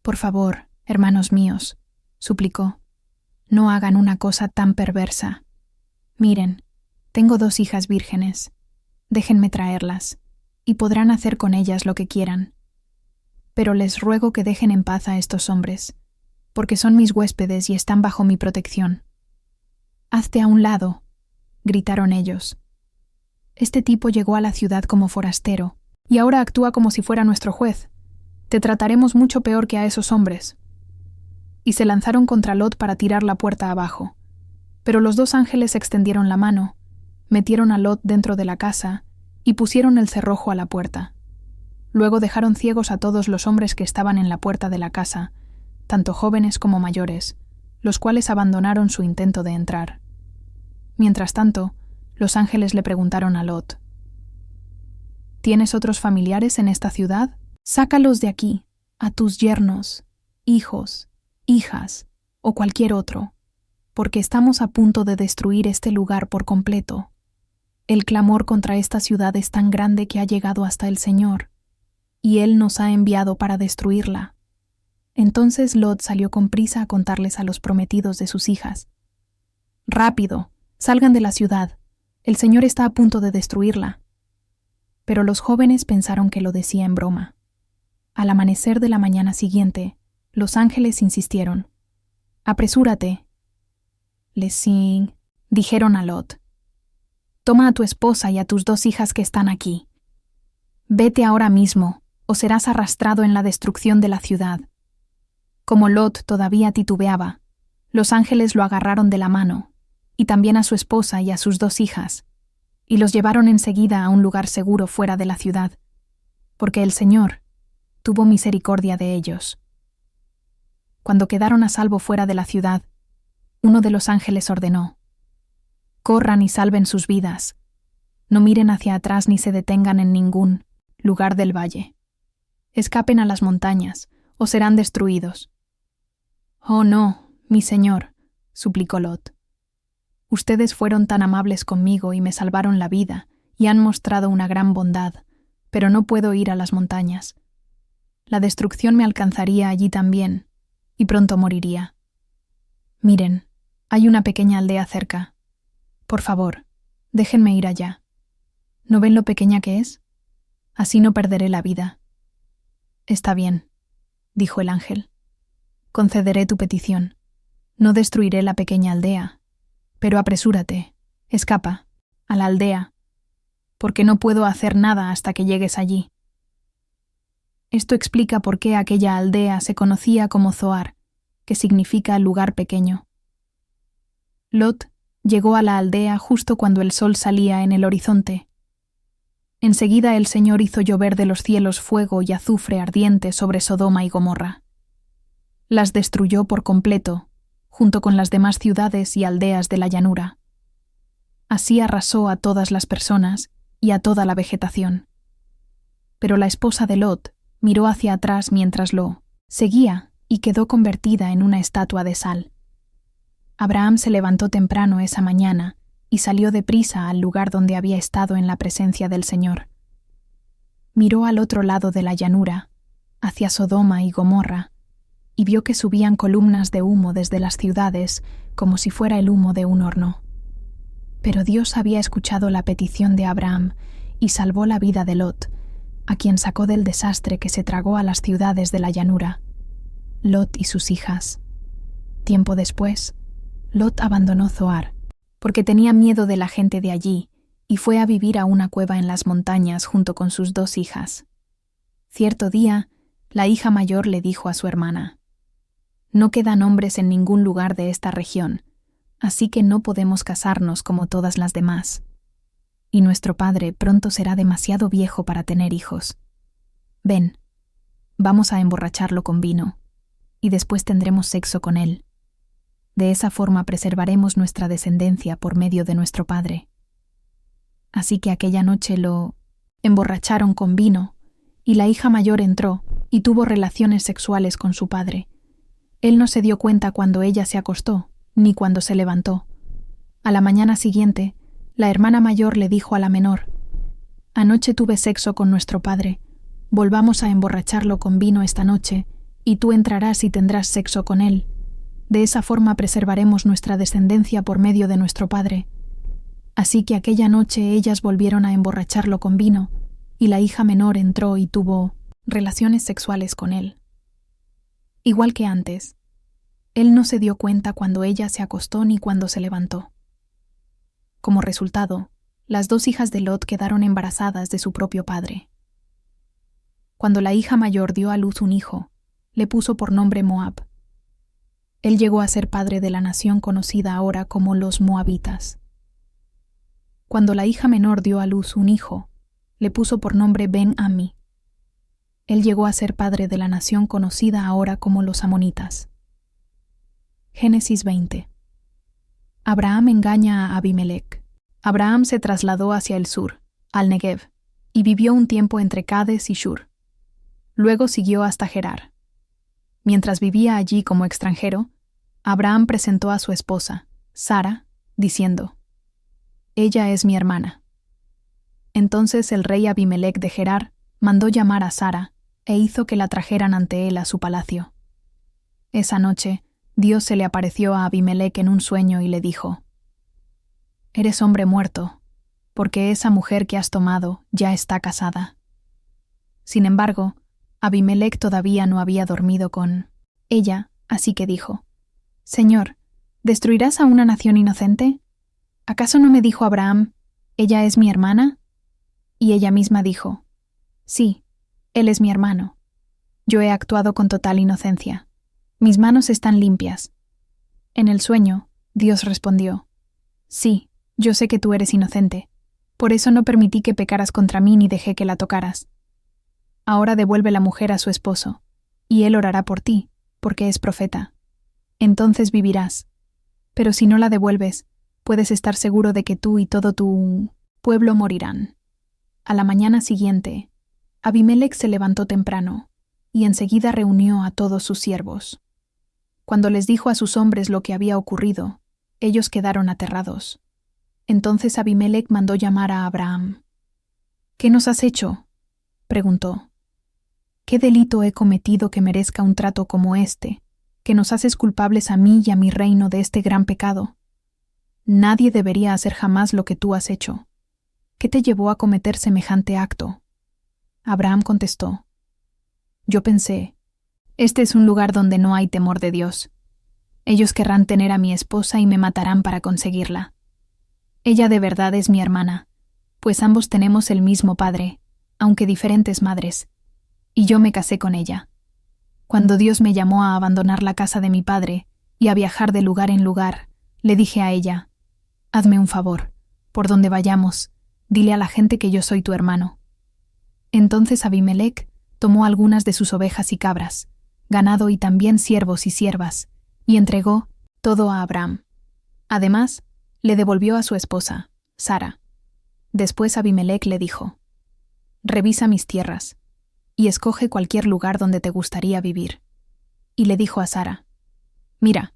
«Por favor, hermanos míos», suplicó, «no hagan una cosa tan perversa. Miren, tengo 2 hijas vírgenes. Déjenme traerlas, y podrán hacer con ellas lo que quieran. Pero les ruego que dejen en paz a estos hombres, porque son mis huéspedes y están bajo mi protección». «Hazte a un lado», gritaron ellos. «Este tipo llegó a la ciudad como forastero, y ahora actúa como si fuera nuestro juez. Te trataremos mucho peor que a esos hombres». Y se lanzaron contra Lot para tirar la puerta abajo. Pero los 2 ángeles extendieron la mano, metieron a Lot dentro de la casa y pusieron el cerrojo a la puerta. Luego dejaron ciegos a todos los hombres que estaban en la puerta de la casa, tanto jóvenes como mayores, los cuales abandonaron su intento de entrar. Mientras tanto, los ángeles le preguntaron a Lot: «¿Tienes otros familiares en esta ciudad? Sácalos de aquí, a tus yernos, hijos, hijas o cualquier otro, porque estamos a punto de destruir este lugar por completo. El clamor contra esta ciudad es tan grande que ha llegado hasta el Señor, y Él nos ha enviado para destruirla». Entonces Lot salió con prisa a contarles a los prometidos de sus hijas: «Rápido, salgan de la ciudad. El Señor está a punto de destruirla». Pero los jóvenes pensaron que lo decía en broma. Al amanecer de la mañana siguiente, los ángeles insistieron: «Apresúrate». «Dijeron a Lot: «Toma a tu esposa y a tus 2 hijas que están aquí, Vete ahora mismo, o serás arrastrado en la destrucción de la ciudad. Como Lot todavía titubeaba, los ángeles lo agarraron de la mano, y también a su esposa y a sus 2 hijas, y los llevaron enseguida a un lugar seguro fuera de la ciudad, porque el Señor tuvo misericordia de ellos. Cuando quedaron a salvo fuera de la ciudad, uno de los ángeles ordenó: «Corran y salven sus vidas. No miren hacia atrás ni se detengan en ningún lugar del valle. Escapen a las montañas, o serán destruidos». «Oh, no, mi señor», suplicó Lot. «Ustedes fueron tan amables conmigo y me salvaron la vida, y han mostrado una gran bondad, pero no puedo ir a las montañas. La destrucción me alcanzaría allí también, y pronto moriría. Miren, hay una pequeña aldea cerca. Por favor, déjenme ir allá. ¿No ven lo pequeña que es? Así no perderé la vida». «Está bien», dijo el ángel. «Concederé tu petición. No destruiré la pequeña aldea, pero apresúrate, escapa, a la aldea, porque no puedo hacer nada hasta que llegues allí». Esto explica por qué aquella aldea se conocía como Zoar, que significa lugar pequeño. Lot llegó a la aldea justo cuando el sol salía en el horizonte. Enseguida el Señor hizo llover de los cielos fuego y azufre ardiente sobre Sodoma y Gomorra. Las destruyó por completo, junto con las demás ciudades y aldeas de la llanura. Así arrasó a todas las personas y a toda la vegetación. Pero la esposa de Lot miró hacia atrás mientras lo seguía y quedó convertida en una estatua de sal. Abraham se levantó temprano esa mañana y salió deprisa al lugar donde había estado en la presencia del Señor. Miró al otro lado de la llanura, hacia Sodoma y Gomorra, y vio que subían columnas de humo desde las ciudades como si fuera el humo de un horno. Pero Dios había escuchado la petición de Abraham y salvó la vida de Lot, a quien sacó del desastre que se tragó a las ciudades de la llanura, Lot y sus hijas. Tiempo después, Lot abandonó Zoar, porque tenía miedo de la gente de allí, y fue a vivir a una cueva en las montañas junto con sus 2 hijas. Cierto día, la hija mayor le dijo a su hermana: «No quedan hombres en ningún lugar de esta región, así que no podemos casarnos como todas las demás. Y nuestro padre pronto será demasiado viejo para tener hijos. Ven, vamos a emborracharlo con vino, y después tendremos sexo con él. De esa forma preservaremos nuestra descendencia por medio de nuestro padre». Así que aquella noche lo emborracharon con vino, y la hija mayor entró y tuvo relaciones sexuales con su padre. Él no se dio cuenta cuando ella se acostó, ni cuando se levantó. A la mañana siguiente, la hermana mayor le dijo a la menor: «Anoche tuve sexo con nuestro padre. Volvamos a emborracharlo con vino esta noche, y tú entrarás y tendrás sexo con él. De esa forma preservaremos nuestra descendencia por medio de nuestro padre». Así que aquella noche ellas volvieron a emborracharlo con vino, y la hija menor entró y tuvo relaciones sexuales con él. Igual que antes, él no se dio cuenta cuando ella se acostó ni cuando se levantó. Como resultado, las 2 hijas de Lot quedaron embarazadas de su propio padre. Cuando la hija mayor dio a luz un hijo, le puso por nombre Moab. Él llegó a ser padre de la nación conocida ahora como los moabitas. Cuando la hija menor dio a luz un hijo, le puso por nombre Ben-Ammi. Él llegó a ser padre de la nación conocida ahora como los amonitas. Génesis 20. Abraham engaña a Abimelec. Abraham se trasladó hacia el sur, al Negev, y vivió un tiempo entre Cades y Shur. Luego siguió hasta Gerar. Mientras vivía allí como extranjero, Abraham presentó a su esposa, Sara, diciendo: «Ella es mi hermana». Entonces el rey Abimelec de Gerar mandó llamar a Sara e hizo que la trajeran ante él a su palacio. Esa noche, Dios se le apareció a Abimelec en un sueño y le dijo: «Eres hombre muerto, porque esa mujer que has tomado ya está casada». Sin embargo, Abimelec todavía no había dormido con ella, así que dijo: «Señor, ¿destruirás a una nación inocente? ¿Acaso no me dijo Abraham: ella es mi hermana?» Y ella misma dijo: Sí, él es mi hermano. Yo he actuado con total inocencia. Mis manos están limpias. En el sueño, Dios respondió: Sí, yo sé que tú eres inocente. Por eso no permití que pecaras contra mí ni dejé que la tocaras. Ahora devuelve la mujer a su esposo, y él orará por ti, porque es profeta. Entonces vivirás. Pero si no la devuelves, puedes estar seguro de que tú y todo tu pueblo morirán. A la mañana siguiente, Abimelec se levantó temprano, y enseguida reunió a todos sus siervos. Cuando les dijo a sus hombres lo que había ocurrido, ellos quedaron aterrados. Entonces Abimelec mandó llamar a Abraham. «¿Qué nos has hecho?», preguntó. «¿Qué delito he cometido que merezca un trato como este, que nos haces culpables a mí y a mi reino de este gran pecado? Nadie debería hacer jamás lo que tú has hecho. ¿Qué te llevó a cometer semejante acto?». Abraham contestó: «Yo pensé, este es un lugar donde no hay temor de Dios. Ellos querrán tener a mi esposa y me matarán para conseguirla. Ella de verdad es mi hermana, pues ambos tenemos el mismo padre, aunque diferentes madres, y yo me casé con ella. Cuando Dios me llamó a abandonar la casa de mi padre y a viajar de lugar en lugar, le dije a ella: hazme un favor, por donde vayamos, dile a la gente que yo soy tu hermano». Entonces Abimelec tomó algunas de sus ovejas y cabras, ganado y también siervos y siervas, y entregó todo a Abraham. Además, le devolvió a su esposa, Sara. Después Abimelec le dijo: «Revisa mis tierras, y escoge cualquier lugar donde te gustaría vivir». Y le dijo a Sara: «Mira,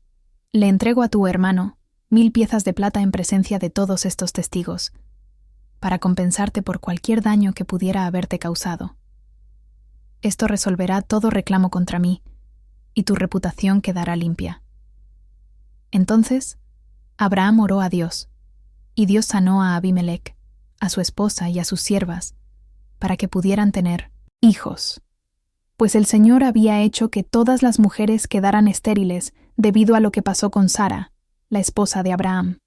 le entrego a tu hermano 1000 piezas de plata en presencia de todos estos testigos, para compensarte por cualquier daño que pudiera haberte causado. Esto resolverá todo reclamo contra mí, y tu reputación quedará limpia». Entonces, Abraham oró a Dios, y Dios sanó a Abimelec, a su esposa y a sus siervas, para que pudieran tener hijos, pues el Señor había hecho que todas las mujeres quedaran estériles debido a lo que pasó con Sara, la esposa de Abraham.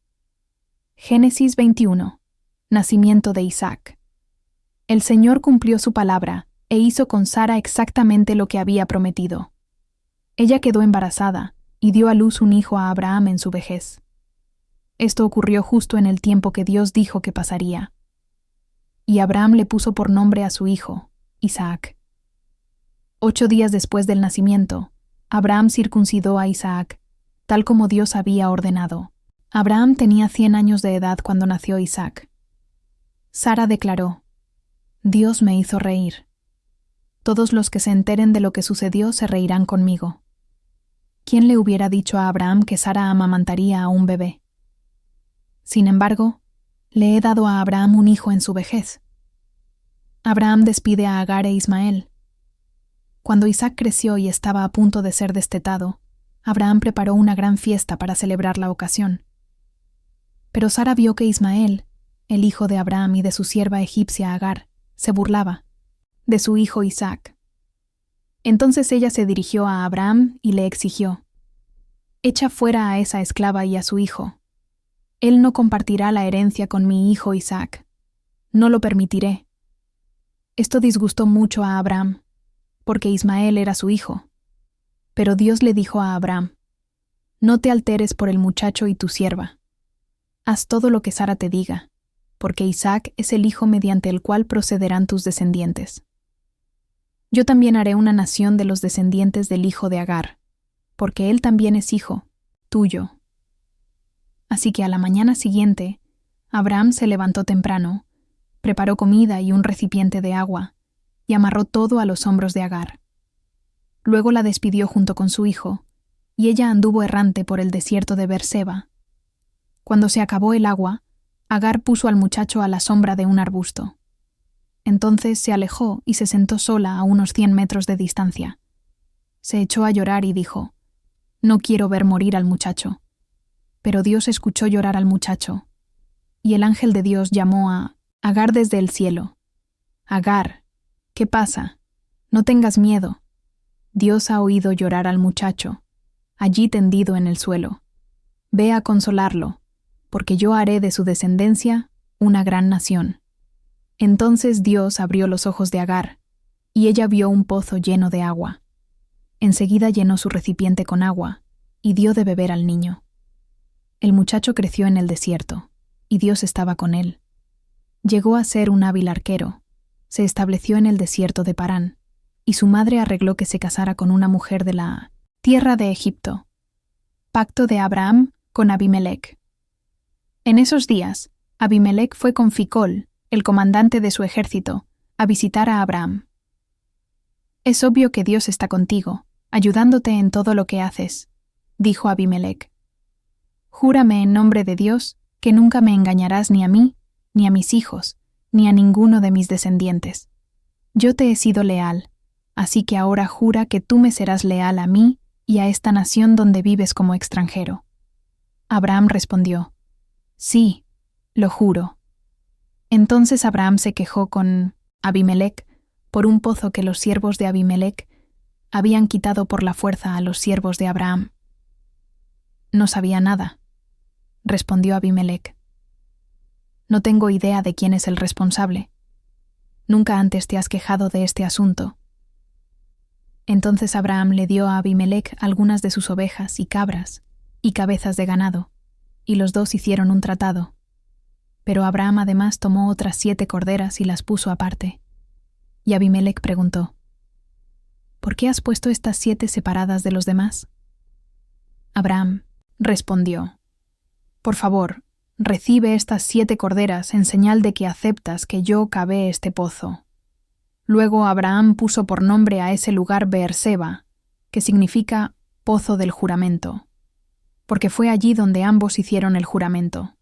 Génesis 21. Nacimiento de Isaac. El Señor cumplió su palabra e hizo con Sara exactamente lo que había prometido. Ella quedó embarazada y dio a luz un hijo a Abraham en su vejez. Esto ocurrió justo en el tiempo que Dios dijo que pasaría. Y Abraham le puso por nombre a su hijo, Isaac. 8 días después del nacimiento, Abraham circuncidó a Isaac, tal como Dios había ordenado. Abraham tenía 100 años de edad cuando nació Isaac. Sara declaró: «Dios me hizo reír. Todos los que se enteren de lo que sucedió se reirán conmigo». ¿Quién le hubiera dicho a Abraham que Sara amamantaría a un bebé? Sin embargo, le he dado a Abraham un hijo en su vejez. Abraham despide a Agar e Ismael. Cuando Isaac creció y estaba a punto de ser destetado, Abraham preparó una gran fiesta para celebrar la ocasión. Pero Sara vio que Ismael, el hijo de Abraham y de su sierva egipcia Agar, se burlaba de su hijo Isaac. Entonces ella se dirigió a Abraham y le exigió: «Echa fuera a esa esclava y a su hijo. Él no compartirá la herencia con mi hijo Isaac. No lo permitiré». Esto disgustó mucho a Abraham, porque Ismael era su hijo. Pero Dios le dijo a Abraham: «No te alteres por el muchacho y tu sierva. Haz todo lo que Sara te diga, porque Isaac es el hijo mediante el cual procederán tus descendientes. Yo también haré una nación de los descendientes del hijo de Agar, porque él también es hijo tuyo». Así que a la mañana siguiente, Abraham se levantó temprano, preparó comida y un recipiente de agua, y amarró todo a los hombros de Agar. Luego la despidió junto con su hijo, y ella anduvo errante por el desierto de Beerseba. Cuando se acabó el agua, Agar puso al muchacho a la sombra de un arbusto. Entonces se alejó y se sentó sola a unos 100 metros de distancia. Se echó a llorar y dijo: «No quiero ver morir al muchacho». Pero Dios escuchó llorar al muchacho, y el ángel de Dios llamó a Agar desde el cielo: «Agar, ¿qué pasa? No tengas miedo. Dios ha oído llorar al muchacho, allí tendido en el suelo. Ve a consolarlo, porque yo haré de su descendencia una gran nación». Entonces Dios abrió los ojos de Agar, y ella vio un pozo lleno de agua. Enseguida llenó su recipiente con agua, y dio de beber al niño. El muchacho creció en el desierto, y Dios estaba con él. Llegó a ser un hábil arquero, se estableció en el desierto de Parán, y su madre arregló que se casara con una mujer de la tierra de Egipto. Pacto de Abraham con Abimelec. En esos días, Abimelec fue con Ficol, el comandante de su ejército, a visitar a Abraham. «Es obvio que Dios está contigo, ayudándote en todo lo que haces», dijo Abimelec. «Júrame en nombre de Dios que nunca me engañarás ni a mí, ni a mis hijos, ni a ninguno de mis descendientes. Yo te he sido leal, así que ahora jura que tú me serás leal a mí y a esta nación donde vives como extranjero». Abraham respondió: «Sí, lo juro». Entonces Abraham se quejó con Abimelec por un pozo que los siervos de Abimelec habían quitado por la fuerza a los siervos de Abraham. «No sabía nada», respondió Abimelec. «No tengo idea de quién es el responsable. Nunca antes te has quejado de este asunto». Entonces Abraham le dio a Abimelec algunas de sus ovejas y cabras y cabezas de ganado, y los dos hicieron un tratado. Pero Abraham además tomó otras 7 corderas y las puso aparte. Y Abimelec preguntó: «¿Por qué has puesto estas 7 separadas de los demás?». Abraham respondió: «Por favor, recibe estas 7 corderas en señal de que aceptas que yo cavé este pozo». Luego Abraham puso por nombre a ese lugar Beerseba, que significa pozo del juramento, porque fue allí donde ambos hicieron el juramento.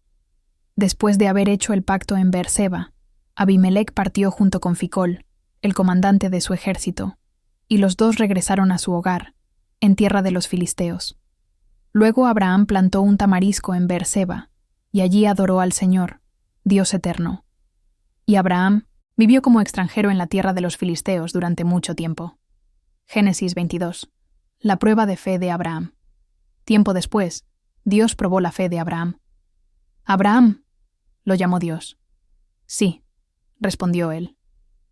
Después de haber hecho el pacto en Beerseba, Abimelec partió junto con Ficol, el comandante de su ejército, y los dos regresaron a su hogar, en tierra de los filisteos. Luego Abraham plantó un tamarisco en Beerseba, y allí adoró al Señor, Dios eterno. Y Abraham vivió como extranjero en la tierra de los filisteos durante mucho tiempo. Génesis 22. La prueba de fe de Abraham. Tiempo después, Dios probó la fe de Abraham. «Abraham», lo llamó Dios. «Sí», respondió él.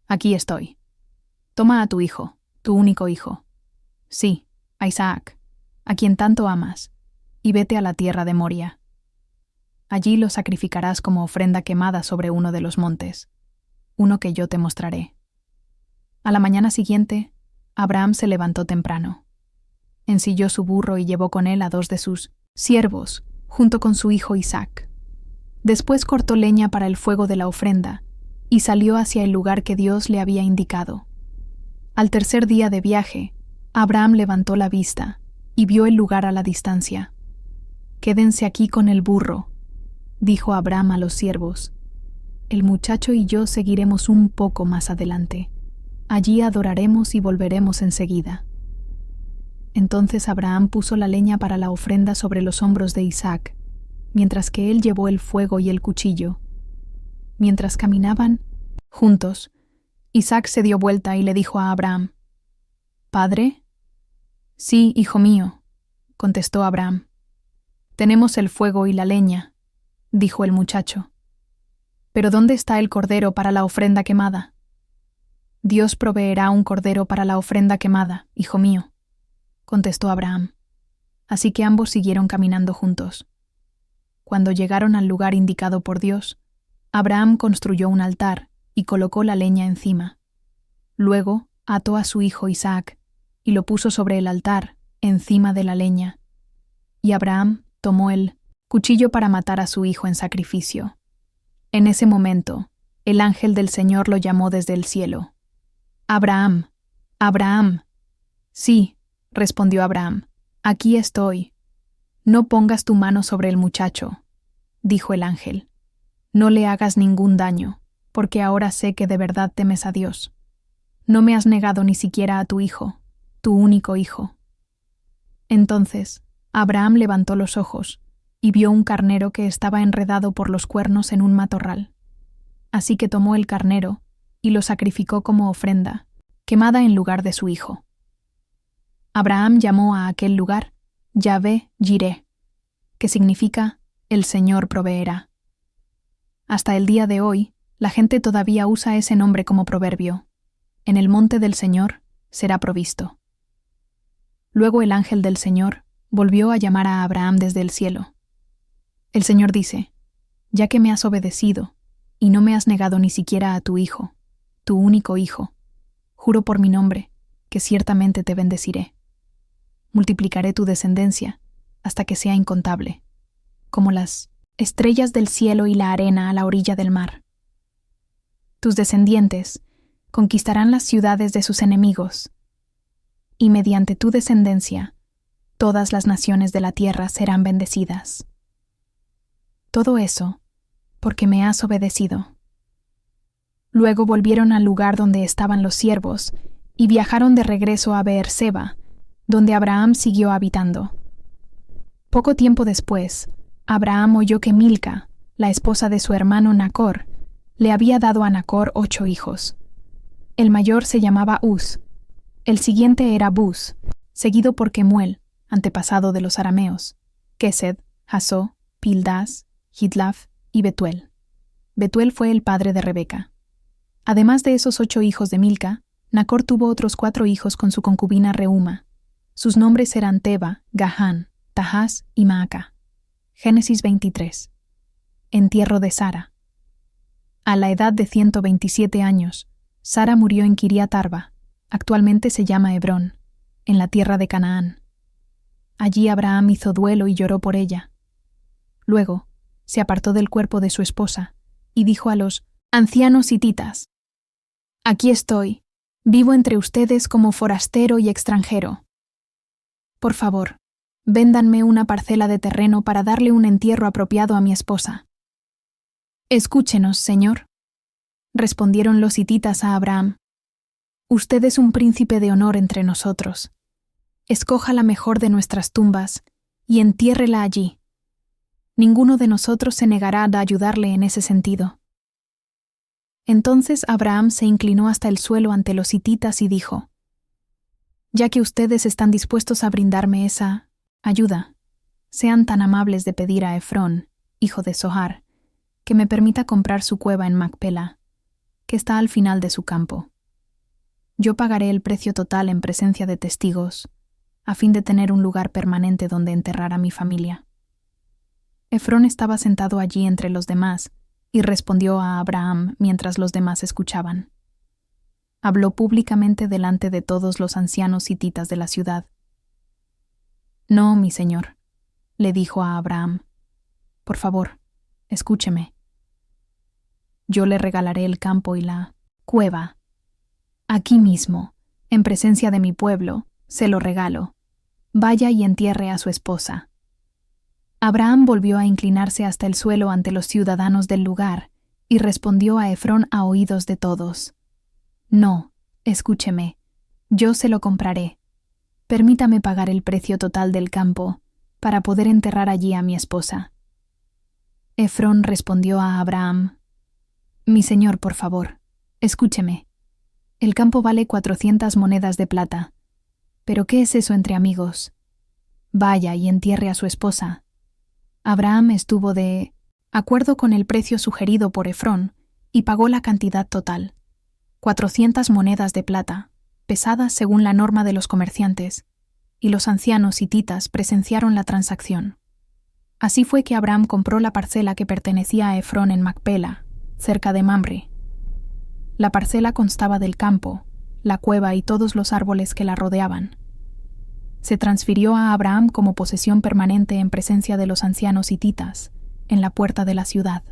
«Aquí estoy. Toma a tu hijo, tu único hijo. Sí, a Isaac, a quien tanto amas, y vete a la tierra de Moria. Allí lo sacrificarás como ofrenda quemada sobre uno de los montes, uno que yo te mostraré». A la mañana siguiente, Abraham se levantó temprano. Ensilló su burro y llevó con él a 2 de sus siervos, junto con su hijo Isaac. Después cortó leña para el fuego de la ofrenda y salió hacia el lugar que Dios le había indicado. Al tercer día de viaje, Abraham levantó la vista y vio el lugar a la distancia. «Quédense aquí con el burro», dijo Abraham a los siervos. «El muchacho y yo seguiremos un poco más adelante. Allí adoraremos y volveremos enseguida». Entonces Abraham puso la leña para la ofrenda sobre los hombros de Isaac, mientras que él llevó el fuego y el cuchillo. Mientras caminaban juntos, Isaac se dio vuelta y le dijo a Abraham: «¿Padre?» «Sí, hijo mío», contestó Abraham. «Tenemos el fuego y la leña», dijo el muchacho. «¿Pero dónde está el cordero para la ofrenda quemada?» «Dios proveerá un cordero para la ofrenda quemada, hijo mío», contestó Abraham. Así que ambos siguieron caminando juntos. Cuando llegaron al lugar indicado por Dios, Abraham construyó un altar y colocó la leña encima. Luego ató a su hijo Isaac y lo puso sobre el altar, encima de la leña. Y Abraham tomó el cuchillo para matar a su hijo en sacrificio. En ese momento, el ángel del Señor lo llamó desde el cielo: «Abraham, Abraham». «Sí», respondió Abraham, «aquí estoy». «No pongas tu mano sobre el muchacho», dijo el ángel. «No le hagas ningún daño, porque ahora sé que de verdad temes a Dios. No me has negado ni siquiera a tu hijo, tu único hijo». Entonces Abraham levantó los ojos y vio un carnero que estaba enredado por los cuernos en un matorral. Así que tomó el carnero y lo sacrificó como ofrenda, quemada en lugar de su hijo. Abraham llamó a aquel lugar Yahvé Jireh, que significa «el Señor proveerá». Hasta el día de hoy, La gente todavía usa ese nombre como proverbio. En el monte del Señor será provisto. Luego el ángel del Señor volvió a llamar a Abraham desde el cielo. El Señor dice: ya que me has obedecido y no me has negado ni siquiera a tu hijo, tu único hijo, juro por mi nombre que ciertamente te bendeciré. Multiplicaré tu descendencia hasta que sea incontable, como las estrellas del cielo y la arena a la orilla del mar. Tus descendientes conquistarán las ciudades de sus enemigos, y mediante tu descendencia todas las naciones de la tierra serán bendecidas. Todo eso porque me has obedecido. Luego volvieron al lugar donde estaban los siervos y viajaron de regreso a Beerseba, donde Abraham siguió habitando. Poco tiempo después, Abraham oyó que Milca, la esposa de su hermano Nacor, le había dado a Nacor 8 hijos. El mayor se llamaba Uz, el siguiente era Buz, seguido por Kemuel, antepasado de los arameos, Kesed, Hasó, Pildas, Jidlaf y Betuel. Betuel fue el padre de Rebeca. Además de esos 8 hijos de Milca, Nacor tuvo otros 4 hijos con su concubina Reuma. Sus nombres eran Teba, Gahán, Tahás y Maaca. Génesis 23. Entierro de Sara. A la edad de 127 años, Sara murió en Kiriat Arba, actualmente se llama Hebrón, en la tierra de Canaán. Allí Abraham hizo duelo y lloró por ella. Luego, se apartó del cuerpo de su esposa y dijo a los ancianos hititas: aquí estoy, vivo entre ustedes como forastero y extranjero. Por favor, véndanme una parcela de terreno para darle un entierro apropiado a mi esposa. Escúchenos, Señor, respondieron los hititas a Abraham. Usted es un príncipe de honor entre nosotros. Escoja la mejor de nuestras tumbas y entiérrela allí. Ninguno de nosotros se negará a ayudarle en ese sentido. Entonces Abraham se inclinó hasta el suelo ante los hititas y dijo: ya que ustedes están dispuestos a brindarme esa ayuda, sean tan amables de pedir a Efrón, hijo de Zohar, que me permita comprar su cueva en Macpela, que está al final de su campo. Yo pagaré el precio total en presencia de testigos, a fin de tener un lugar permanente donde enterrar a mi familia. Efrón estaba sentado allí entre los demás y respondió a Abraham mientras los demás escuchaban. Habló públicamente delante de todos los ancianos hititas de la ciudad. No, mi señor, le dijo a Abraham. Por favor, escúcheme. Yo le regalaré el campo y la cueva. Aquí mismo, en presencia de mi pueblo, se lo regalo. Vaya y entierre a su esposa. Abraham volvió a inclinarse hasta el suelo ante los ciudadanos del lugar y respondió a Efrón a oídos de todos: no, escúcheme, yo se lo compraré. Permítame pagar el precio total del campo para poder enterrar allí a mi esposa. Efrón respondió a Abraham: mi señor, por favor, escúcheme. El campo vale 400 monedas de plata. ¿Pero qué es eso entre amigos? Vaya y entierre a su esposa. Abraham estuvo de acuerdo con el precio sugerido por Efrón y pagó la cantidad total, 400 monedas de plata, pesadas según la norma de los comerciantes, y los ancianos hititas presenciaron la transacción. Así fue que Abraham compró la parcela que pertenecía a Efrón en Macpela, cerca de Mamre. La parcela constaba del campo, la cueva y todos los árboles que la rodeaban. Se transfirió a Abraham como posesión permanente en presencia de los ancianos hititas, en la puerta de la ciudad.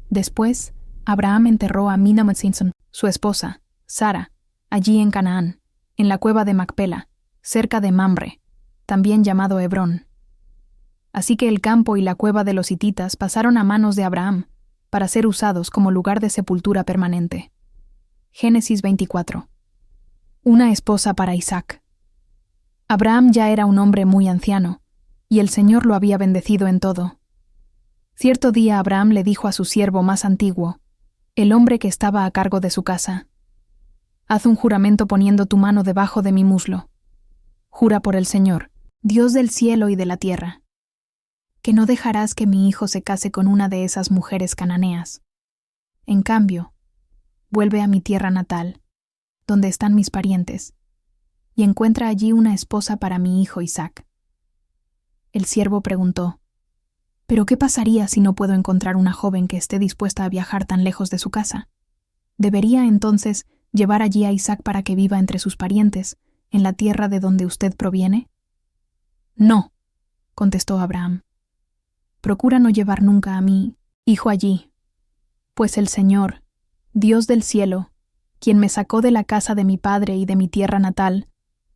Después, Abraham enterró a Minamotzinson, su esposa, Sara, allí en Canaán, en la cueva de Macpela, cerca de Mamre, también llamado Hebrón. Así que el campo y la cueva de los hititas pasaron a manos de Abraham para ser usados como lugar de sepultura permanente. Génesis 24. Una esposa para Isaac. Abraham ya era un hombre muy anciano, y el Señor lo había bendecido en todo. Cierto día Abraham le dijo a su siervo más antiguo, el hombre que estaba a cargo de su casa: haz un juramento poniendo tu mano debajo de mi muslo. Jura por el Señor, Dios del cielo y de la tierra, que no dejarás que mi hijo se case con una de esas mujeres cananeas. En cambio, vuelve a mi tierra natal, donde están mis parientes, y encuentra allí una esposa para mi hijo Isaac. El siervo preguntó: ¿Pero qué pasaría si no puedo encontrar una joven que esté dispuesta a viajar tan lejos de su casa? ¿Debería entonces llevar allí a Isaac para que viva entre sus parientes, en la tierra de donde usted proviene? No, contestó Abraham. Procura no llevar nunca a mi hijo allí, pues el Señor, Dios del cielo, quien me sacó de la casa de mi padre y de mi tierra natal,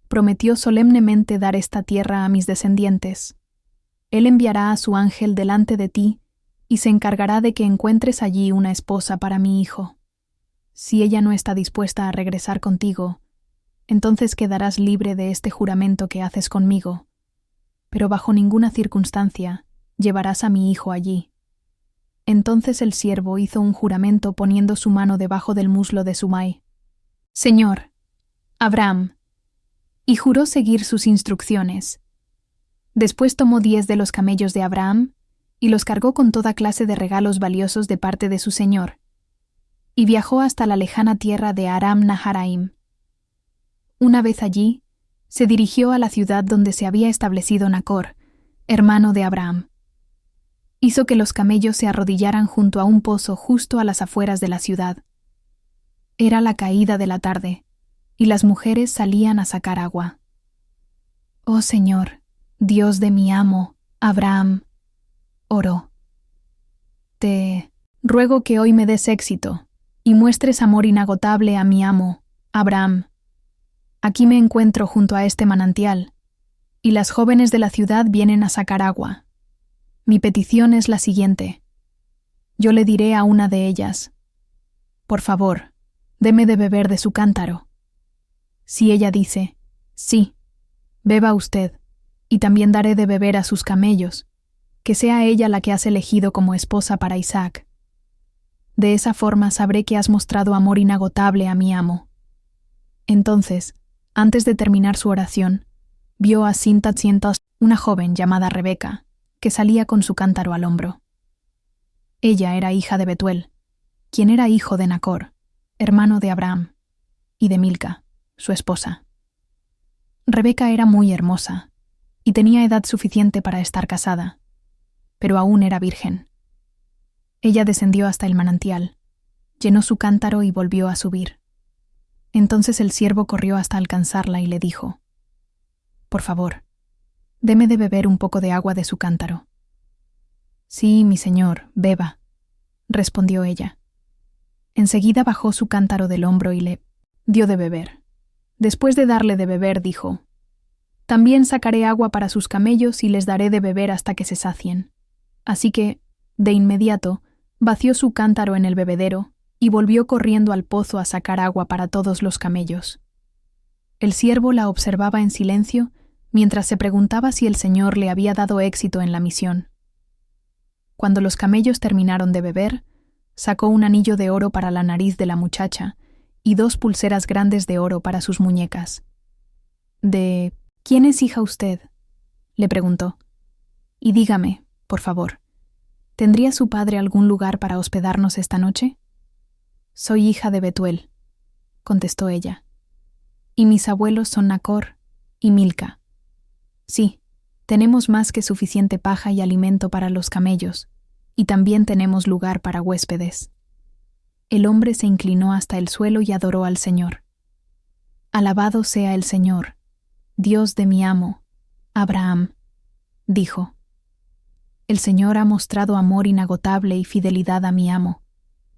prometió solemnemente dar esta tierra a mis descendientes. Él enviará a su ángel delante de ti y se encargará de que encuentres allí una esposa para mi hijo. Si ella no está dispuesta a regresar contigo, entonces quedarás libre de este juramento que haces conmigo, pero bajo ninguna circunstancia llevarás a mi hijo allí. Entonces el siervo hizo un juramento poniendo su mano debajo del muslo de Sumai. Señor, Abraham, y juró seguir sus instrucciones. Después tomó 10 de los camellos de Abraham y los cargó con toda clase de regalos valiosos de parte de su señor, y viajó hasta la lejana tierra de Aram Naharaim. Una vez allí, se dirigió a la ciudad donde se había establecido Nacor, hermano de Abraham. Hizo que los camellos se arrodillaran junto a un pozo justo a las afueras de la ciudad. Era la caída de la tarde, y las mujeres salían a sacar agua. Oh Señor, Dios de mi amo, Abraham, oró. Te ruego que hoy me des éxito y muestres amor inagotable a mi amo, Abraham. Aquí me encuentro junto a este manantial, y las jóvenes de la ciudad vienen a sacar agua. Mi petición es la siguiente. Yo le diré a una de ellas: por favor, deme de beber de su cántaro. Si ella dice: sí, beba usted, y también daré de beber a sus camellos, que sea ella la que has elegido como esposa para Isaac. De esa forma sabré que has mostrado amor inagotable a mi amo. Entonces, antes de terminar su oración, vio a Sintat, una joven llamada Rebeca, que salía con su cántaro al hombro. Ella era hija de Betuel, quien era hijo de Nacor, hermano de Abraham, y de Milca, su esposa. Rebeca era muy hermosa, y tenía edad suficiente para estar casada, pero aún era virgen. Ella descendió hasta el manantial, llenó su cántaro y volvió a subir. Entonces el siervo corrió hasta alcanzarla y le dijo: por favor, deme de beber un poco de agua de su cántaro. Sí, mi señor, beba, respondió ella. Enseguida bajó su cántaro del hombro y le dio de beber. Después de darle de beber, dijo: también sacaré agua para sus camellos y les daré de beber hasta que se sacien. Así que, de inmediato, vació su cántaro en el bebedero y volvió corriendo al pozo a sacar agua para todos los camellos. El siervo la observaba en silencio mientras se preguntaba si el Señor le había dado éxito en la misión. Cuando los camellos terminaron de beber, sacó un anillo de oro para la nariz de la muchacha y 2 pulseras grandes de oro para sus muñecas. ¿De quién es hija usted?, le preguntó. Y dígame, por favor, ¿tendría su padre algún lugar para hospedarnos esta noche? Soy hija de Betuel, contestó ella, y mis abuelos son Nacor y Milca. Sí, tenemos más que suficiente paja y alimento para los camellos, y también tenemos lugar para huéspedes. El hombre se inclinó hasta el suelo y adoró al Señor. Alabado sea el Señor, Dios de mi amo, Abraham, dijo. El Señor ha mostrado amor inagotable y fidelidad a mi amo,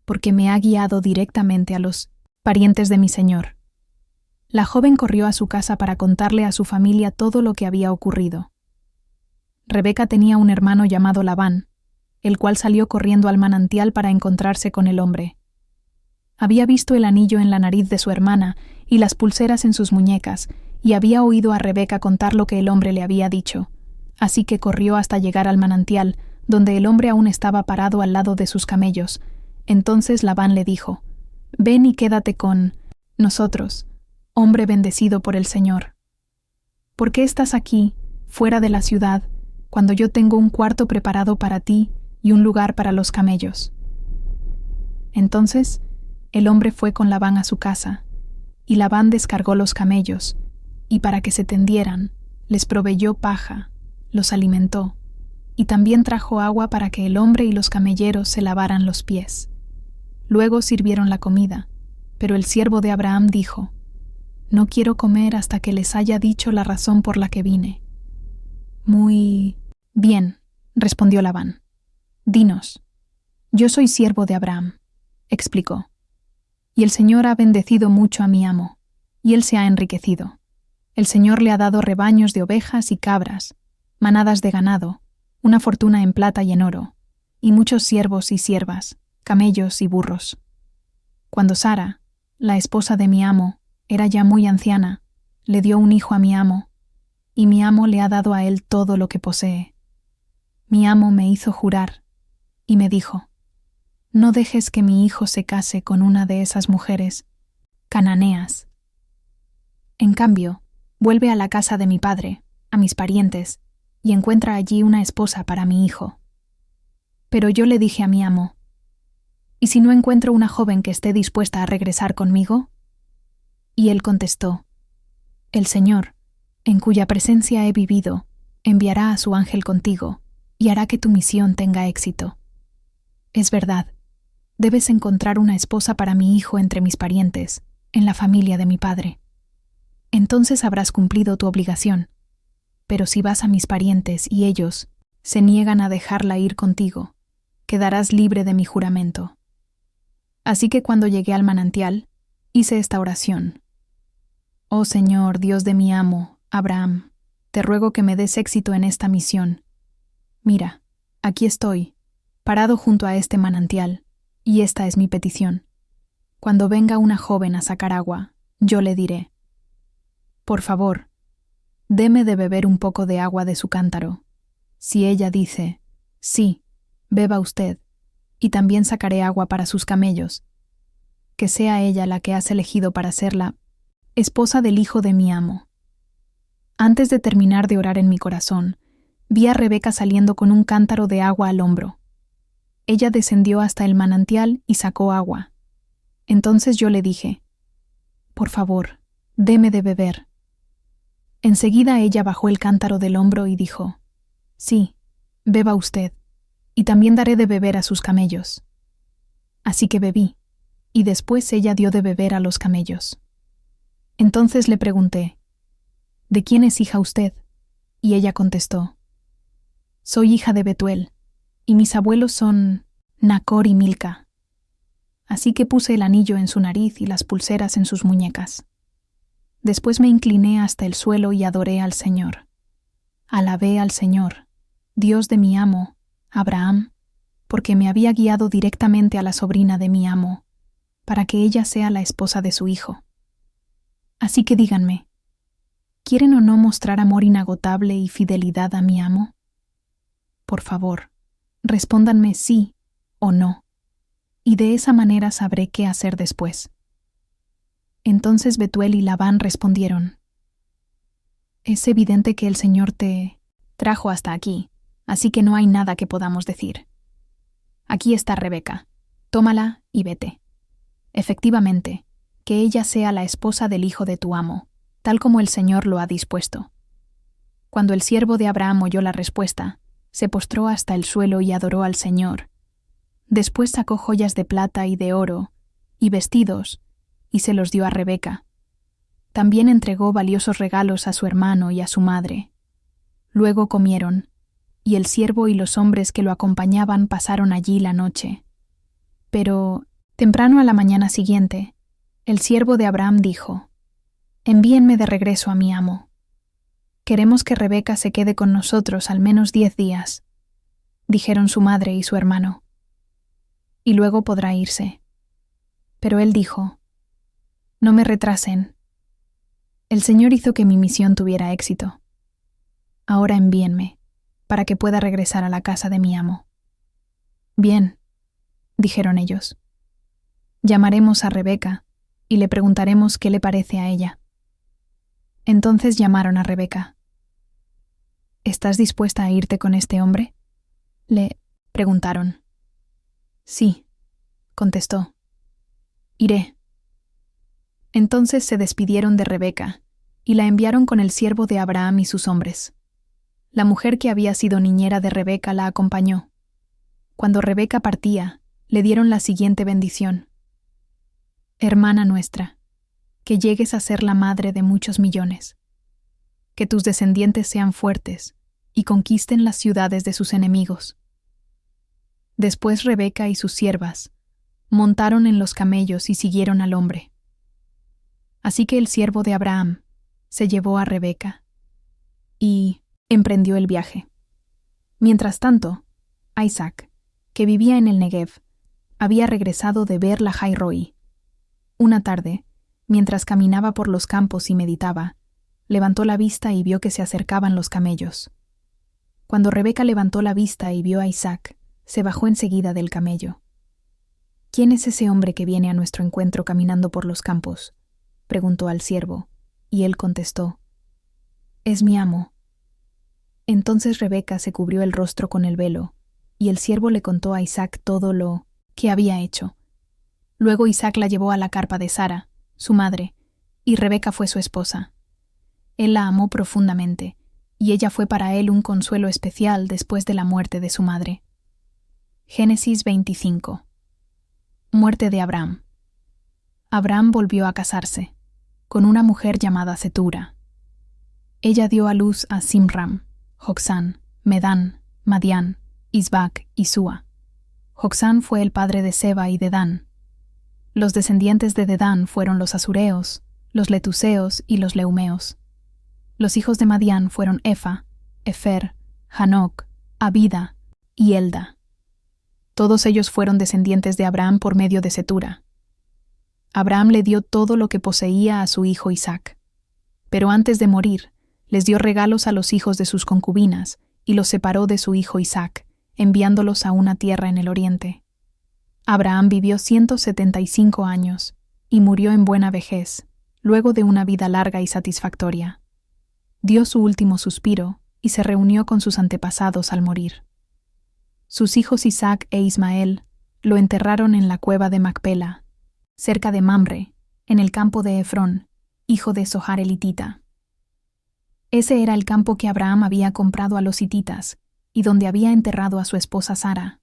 porque me ha guiado directamente a los parientes de mi señor. La joven corrió a su casa para contarle a su familia todo lo que había ocurrido. Rebeca tenía un hermano llamado Labán, el cual salió corriendo al manantial para encontrarse con el hombre. Había visto el anillo en la nariz de su hermana y las pulseras en sus muñecas, y había oído a Rebeca contar lo que el hombre le había dicho, así que corrió hasta llegar al manantial, donde el hombre aún estaba parado al lado de sus camellos. Entonces Labán le dijo: ven y quédate con nosotros, hombre bendecido por el Señor. ¿Por qué estás aquí, fuera de la ciudad, cuando yo tengo un cuarto preparado para ti y un lugar para los camellos? Entonces, el hombre fue con Labán a su casa, y Labán descargó los camellos, y para que se tendieran, les proveyó paja, los alimentó, y también trajo agua para que el hombre y los camelleros se lavaran los pies. Luego sirvieron la comida, pero el siervo de Abraham dijo: «No quiero comer hasta que les haya dicho la razón por la que vine». «Muy bien», respondió Labán. «Dinos». «Yo soy siervo de Abraham», explicó. «Y el Señor ha bendecido mucho a mi amo, y él se ha enriquecido. El Señor le ha dado rebaños de ovejas y cabras, manadas de ganado, una fortuna en plata y en oro, y muchos siervos y siervas, camellos y burros. Cuando Sara, la esposa de mi amo, era ya muy anciana, le dio un hijo a mi amo, y mi amo le ha dado a él todo lo que posee. Mi amo me hizo jurar, y me dijo: «No dejes que mi hijo se case con una de esas mujeres cananeas. En cambio, vuelve a la casa de mi padre, a mis parientes, y encuentra allí una esposa para mi hijo». Pero yo le dije a mi amo: «¿Y si no encuentro una joven que esté dispuesta a regresar conmigo?». Y él contestó: «El Señor, en cuya presencia he vivido, enviará a su ángel contigo, y hará que tu misión tenga éxito. Es verdad, debes encontrar una esposa para mi hijo entre mis parientes, en la familia de mi padre. Entonces habrás cumplido tu obligación. Pero si vas a mis parientes y ellos se niegan a dejarla ir contigo, quedarás libre de mi juramento». Así que cuando llegué al manantial, hice esta oración: «Oh Señor, Dios de mi amo, Abraham, te ruego que me des éxito en esta misión. Mira, aquí estoy, parado junto a este manantial, y esta es mi petición. Cuando venga una joven a sacar agua, yo le diré: por favor, deme de beber un poco de agua de su cántaro. Si ella dice: sí, beba usted, y también sacaré agua para sus camellos, que sea ella la que has elegido para ser la esposa del hijo de mi amo». Antes de terminar de orar en mi corazón, vi a Rebeca saliendo con un cántaro de agua al hombro. Ella descendió hasta el manantial y sacó agua. Entonces yo le dije: «Por favor, deme de beber». Enseguida ella bajó el cántaro del hombro y dijo: «Sí, beba usted, y también daré de beber a sus camellos». Así que bebí, y después ella dio de beber a los camellos. Entonces le pregunté: «¿De quién es hija usted?». Y ella contestó: «Soy hija de Betuel, y mis abuelos son Nacor y Milca». Así que puse el anillo en su nariz y las pulseras en sus muñecas. Después me incliné hasta el suelo y adoré al Señor. Alabé al Señor, Dios de mi amo, Abraham, porque me había guiado directamente a la sobrina de mi amo, para que ella sea la esposa de su hijo. Así que díganme, ¿quieren o no mostrar amor inagotable y fidelidad a mi amo? Por favor, respóndanme sí o no, y de esa manera sabré qué hacer después». Entonces Betuel y Labán respondieron: «Es evidente que el Señor te trajo hasta aquí, así que no hay nada que podamos decir. Aquí está Rebeca, tómala y vete. Efectivamente, que ella sea la esposa del hijo de tu amo, tal como el Señor lo ha dispuesto». Cuando el siervo de Abraham oyó la respuesta, se postró hasta el suelo y adoró al Señor. Después sacó joyas de plata y de oro, y vestidos, y se los dio a Rebeca. También entregó valiosos regalos a su hermano y a su madre. Luego comieron, y el siervo y los hombres que lo acompañaban pasaron allí la noche. Pero, temprano a la mañana siguiente, el siervo de Abraham dijo: «Envíenme de regreso a mi amo. Queremos que Rebeca se quede con nosotros al menos 10 días», dijeron su madre y su hermano. «Y luego podrá irse». Pero él dijo: «No me retrasen. El Señor hizo que mi misión tuviera éxito. Ahora envíenme, para que pueda regresar a la casa de mi amo». «Bien», dijeron ellos. «Llamaremos a Rebeca y le preguntaremos qué le parece a ella». Entonces llamaron a Rebeca. «¿Estás dispuesta a irte con este hombre?», le preguntaron. «Sí», contestó. Iré. Entonces se despidieron de Rebeca, y la enviaron con el siervo de Abraham y sus hombres. La mujer que había sido niñera de Rebeca la acompañó. Cuando Rebeca partía, le dieron la siguiente bendición. Hermana nuestra, que llegues a ser la madre de muchos millones. Que tus descendientes sean fuertes y conquisten las ciudades de sus enemigos. Después Rebeca y sus siervas montaron en los camellos y siguieron al hombre. Así que el siervo de Abraham se llevó a Rebeca y emprendió el viaje. Mientras tanto, Isaac, que vivía en el Negev, había regresado de Beer Lahai Roi. Una tarde, mientras caminaba por los campos y meditaba, levantó la vista y vio que se acercaban los camellos. Cuando Rebeca levantó la vista y vio a Isaac, se bajó enseguida del camello. ¿Quién es ese hombre que viene a nuestro encuentro caminando por los campos?, preguntó al siervo, y él contestó, «Es mi amo». Entonces Rebeca se cubrió el rostro con el velo, y el siervo le contó a Isaac todo lo que había hecho. Luego Isaac la llevó a la carpa de Sara, su madre, y Rebeca fue su esposa. Él la amó profundamente, y ella fue para él un consuelo especial después de la muerte de su madre. Génesis 25. Muerte de Abraham. Abraham volvió a casarse, con una mujer llamada Cetura. Ella dio a luz a Simram, Joksán, Medán, Madián, Isbac y Súa. Joksán fue el padre de Seba y Dedán. Los descendientes de Dedán fueron los asureos, los letuseos y los leumeos. Los hijos de Madián fueron Efa, Efer, Hanoc, Abida y Elda. Todos ellos fueron descendientes de Abraham por medio de Cetura. Abraham le dio todo lo que poseía a su hijo Isaac. Pero antes de morir, les dio regalos a los hijos de sus concubinas y los separó de su hijo Isaac, enviándolos a una tierra en el oriente. Abraham vivió 175 años y murió en buena vejez, luego de una vida larga y satisfactoria. Dio su último suspiro y se reunió con sus antepasados al morir. Sus hijos Isaac e Ismael lo enterraron en la cueva de Macpela, cerca de Mamre, en el campo de Efrón, hijo de Zohar el hitita. Ese era el campo que Abraham había comprado a los hititas y donde había enterrado a su esposa Sara.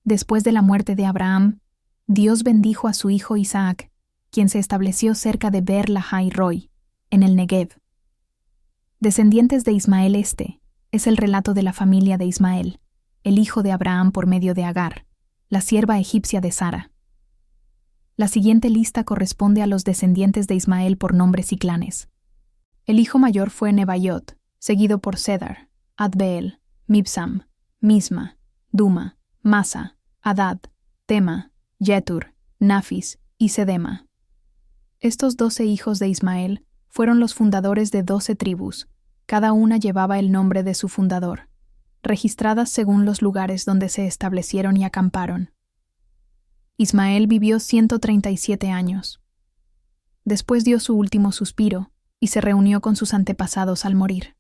Después de la muerte de Abraham, Dios bendijo a su hijo Isaac, quien se estableció cerca de Beer Lahai Roi, en el Negev. Descendientes de Ismael es el relato de la familia de Ismael, el hijo de Abraham por medio de Agar, la sierva egipcia de Sara. La siguiente lista corresponde a los descendientes de Ismael por nombres y clanes. El hijo mayor fue Nebaiot, seguido por Cedar, Adbeel, Mibsam, Misma, Duma, Masa, Adad, Tema, Jetur, Nafis y Sedema. Estos 12 hijos de Ismael fueron los fundadores de 12 tribus, cada una llevaba el nombre de su fundador, registradas según los lugares donde se establecieron y acamparon. Ismael vivió 137 años. Después dio su último suspiro y se reunió con sus antepasados al morir.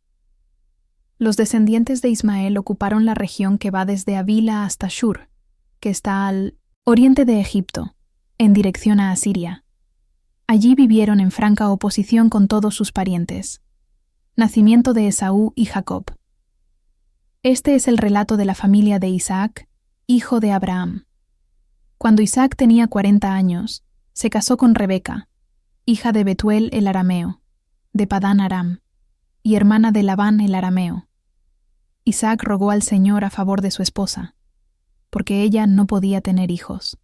Los descendientes de Ismael ocuparon la región que va desde Avila hasta Shur, que está al oriente de Egipto, en dirección a Asiria. Allí vivieron en franca oposición con todos sus parientes. Nacimiento de Esaú y Jacob. Este es el relato de la familia de Isaac, hijo de Abraham. Cuando Isaac tenía 40 años, se casó con Rebeca, hija de Betuel el arameo, de Padán Aram, y hermana de Labán el arameo. Isaac rogó al Señor a favor de su esposa, porque ella no podía tener hijos.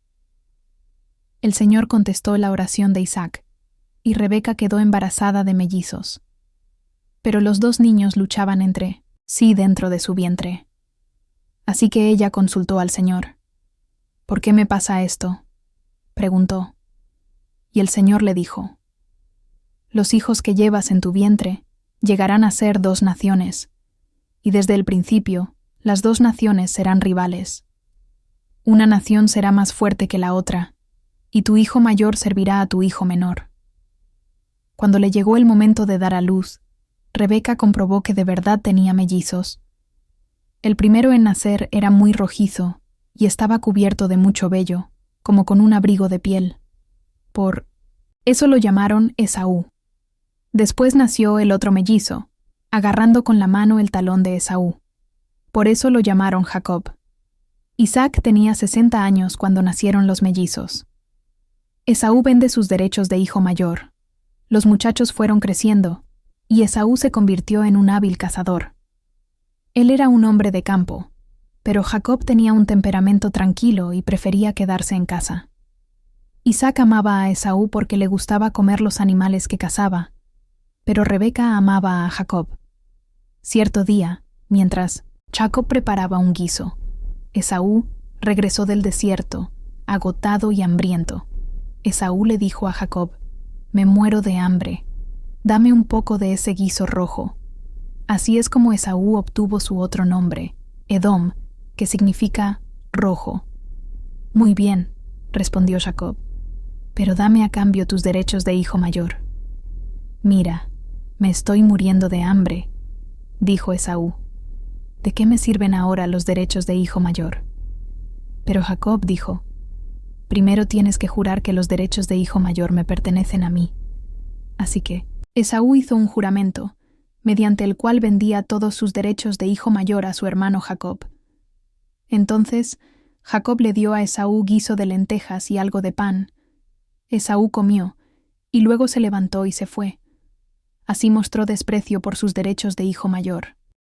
El Señor contestó la oración de Isaac, y Rebeca quedó embarazada de mellizos. Pero los 2 niños luchaban entre sí dentro de su vientre. Así que ella consultó al Señor. «¿Por qué me pasa esto?», preguntó. Y el Señor le dijo, «Los hijos que llevas en tu vientre llegarán a ser 2 naciones, y desde el principio las 2 naciones serán rivales. Una nación será más fuerte que la otra, y tu hijo mayor servirá a tu hijo menor». Cuando le llegó el momento de dar a luz, Rebeca comprobó que de verdad tenía mellizos. El primero en nacer era muy rojizo y estaba cubierto de mucho vello, como con un abrigo de piel. Por eso lo llamaron Esaú. Después nació el otro mellizo, agarrando con la mano el talón de Esaú. Por eso lo llamaron Jacob. Isaac tenía 60 años cuando nacieron los mellizos. Esaú vende sus derechos de hijo mayor. Los muchachos fueron creciendo, y Esaú se convirtió en un hábil cazador. Él era un hombre de campo, pero Jacob tenía un temperamento tranquilo y prefería quedarse en casa. Isaac amaba a Esaú porque le gustaba comer los animales que cazaba, pero Rebeca amaba a Jacob. Cierto día, mientras Jacob preparaba un guiso, Esaú regresó del desierto, agotado y hambriento. Esaú le dijo a Jacob: «Me muero de hambre. Dame un poco de ese guiso rojo». Así es como Esaú obtuvo su otro nombre, Edom, que significa rojo. «Muy bien», respondió Jacob, «pero dame a cambio tus derechos de hijo mayor». «Mira, me estoy muriendo de hambre», dijo Esaú. «¿De qué me sirven ahora los derechos de hijo mayor?». Pero Jacob dijo: «Primero tienes que jurar que los derechos de hijo mayor me pertenecen a mí». Así que Esaú hizo un juramento, mediante el cual vendía todos sus derechos de hijo mayor a su hermano Jacob. Entonces Jacob le dio a Esaú guiso de lentejas y algo de pan. Esaú comió, y luego se levantó y se fue. Así mostró desprecio por sus derechos de hijo mayor.